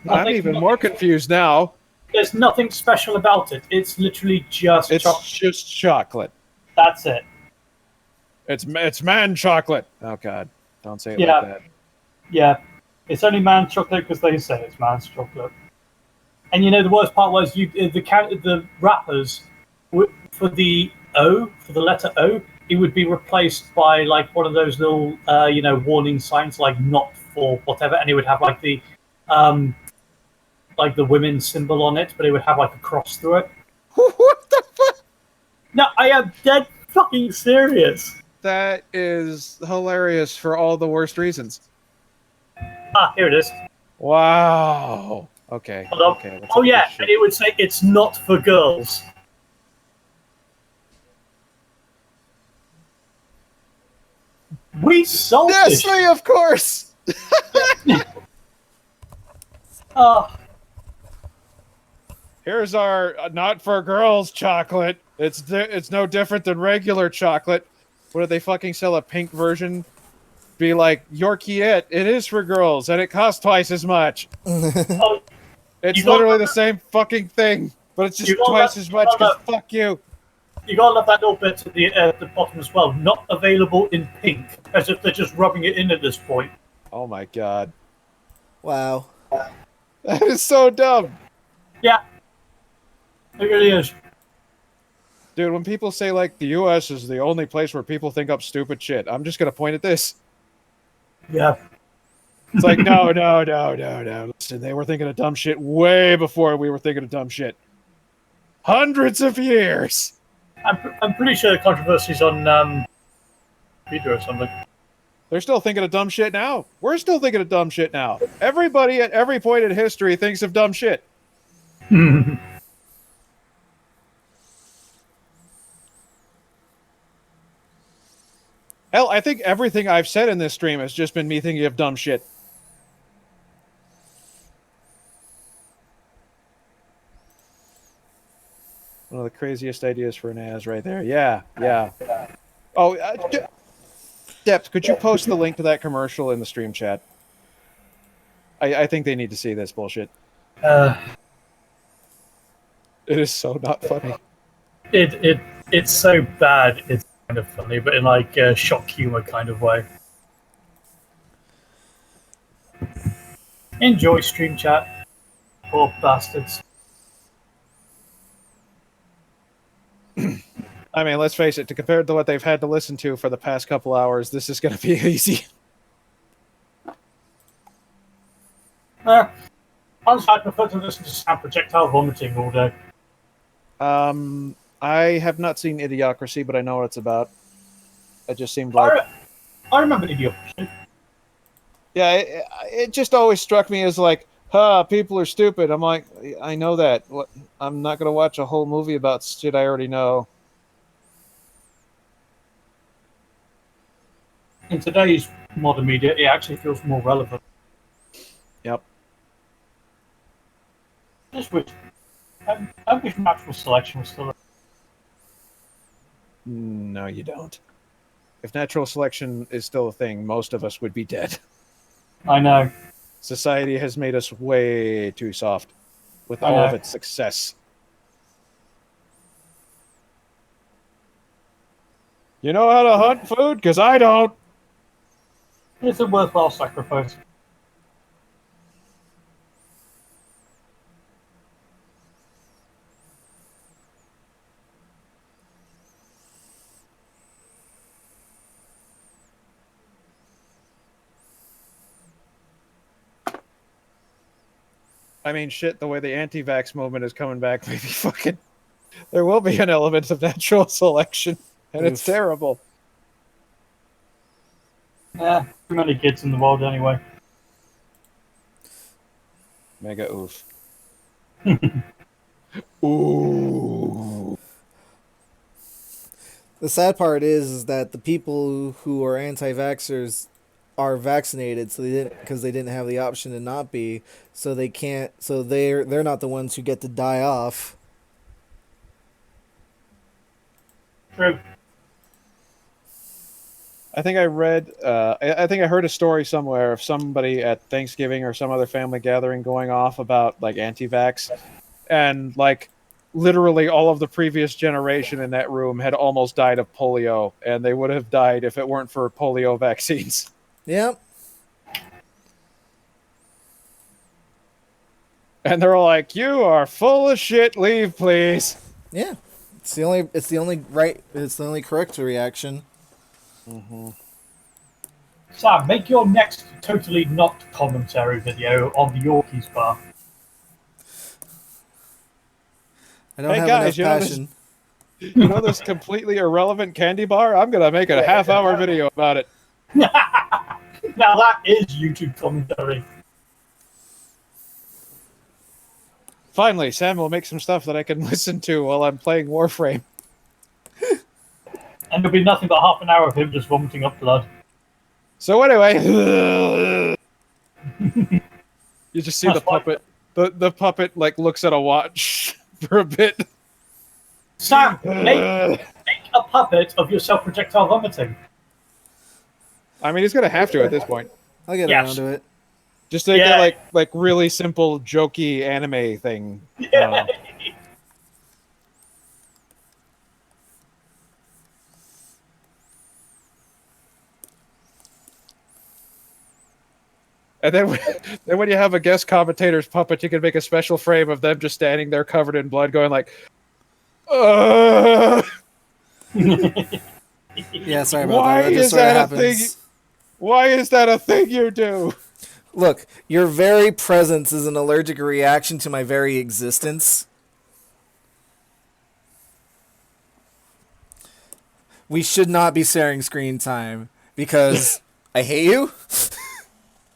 I'm even more confused now. There's nothing special about it. It's literally just It's chocolate. just chocolate. That's it. It's man chocolate. Oh god, don't say it Yeah. like that. Yeah, it's only man's chocolate because they say it's man's chocolate. And the worst part was the wrappers for the letter O, it would be replaced by like one of those little warning signs like not for whatever, and it would have like the women's symbol on it, but it would have like a cross through it. What the fuck? No, I am dead fucking serious. That is hilarious for all the worst reasons. Ah, here it is. Wow. Okay. Hold on. Okay. Oh yeah, and it would say it's not for girls. We sold this. Nestle, of course. Oh, Here's our not for girls chocolate. It's no different than regular chocolate. What did they fucking sell a pink version? Be like, Yorkie it is for girls and it costs twice as much. oh, It's You got- literally the same fucking thing, but it's just You got twice that- as much because fuck you. you gotta love that little bit at the bottom as well. Not available in pink, as if they're just rubbing it in at this point. Oh my god. Wow. That is so dumb. Yeah, it really is. Dude, when people say, like, the U.S. is the only place where people think up stupid shit, I'm just gonna point at this. Yeah. It's like, no. Listen, they were thinking of dumb shit way before we were thinking of dumb shit. Hundreds of years! I'm pretty sure the controversy's on video or something. They're still thinking of dumb shit now. We're still thinking of dumb shit now. Everybody at every point in history thinks of dumb shit. Hell, I think everything I've said in this stream has just been me thinking of dumb shit. One of the craziest ideas for an as right there. Yeah. Oh, Depth, could you post the link to that commercial in the stream chat? I think they need to see this bullshit. Uh, It is so not funny. it's so bad. It's kind of funny, but in like a shock humor kind of way. Enjoy stream chat, poor bastards. I mean, let's face it, to compare to what they've had to listen to for the past couple hours, this is going to be easy. Honestly, I prefer to listen to Sam projectile vomiting all day. I have not seen Idiocracy, but I know what it's about. It just seemed like... I remember Idiocracy. Yeah, it just always struck me as like, people are stupid. I'm like, I know that. I'm not going to watch a whole movie about shit I already know. In today's modern media, it actually feels more relevant. Yep. Just wish, I wish natural selection was still. No, you don't. If natural selection is still a thing, most of us would be dead. I know. Society has made us way too soft with all of its success. You know how to hunt food? Because I don't. It's a worthwhile sacrifice. I mean, shit, the way the anti-vax movement is coming back, maybe fucking... There will be an element of natural selection, and it's terrible. Yeah, too many kids in the world anyway. Mega oof. Ooh. The sad part is that the people who are anti-vaxxers are vaccinated, so because they didn't have the option to not be, so they can't. So they're not the ones who get to die off. True. I think I read, I think I heard a story somewhere of somebody at Thanksgiving or some other family gathering going off about like anti-vax, and like literally all of the previous generation in that room had almost died of polio, and they would have died if it weren't for polio vaccines. Yep. And they're all like, "You are full of shit. Leave, please." Yeah. It's the only correct reaction. Mm-hmm. Sam, make your next totally not commentary video on the Yorkies bar. I don't Hey, have guys, enough passion. You know this completely irrelevant candy bar? I'm gonna make a half-hour video about it. Now that is YouTube commentary. Finally, Sam will make some stuff that I can listen to while I'm playing Warframe. And there'll be nothing but half an hour of him just vomiting up blood. So anyway, you just see the puppet. The puppet like looks at a watch for a bit. Sam, make a puppet of yourself projectile vomiting. I mean, he's gonna have to at this point. I'll get Yes. around to it. Just make it like really simple, jokey anime thing. Yeah. And then when you have a guest commentator's puppet, you can make a special frame of them just standing there covered in blood, going like, Yeah, sorry about Why that. That just is sort of that a happens. thing? Why is that a thing you do? Look, your very presence is an allergic reaction to my very existence. We should not be sharing screen time because I hate you.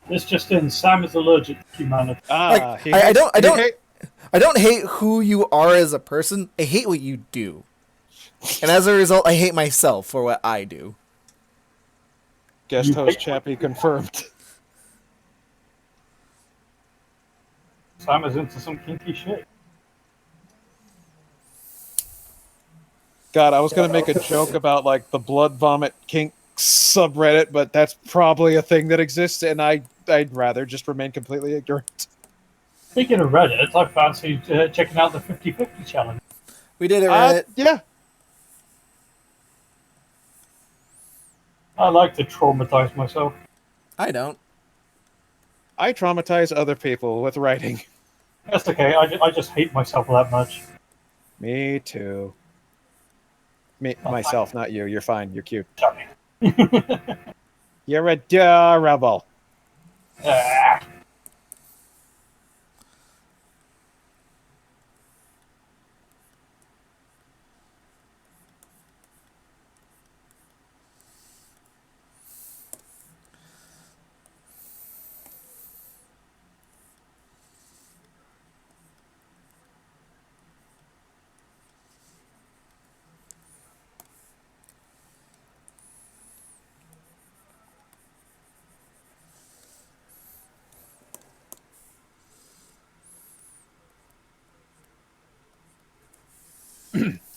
This just in, Sam is allergic to humanity. Like, I don't hate who you are as a person. I hate what you do. And as a result, I hate myself for what I do. Guest You host hate- Chappie confirmed. Sam is into some kinky shit. God, I was gonna make a joke about like the blood vomit kink subreddit, but that's probably a thing that exists, and I'd rather just remain completely ignorant. Speaking of Reddit, I fancy checking out the 50-50 challenge. We did it, Reddit. Yeah. I like to traumatize myself. I don't. I traumatize other people with writing. That's okay. I just hate myself that much. Me too. Myself, not you. You're fine. You're cute. Sorry. You're adorable. Ah.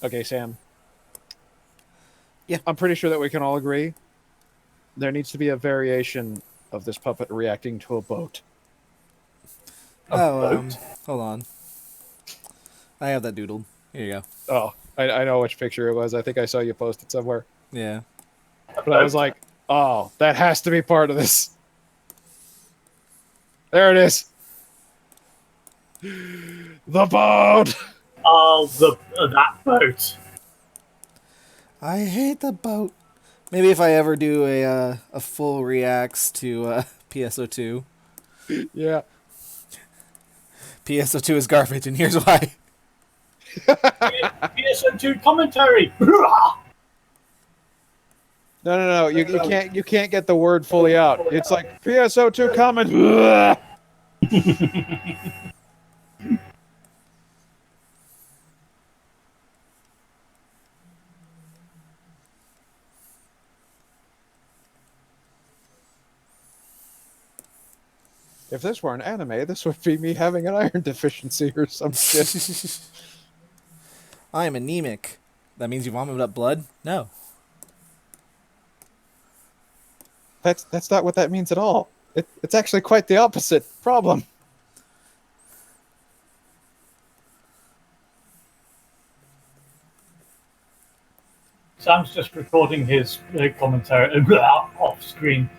Okay, Sam. Yeah. I'm pretty sure that we can all agree there needs to be a variation of this puppet reacting to a boat. Hold on. I have that doodled. Here you go. Oh, I know which picture it was. I think I saw you post it somewhere. Yeah. But I was like, oh, that has to be part of this. There it is. The boat. Oh, that boat. I hate the boat. Maybe if I ever do a full reacts to PSO2. Yeah. PSO2 is garbage, and here's why. PSO2 commentary. No. You can't get the word fully out. It's like PSO2 comment. If this were an anime, this would be me having an iron deficiency or some shit. I am anemic. That means you vomited up blood? No. That's not what that means at all. It's actually quite the opposite problem. Sam's just recording his commentary off screen,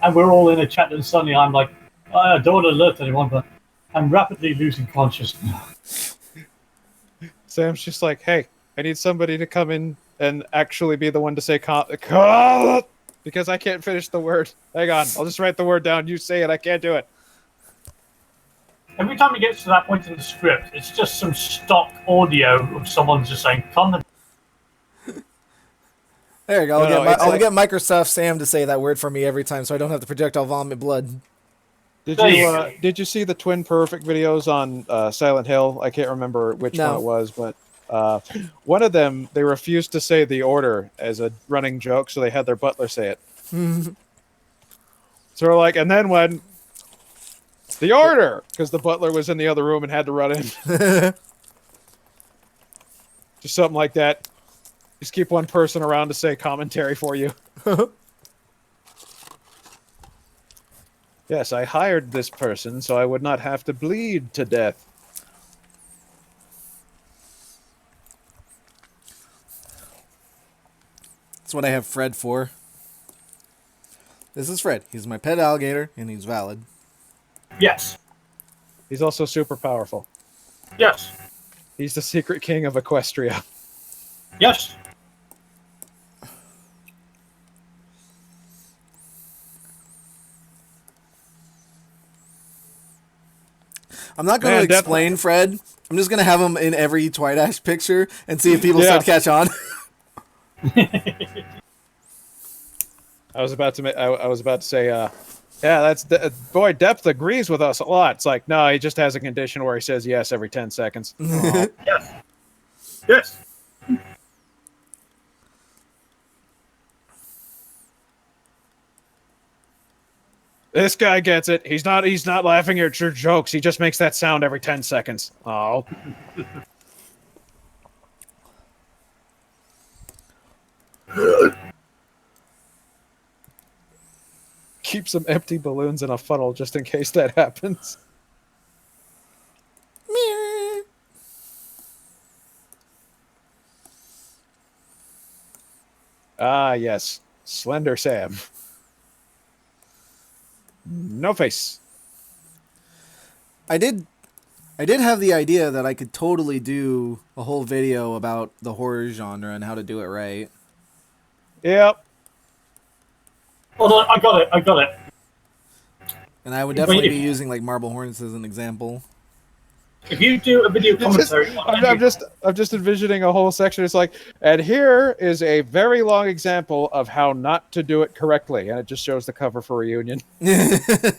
and we're all in a chat. And suddenly, I'm like, I don't want to alert anyone, but I'm rapidly losing consciousness. Sam's just like, hey, I need somebody to come in and actually be the one to say because I can't finish the word. Hang on, I'll just write the word down. You say it, I can't do it. Every time he gets to that point in the script, it's just some stock audio of someone just saying, "Comment." There you go. No, I'll get Microsoft Sam to say that word for me every time so I don't have to projectile vomit blood. Did you see the Twin Perfect videos on Silent Hill? I can't remember which No. one it was, but one of them, they refused to say the order as a running joke, so they had their butler say it. So we're like, and then when the order, because the butler was in the other room and had to run in. Just something like that. Just keep one person around to say commentary for you. Yes, I hired this person so I would not have to bleed to death. That's what I have Fred for. This is Fred. He's my pet alligator, and he's valid. Yes. He's also super powerful. Yes. He's the secret king of Equestria. Yes. I'm not going to explain Fred. I'm just going to have him in every Twilight picture and see if people start to catch on. I was about to say, yeah, that's boy. Depth agrees with us a lot. It's like, no, he just has a condition where he says yes every 10 seconds. Yes. Yes. This guy gets it. He's not laughing at your jokes. He just makes that sound every 10 seconds. Oh. Keep some empty balloons in a funnel just in case that happens. Meow. Ah, yes. Slender Sam. No face. I did have the idea that I could totally do a whole video about the horror genre and how to do it right. Yep. Hold on, I got it. And I would Wait, definitely if- be using like Marble Hornets as an example. If you do a video commentary, I'm just envisioning a whole section. It's like, and here is a very long example of how not to do it correctly, and it just shows the cover for Reunion. I've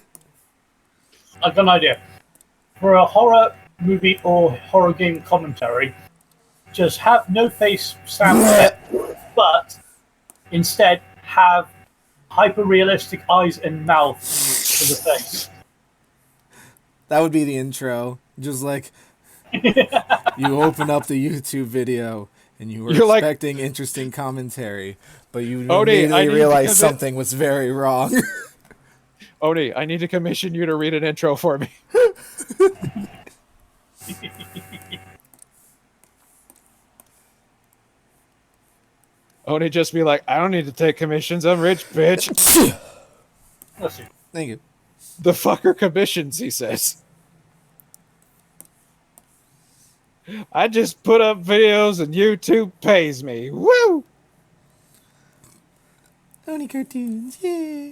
got an idea. For a horror movie or horror game commentary, just have no face sound effect, but instead have hyper realistic eyes and mouth for the face. That would be the intro. Just like you open up the YouTube video and you were You're like- expecting interesting commentary, but you Odie, I immediately need to realized convince- something was very wrong. Oni, I need to commission you to read an intro for me. Oni just be like, I don't need to take commissions. I'm rich, bitch. Let's see. Thank you. The fucker commissions, he says. I just put up videos and YouTube pays me. Woo! Only cartoons, yeah.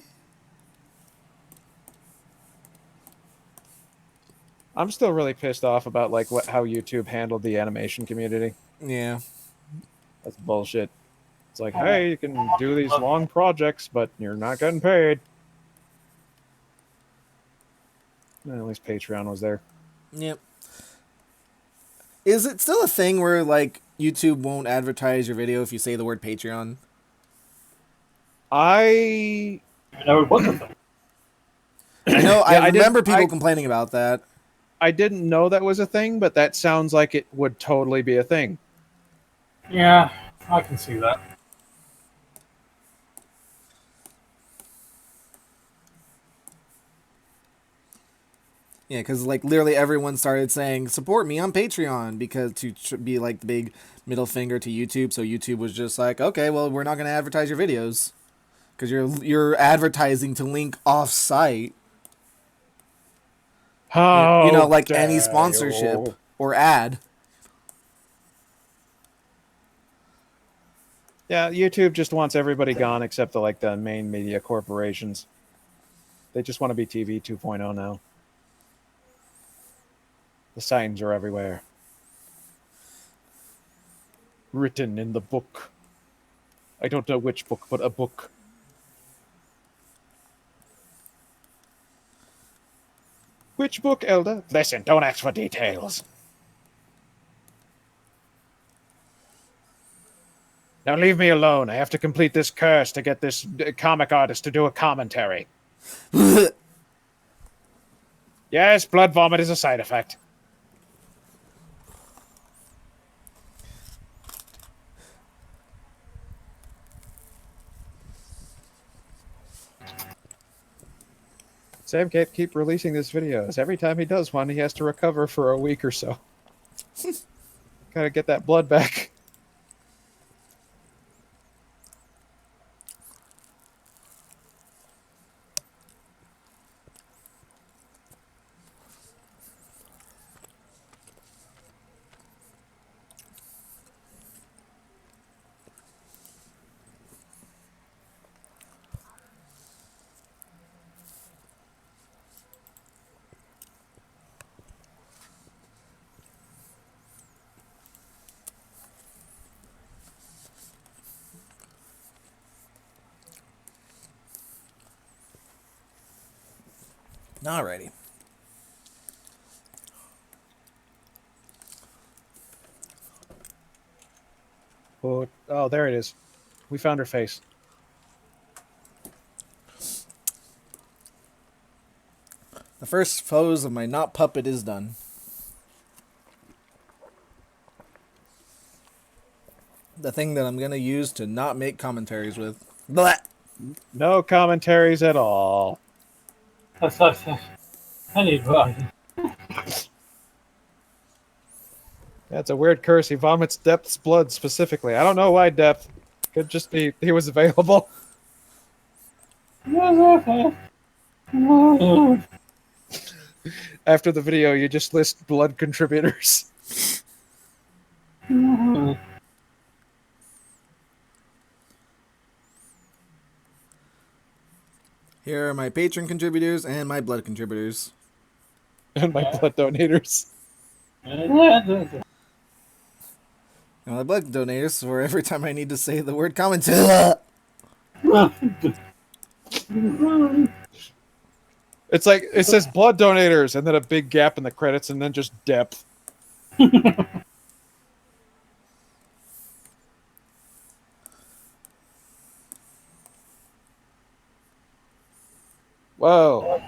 I'm still really pissed off about like how YouTube handled the animation community. Yeah. That's bullshit. It's like, hey, you can do these long projects, but you're not getting paid. At least Patreon was there. Yep. Is it still a thing where like YouTube won't advertise your video if you say the word Patreon? I No, it wasn't. I know. Yeah, I I did- remember people I- complaining about that. didn't know that was a thing, but that sounds like it would totally be a thing. Yeah, I can see that. Yeah, because like literally everyone started saying support me on Patreon because to be like the big middle finger to YouTube. So YouTube was just like, okay, well we're not going to advertise your videos because you're advertising to link off site. How You know, like dare any sponsorship you. or ad. Yeah, YouTube just wants everybody gone except the main media corporations. They just want to be TV 2.0 now. The signs are everywhere. Written in the book. I don't know which book, but a book. Which book, Elder? Listen, don't ask for details. Now leave me alone. I have to complete this curse to get this comic artist to do a commentary. Yes, blood vomit is a side effect. Sam can't keep releasing these videos. Every time he does one, he has to recover for a week or so. Gotta get that blood back. Alrighty. Oh, there it is. We found her face. first pose of my not puppet is done. The thing that I'm gonna use to not make commentaries with. Blah! No commentaries at all. That's I need one. That's a weird curse. He vomits Depth's blood specifically. I don't know why Depth. Could just be he was available. After the video, you just list blood contributors. Here are my patron contributors and my blood contributors. And my blood donators. And my blood donators for every time I need to say the word commentary. It's like it says blood donators and then a big gap in the credits and then just Depth. Whoa.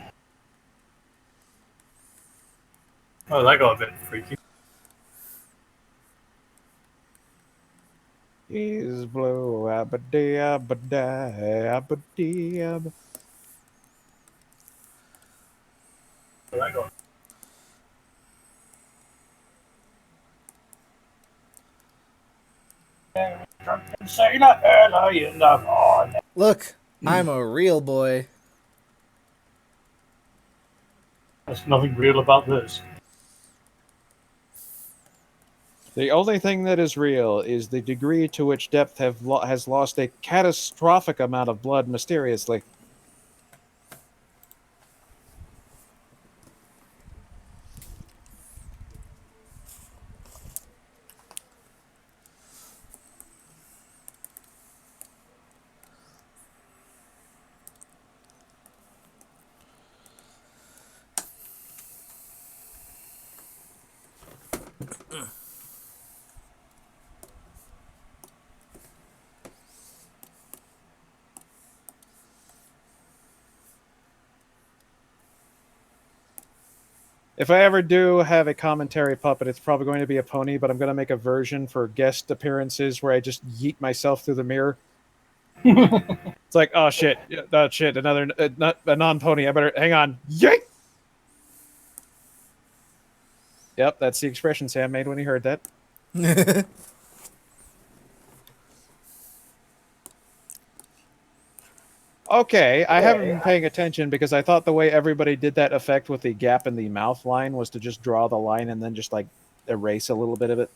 Oh, that got a bit freaky. He's blue, abba-dee, abba-die, abba-dee, abba. Oh, that got. Sailor early in the morning. Look, I'm a real boy. There's nothing real about this. The only thing that is real is the degree to which Depth has lost a catastrophic amount of blood mysteriously. If I ever do have a commentary puppet, it's probably going to be a pony, but I'm going to make a version for guest appearances where I just yeet myself through the mirror. It's like, oh shit, another not a non-pony. I better hang on. Yeet! Yep, that's the expression Sam made when he heard that. Okay, I haven't been paying attention because I thought the way everybody did that effect with the gap in the mouth line was to just draw the line and then just like erase a little bit of it.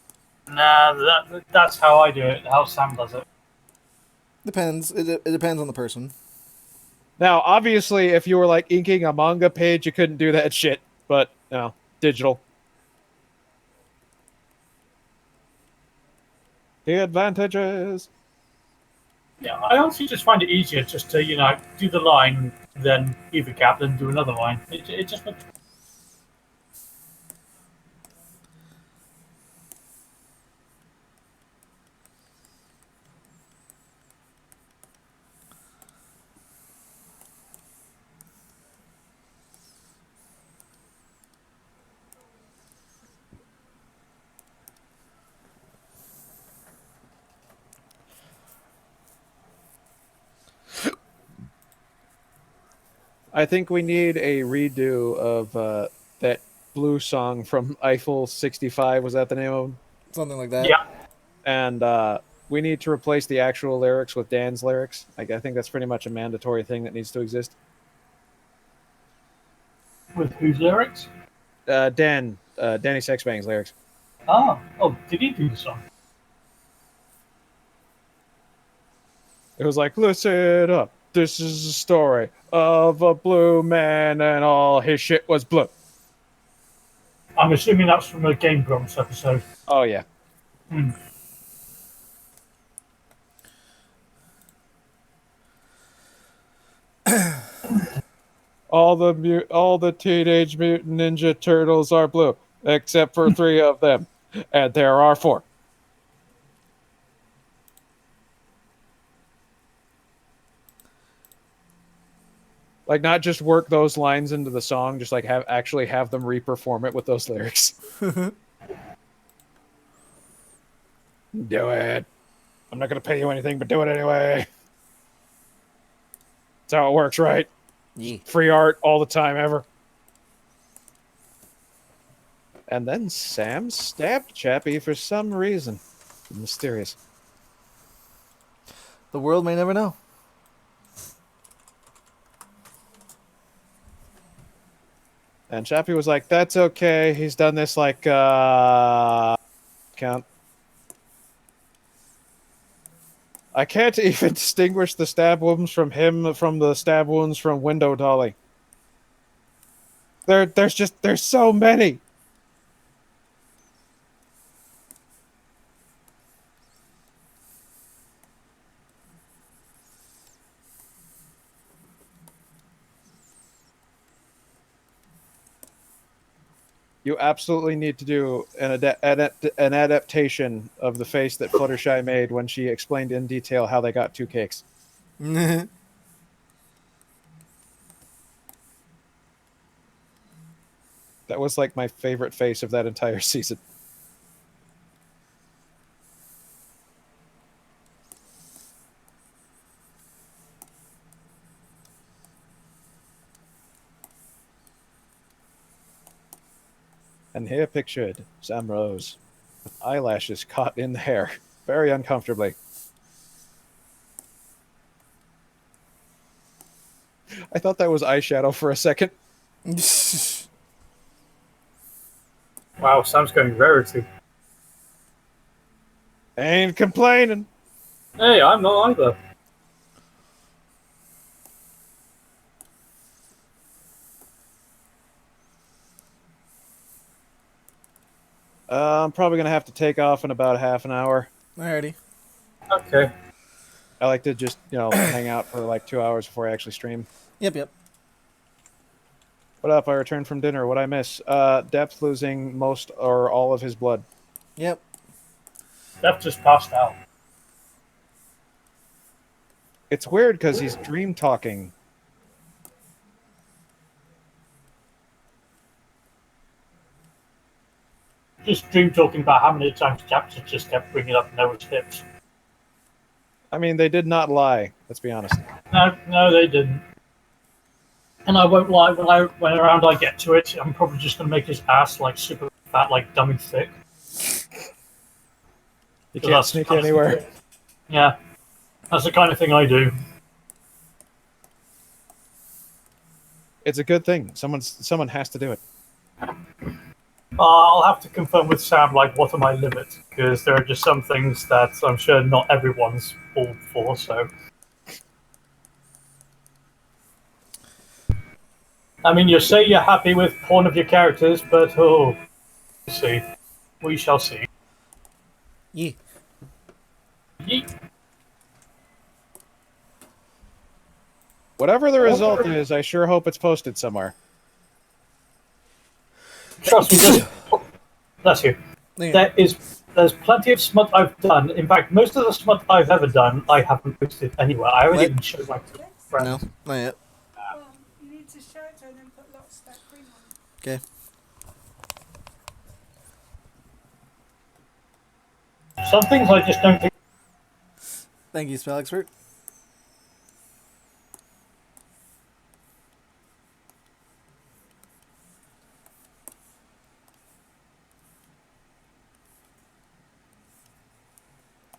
Nah, that's how I do it. How Sam does it. Depends. It depends on the person. Now, obviously, if you were like inking a manga page, you couldn't do that shit. But no, digital. The advantages. Yeah, I honestly just find it easier just to, do the line, then leave a gap, then do another line. It just makes. I think we need a redo of that blue song from Eiffel 65. Was that the name of them? Something like that. Yeah. And we need to replace the actual lyrics with Dan's lyrics. I think that's pretty much a mandatory thing that needs to exist. With whose lyrics? Danny Sexbang's lyrics. Oh, did he do the song? It was like, listen up. This is a story of a blue man and all his shit was blue. I'm assuming that's from a Game Grumps episode. Oh, yeah. All the Teenage Mutant Ninja Turtles are blue, except for 3 of them. And there are 4. Like, not just work those lines into the song, just like actually have them re-perform it with those lyrics. Do it. I'm not gonna pay you anything, but do it anyway. That's how it works, right? Yeah. Free art all the time, ever. And then Sam stabbed Chappie for some reason. Mysterious. The world may never know. And Chappie was like, that's okay. He's done this like, count. I can't even distinguish the stab wounds from the stab wounds from Window Dolly. There's so many. You absolutely need to do an adaptation of the face that Fluttershy made when she explained in detail how they got 2 cakes. That was like my favorite face of that entire season. And here pictured Sam Rose, with eyelashes caught in the hair, very uncomfortably. I thought that was eyeshadow for a second. Wow, Sam's going rarity. Ain't complaining. Hey, I'm not either. I'm probably going to have to take off in about half an hour. Alrighty. Okay. I like to just, hang out for like 2 hours before I actually stream. Yep. What up? I returned from dinner. What'd I miss? Depth losing most or all of his blood. Yep. Steph just passed out. It's weird because he's dream talking. Just dream talking about how many times Captain just kept bringing up Noah's hips. I mean, they did not lie. Let's be honest. No, they didn't. And I won't lie, when around I get to it, I'm probably just going to make his ass like super fat, like dummy thick. You can't sneak anywhere. Yeah, that's the kind of thing I do. It's a good thing. Someone has to do it. I'll have to confirm with Sam, like, what are my limits? Because there are just some things that I'm sure not everyone's all for, so... I mean, you say you're happy with one of your characters, but, we'll see. We shall see. Yeah. Yeet. Whatever the result is, I sure hope it's posted somewhere. Trust me, just... Bless you. Yeah. There's plenty of smut I've done. In fact, most of the smut I've ever done, I haven't posted anywhere. I haven't What? even showed my friends. No, not yet. Well, you need to show it to her and then put lots of that cream on it. Okay. Some things I just don't think. Thank you, spell expert.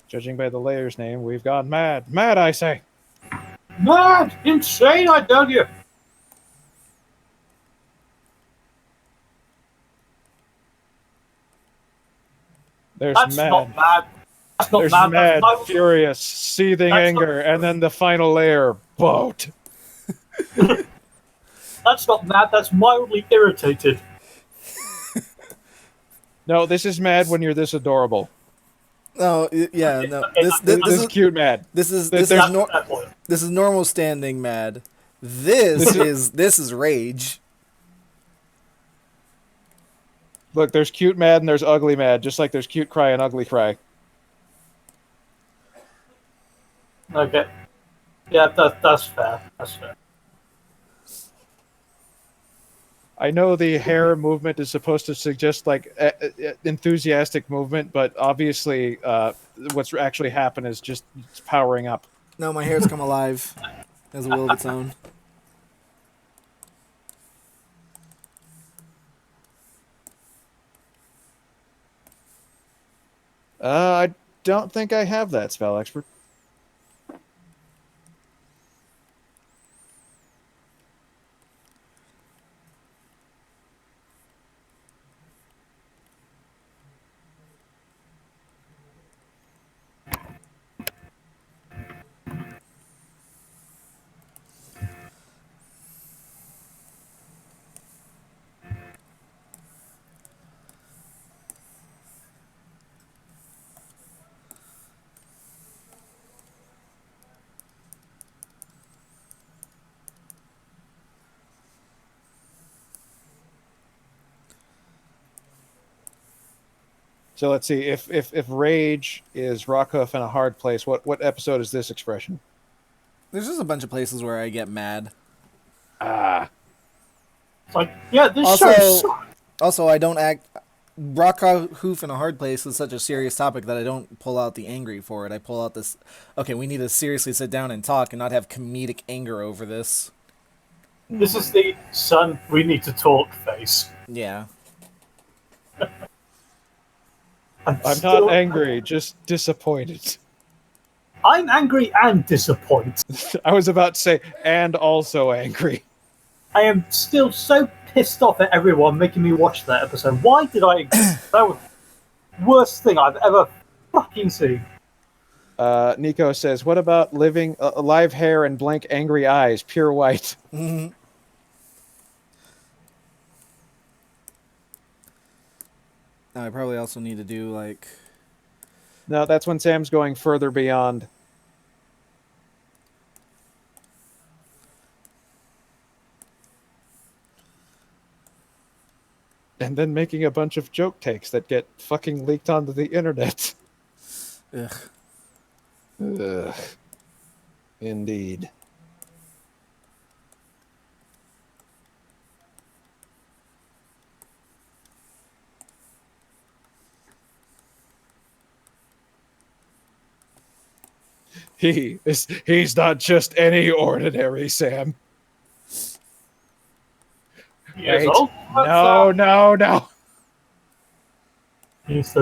Judging by the layer's name, we've gone mad. Mad, I say. Mad! Insane, I tell you! There's That's mad. not mad. That's not There's mad. mad, That's my... furious, seething That's anger, and then the final layer, boat. That's not mad. That's mildly irritated. No, this is mad when you're this adorable. Oh yeah, no. This This is cute mad. This is This- this is That's that point. this is normal standing mad. This is rage. Look, there's cute mad and there's ugly mad, just like there's cute cry and ugly cry. Okay. Yeah, that's fair. That's fair. I know the hair movement is supposed to suggest like enthusiastic movement, but obviously, what's actually happened is just it's powering up. No, my hair's come alive. It has a will of its own. I don't think I have that spell expert. So let's see if rage is Rockhoof in a hard place. What episode is this expression? There's just a bunch of places where I get mad. Ah, It's like, yeah, this Also- show sucks. Also, I don't act. Rock hoof in a hard place is such a serious topic that I don't pull out the angry for it. I pull out this. Okay, we need to seriously sit down and talk and not have comedic anger over this. This is the son, we need to talk face. Yeah. I'm still- not angry, just disappointed. I'm angry and disappointed. I was about to say, and also angry. I am still so pissed off at everyone making me watch that episode. Why did I? That was the worst thing I've ever fucking seen. Nico says, "What about living live hair and blank angry eyes, pure white?" Mhm. I probably also need to do like. No, that's when Sam's going further beyond. And then making a bunch of joke takes that get fucking leaked onto the internet. Ugh. Ugh. Indeed. He's not just any ordinary Sam. Years Wait. old? No. He is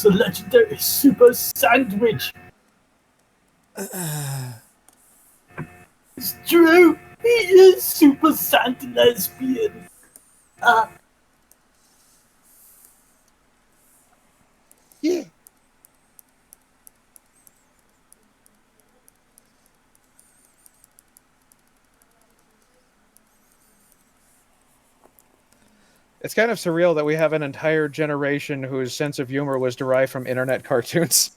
the legendary super sandwich. It's true. He is super Santa lesbian. Yeah. It's kind of surreal that we have an entire generation whose sense of humor was derived from internet cartoons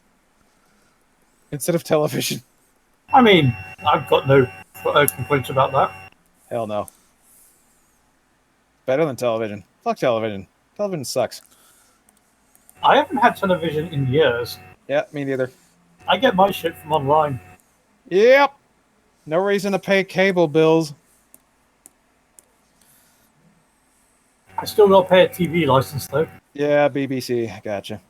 instead of television. I mean, I've got no complaints about that. Hell no. Better than television. Fuck television. Television sucks. I haven't had television in years. Yeah, me neither. I get my shit from online. Yep. No reason to pay cable bills. I still got to pay a TV license though. Yeah, BBC. Gotcha.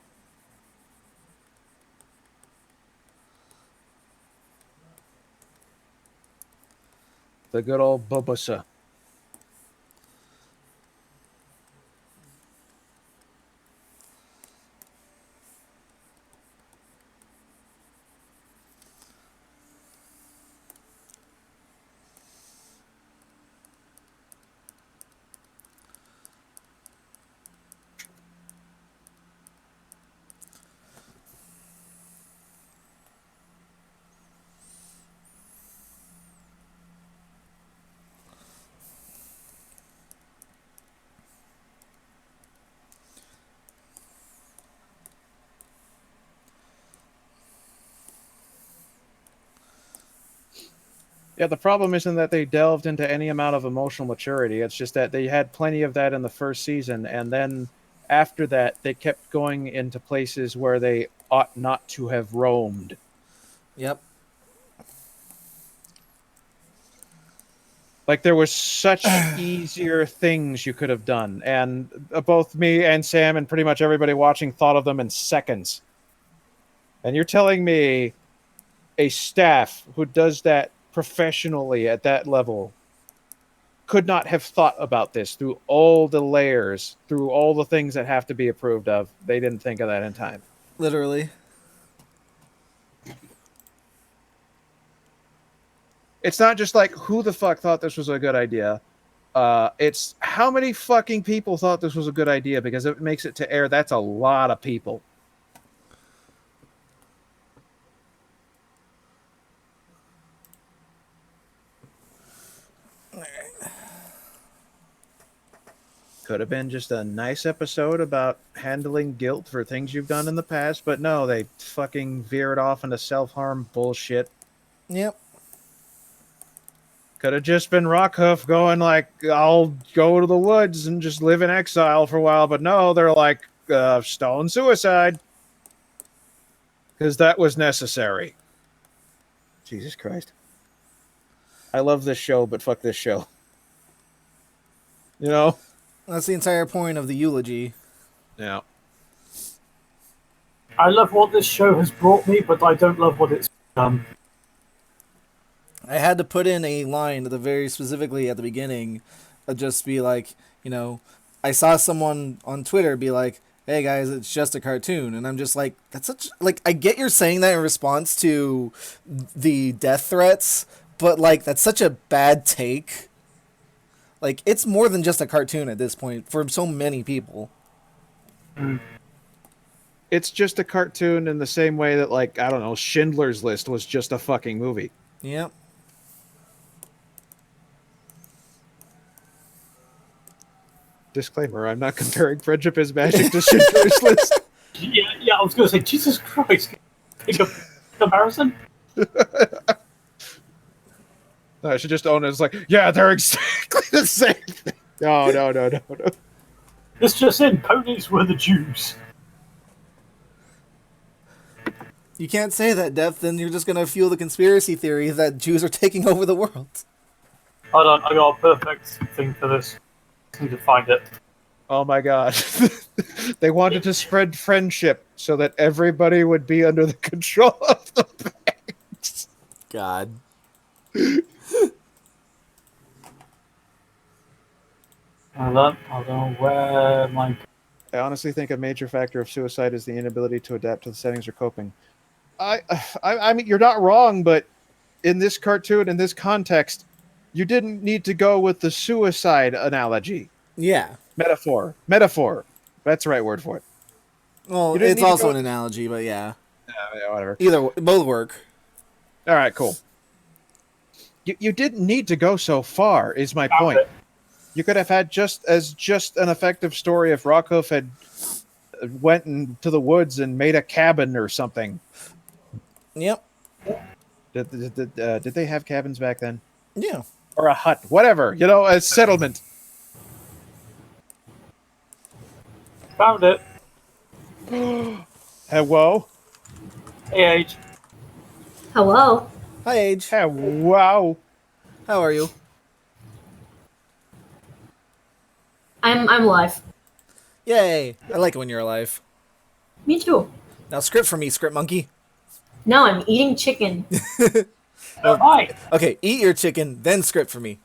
The good old Bobosa. Yeah, the problem isn't that they delved into any amount of emotional maturity. It's just that they had plenty of that in the first season, and then after that, they kept going into places where they ought not to have roamed. Yep. Like there was such easier things you could have done, and both me and Sam and pretty much everybody watching thought of them in seconds. And you're telling me a staff who does that professionally at that level could not have thought about this through all the layers, through all the things that have to be approved of. They didn't think of that in time. Literally. It's not just like who the fuck thought this was a good idea. It's how many fucking people thought this was a good idea, because if it makes it to air, that's a lot of people. Could have been just a nice episode about handling guilt for things you've done in the past, but no, they fucking veered off into self-harm bullshit. Yep. Could have just been Rockhoof going like, I'll go to the woods and just live in exile for a while, but no, they're like, stone suicide. Because that was necessary. Jesus Christ. I love this show, but fuck this show. You know? That's the entire point of the eulogy. Yeah. I love what this show has brought me, but I don't love what it's done. I had to put in a line at the very specifically at the beginning, just be like, you know, I saw someone on Twitter be like, "Hey guys, it's just a cartoon," and I'm just like, that's such like I get you're saying that in response to the death threats, but like that's such a bad take. Like it's more than just a cartoon at this point for so many people. It's just a cartoon in the same way that, like, I don't know, Schindler's List was just a fucking movie. Yep. Disclaimer, I'm not comparing Friendship is Magic to Schindler's List. Yeah, I was going to say, Jesus Christ. Think of comparison? No, I should just own it. It's like, yeah, they're exactly the same thing. No. This just in, ponies were the Jews. You can't say that, Depth, then you're just gonna fuel the conspiracy theory that Jews are taking over the world. Hold on, I got a perfect thing for this. I need to find it. Oh my god. They wanted to spread friendship so that everybody would be under the control of the banks. God. Hold on, where am I? I honestly think a major factor of suicide is the inability to adapt to the settings or coping. I mean, you're not wrong, but in this cartoon, in this context, you didn't need to go with the suicide analogy. Yeah. Metaphor. That's the right word for it. Well, You didn't it's need to also go- an analogy, but yeah. Yeah, whatever. Both work. All right, cool. You didn't need to go so far, is my point. You could have had just an effective story if Rockhoof had went into the woods and made a cabin or something. Yep. Did they have cabins back then? Yeah. Or a hut, whatever, you know, a settlement. Found it. Hello? Hey, Age. Hello. Hi, Age. Wow. How are you? I'm live. Yay. I like it when you're alive. Me too. Now script for me, script monkey. No, I'm eating chicken. Hi. Okay, eat your chicken, then script for me.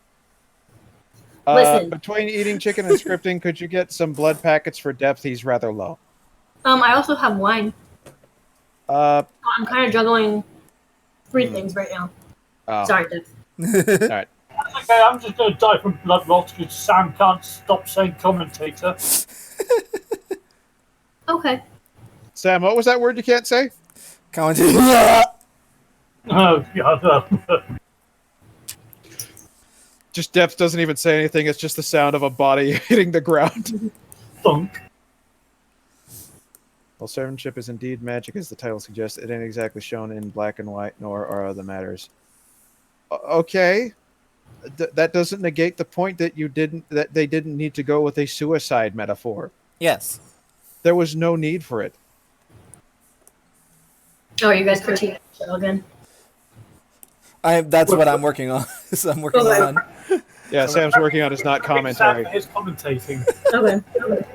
Listen. Between eating chicken and scripting, could you get some blood packets for Depth? He's rather low. I also have wine. Uh, I'm kind of juggling three things right now. oh. Sorry, Deb. All right. Okay, I'm just going to die from blood loss because Sam can't stop saying commentator. Okay. Sam, what was that word you can't say? Commenting. Oh, God. Just Depth doesn't even say anything. It's just the sound of a body hitting the ground. Thunk. While servantship is indeed magic, as the title suggests, it ain't exactly shown in black and white, nor are other matters. Okay. That doesn't negate the point that they didn't need to go with a suicide metaphor. Yes. There was no need for it. Oh, you guys critiquing the show again? That's what I'm working on. So I'm working Okay. on. Yeah, Sam's working on his not commentary. His commentating. Okay.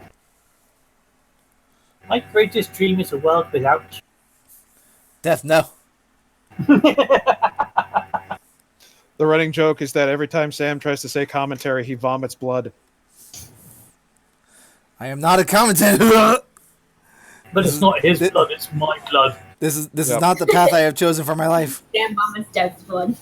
My greatest dream is a world without Death, no. The running joke is that every time Sam tries to say commentary, he vomits blood. I am not a commentator. But it's not his blood, it's my blood. This is Yep. not the path I have chosen for my life. Damn vomits death's blood.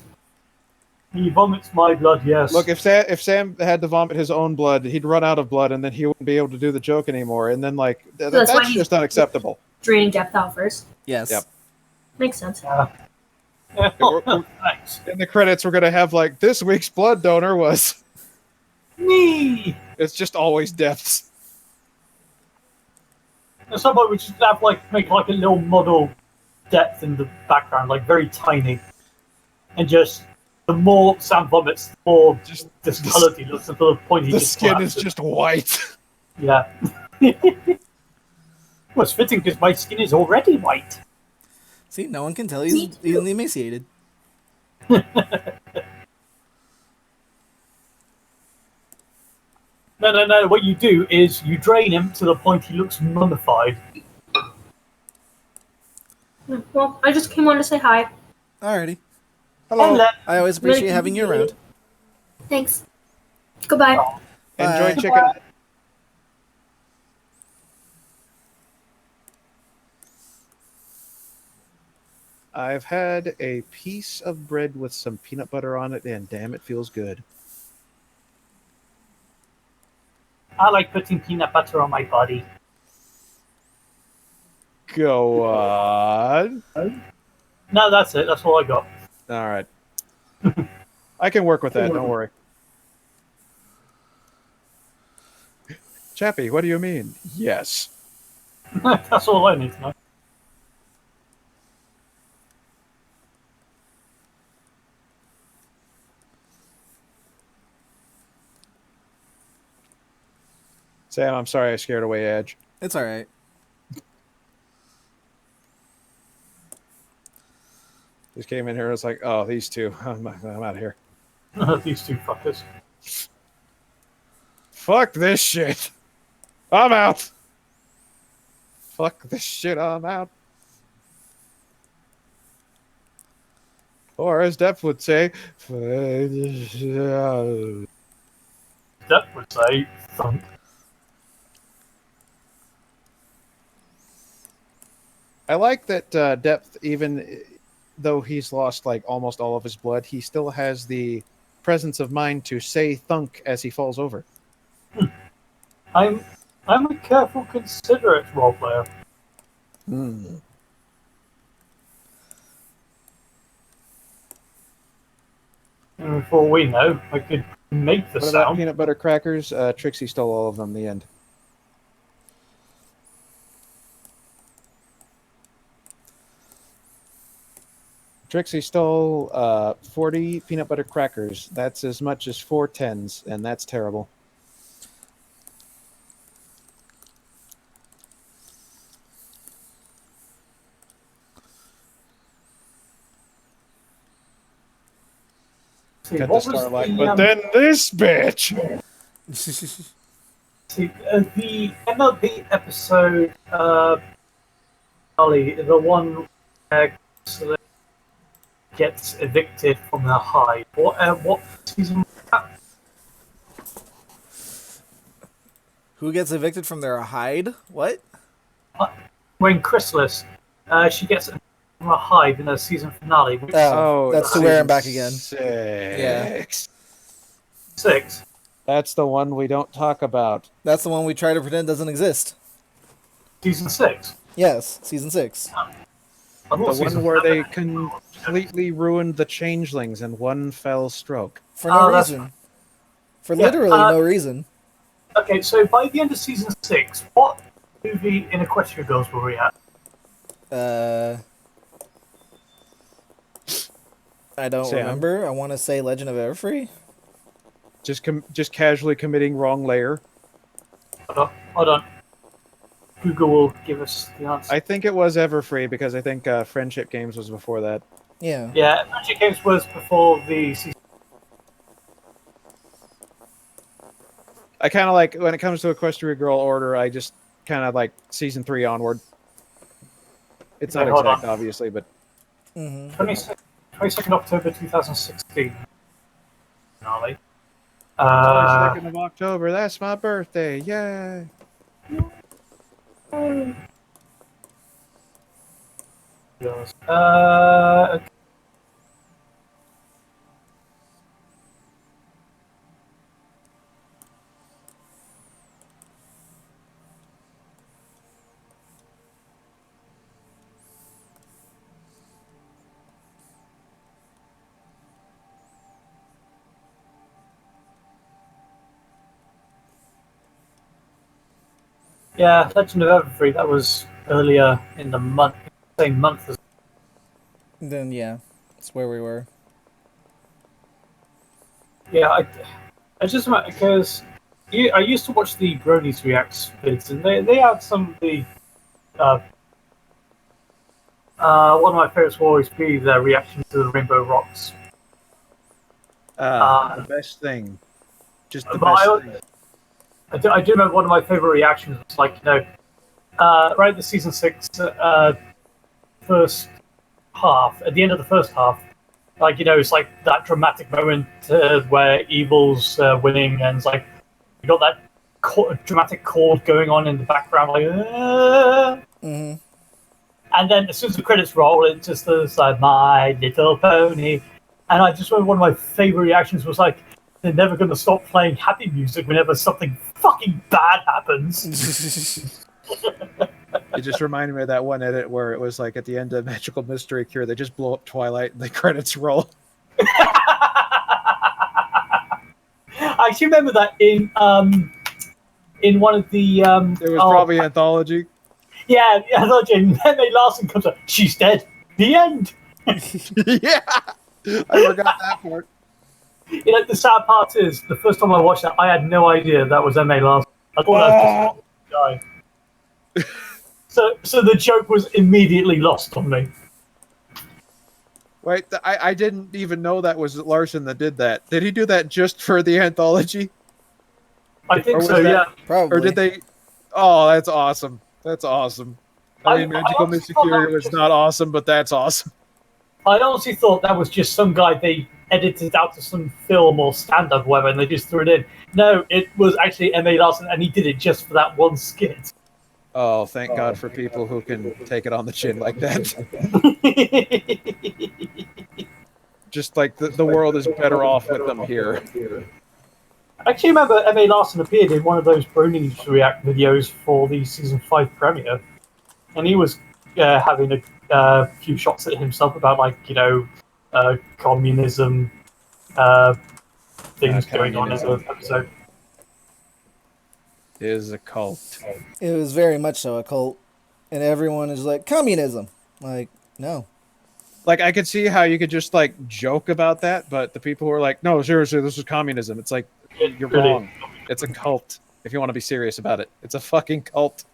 He vomits my blood, yes. Look, if Sam had to vomit his own blood, he'd run out of blood, and then he wouldn't be able to do the joke anymore. And then, like, that's why that's he's- just unacceptable. Draining depth out first. Yes. Yep. Makes sense. Thanks. In the credits, we're gonna have like this week's blood donor was. Me! It's just always deaths. And somebody would just have make like a little model depth in the background, like very tiny. And just the more Sam vomits, the more Just discolored he looks until the point he the just skin is collapses. just white. Yeah. Well, it's fitting because my skin is already white. See, no one can tell he's evenly emaciated. No. What you do is you drain him to the point he looks mummified. Well, I just came on to say hi. Alrighty. Hello. I always appreciate having you around. Thanks. Goodbye. Enjoy Bye. chicken. I've had a piece of bread with some peanut butter on it, and damn, it feels good. I like putting peanut butter on my body. Go on. No, that's it. That's all I got. All right. I can work with that. Don't worry. Chappie, what do you mean? Yes. That's all I need to know. Sam, I'm sorry I scared away Edge. It's alright. Just came in here and was like, oh, these two. I'm out of here. These two fuckers. Fuck this shit. I'm out. Fuck this shit. I'm out. Or as Depth would say, That would say thunk. I like that Depth, even though he's lost like almost all of his blood, he still has the presence of mind to say thunk as he falls over. I'm a careful, considerate role player. Hmm. And for all we know, I could make the What about sound. peanut butter crackers? Trixie stole all of them in the end. Trixie stole 40 peanut butter crackers. That's as much as 4 tens, and that's terrible. See, Got the what was starlight. the, But then this bitch! see, the MLB episode, Ollie, the one where Ursula gets evicted from her hive. What season was that? Who gets evicted from their hide? What? When Chrysalis, she gets evicted from her hive in her season finale. Which Oh, that's to wear him back again. 6. 6. That's the one we don't talk about. That's the one we try to pretend doesn't exist. Season 6. Yes, season 6. I The thought season one where they 7. completely ruined the changelings in one fell stroke. For no that's- reason. For Yeah, literally no reason. Okay, so by the end of season 6, what movie in Equestria Girls were we at? I don't Sam? remember. I want to say Legend of Everfree. Just casually committing wrong layer. Hold on. Google will give us the answer. I think it was Everfree because I think Friendship Games was before that. Yeah. Yeah, Magic Games was before the season. I kind of like when it comes to Equestria Girl Order. I just kind of like season 3 onward. It's Okay, not hold exact, on. obviously, but 22nd October 2016. Finale. 22nd of October. That's my birthday. Yay! Yes. Yeah, Legend of Everfree. That was earlier in the month, same month as. Then yeah, that's where we were. Yeah, I just because I used to watch the Bronies Reacts vids, and they had some of the. Uh, one of my favorites will always be their reaction to the Rainbow Rocks. The Uh, best thing. Just the but best thing. I do remember one of my favorite reactions was like, right at the season 6 first half, at the end of the first half, like, it's like that dramatic moment where evil's winning, and it's like, you got that dramatic chord going on in the background, like, Mm-hmm. and then as soon as the credits roll, it just is like, My Little Pony. And I just remember one of my favorite reactions was like, they're never going to stop playing happy music whenever something fucking bad happens. It just reminded me of that one edit where it was like at the end of Magical Mystery Cure, they just blow up Twilight and the credits roll. I actually remember that in one of the It was probably Anthology. yeah, and then Larson comes up, she's dead. The end. Yeah, I forgot that part. The sad part is the first time I watched that, I had no idea that was M.A. Larson. I thought that was just a guy. So the joke was immediately lost on me. Wait, I didn't even know that was Larson that did that. Did he do that just for the anthology? I think Or was so, that- yeah. Probably. Or did they? Oh, that's awesome. That's awesome. I mean, Magical honestly Mystic thought that Curie was was just- not awesome, but that's awesome. I honestly thought that was just some guy they edited out of some film or stand-up or whatever, and they just threw it in. No, it was actually M.A. Larson, and he did it just for that one skit. Oh, thank God for people who can take it on the chin like that. Just like the world is better off with them here. I actually remember M.A. Larson appeared in one of those Bronies React videos for the season 5 premiere, and he was having a few shots at himself about, like, communism things going on in the episode. Is a cult. It was very much so a cult, and everyone is like communism. Like, no. Like, I could see how you could just like joke about that, but the people who are like, no, seriously, this is communism. It's like, you're wrong. It's a cult. If you want to be serious about it, it's a fucking cult.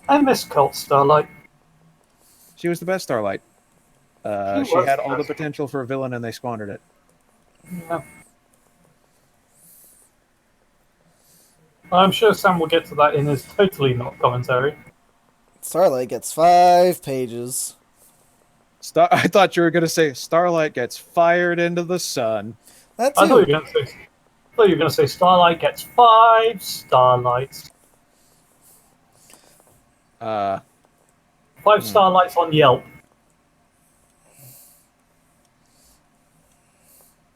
I miss Cult Starlight. She was the best Starlight. She had all the potential for a villain, and they squandered it. Yeah. I'm sure Sam will get to that in his totally not commentary. Starlight gets 5 pages. I thought you were going to say Starlight gets fired into the sun. That I thought too. you were going to say Starlight gets 5 starlights. 5 starlights on Yelp.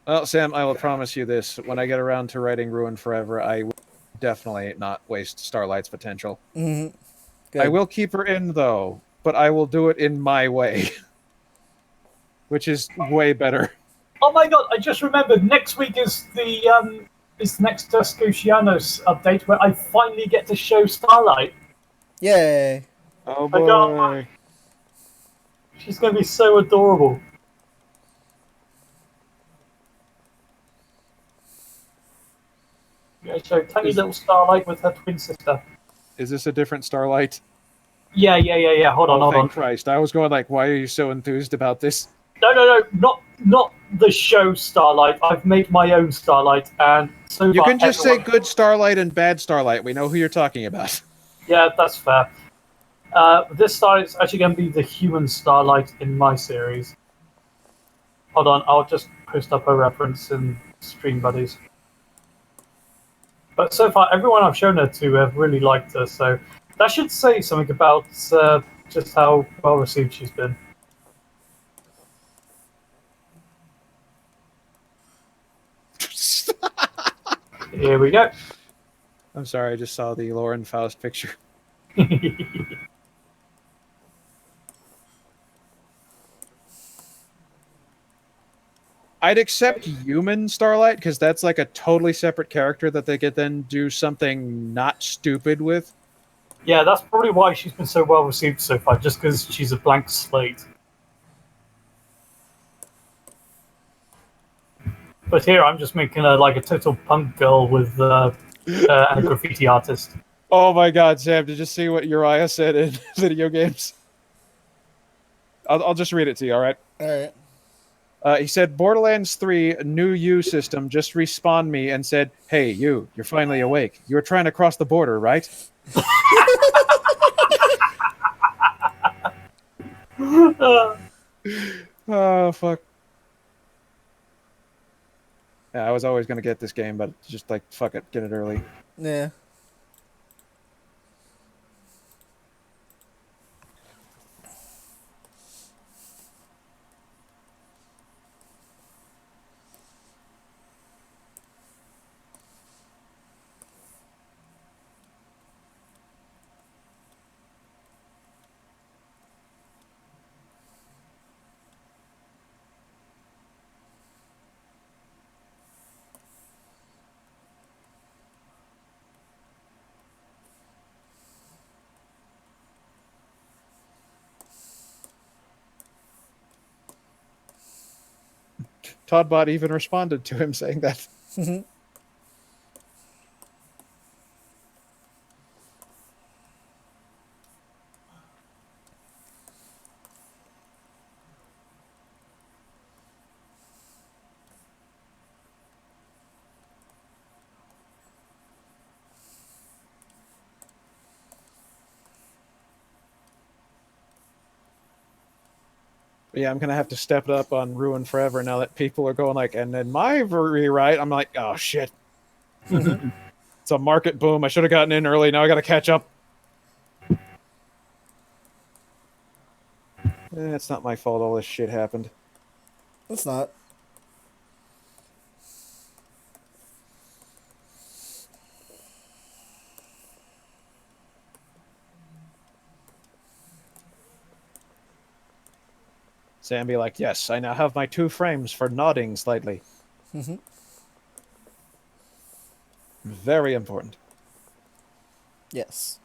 Well, Sam, I will promise you this. When I get around to writing Ruin Forever, I will definitely not waste Starlight's potential. Mm-hmm. Good. I will keep her in, though, but I will do it in my way. Which is way better. Oh my god, I just remembered next week is the next Scotianos update where I finally get to show Starlight. Yay. Oh, I boy. She's going to be so adorable. Yeah, show tiny little Starlight with her twin sister. Is this a different Starlight? Yeah. Hold on. Thank Christ. I was going like, why are you so enthused about this? No, not the show Starlight. I've made my own Starlight, and so You far can just say everyone- good Starlight and bad Starlight. We know who you're talking about. Yeah, that's fair. This Starlight's actually going to be the human Starlight in my series. Hold on, I'll just post up a reference in Stream Buddies. But so far, everyone I've shown her to have really liked her, so that should say something about just how well received she's been. Here we go. I'm sorry, I just saw the Lauren Faust picture. I'd accept human Starlight because that's like a totally separate character that they could then do something not stupid with. Yeah, that's probably why she's been so well received so far, just because she's a blank slate. But here I'm just making her like a total punk girl with and a graffiti artist. Oh my god, Sam, did you see what Uriah said in video games? I'll just read it to you, all right? All right. He said, Borderlands 3 new U system just respawned me and said, hey, you're finally awake. You were trying to cross the border, right? Oh, fuck. Yeah, I was always going to get this game, but just like, fuck it, get it early. Yeah. Toddbot even responded to him saying that. But yeah, I'm gonna have to step it up on Ruin Forever now that people are going like, and then my rewrite, I'm like, oh shit. It's a market boom. I should have gotten in early. Now I gotta catch up. It's not my fault all this shit happened. It's not. Sam be like, yes, I now have my 2 frames for nodding slightly. Very important. Yes.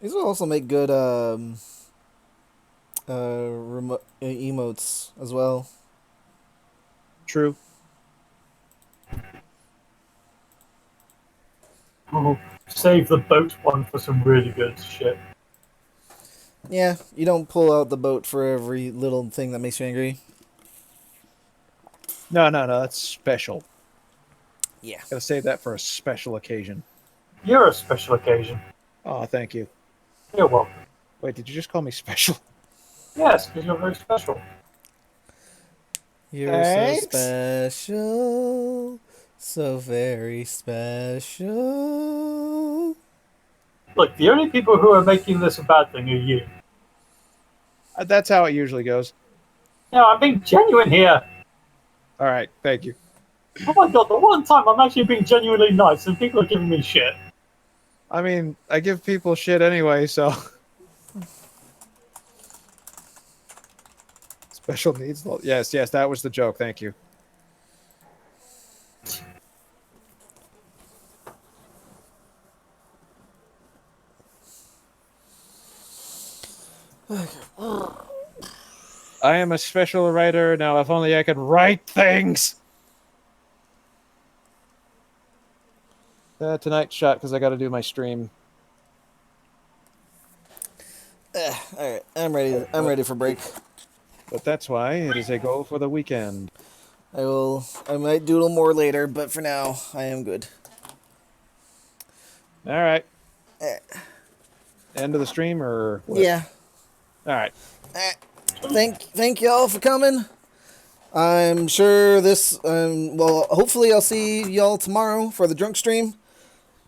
These will also make good emotes as well. True. Oh, save the boat one for some really good shit. Yeah, you don't pull out the boat for every little thing that makes you angry. No, that's special. Yeah. Gotta save that for a special occasion. You're a special occasion. Oh, thank you. You're welcome. Wait, did you just call me special? Yes, because you're very special. You're Thanks. so special. So very special. Look, the only people who are making this a bad thing are you. That's how it usually goes. No, I'm being genuine here. All right, thank you. Oh my god, the one time I'm actually being genuinely nice and people are giving me shit. I mean, I give people shit anyway, so. Special needs? Yes, that was the joke. Thank you. I am a special writer. Now, if only I could write things! Tonight's shot because I got to do my stream. All right, I'm ready. I'm ready for break. But that's why it is a goal for the weekend. I might do a little more later, but for now, I am good. All right. Eh. End of the stream or what? Yeah. All right. Thank y'all for coming. I'm sure this. Well, hopefully I'll see y'all tomorrow for the drunk stream.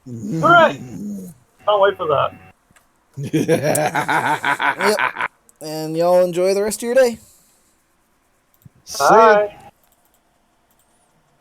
Alright! Can't wait for that. Yep. And y'all enjoy the rest of your day. See ya. Bye.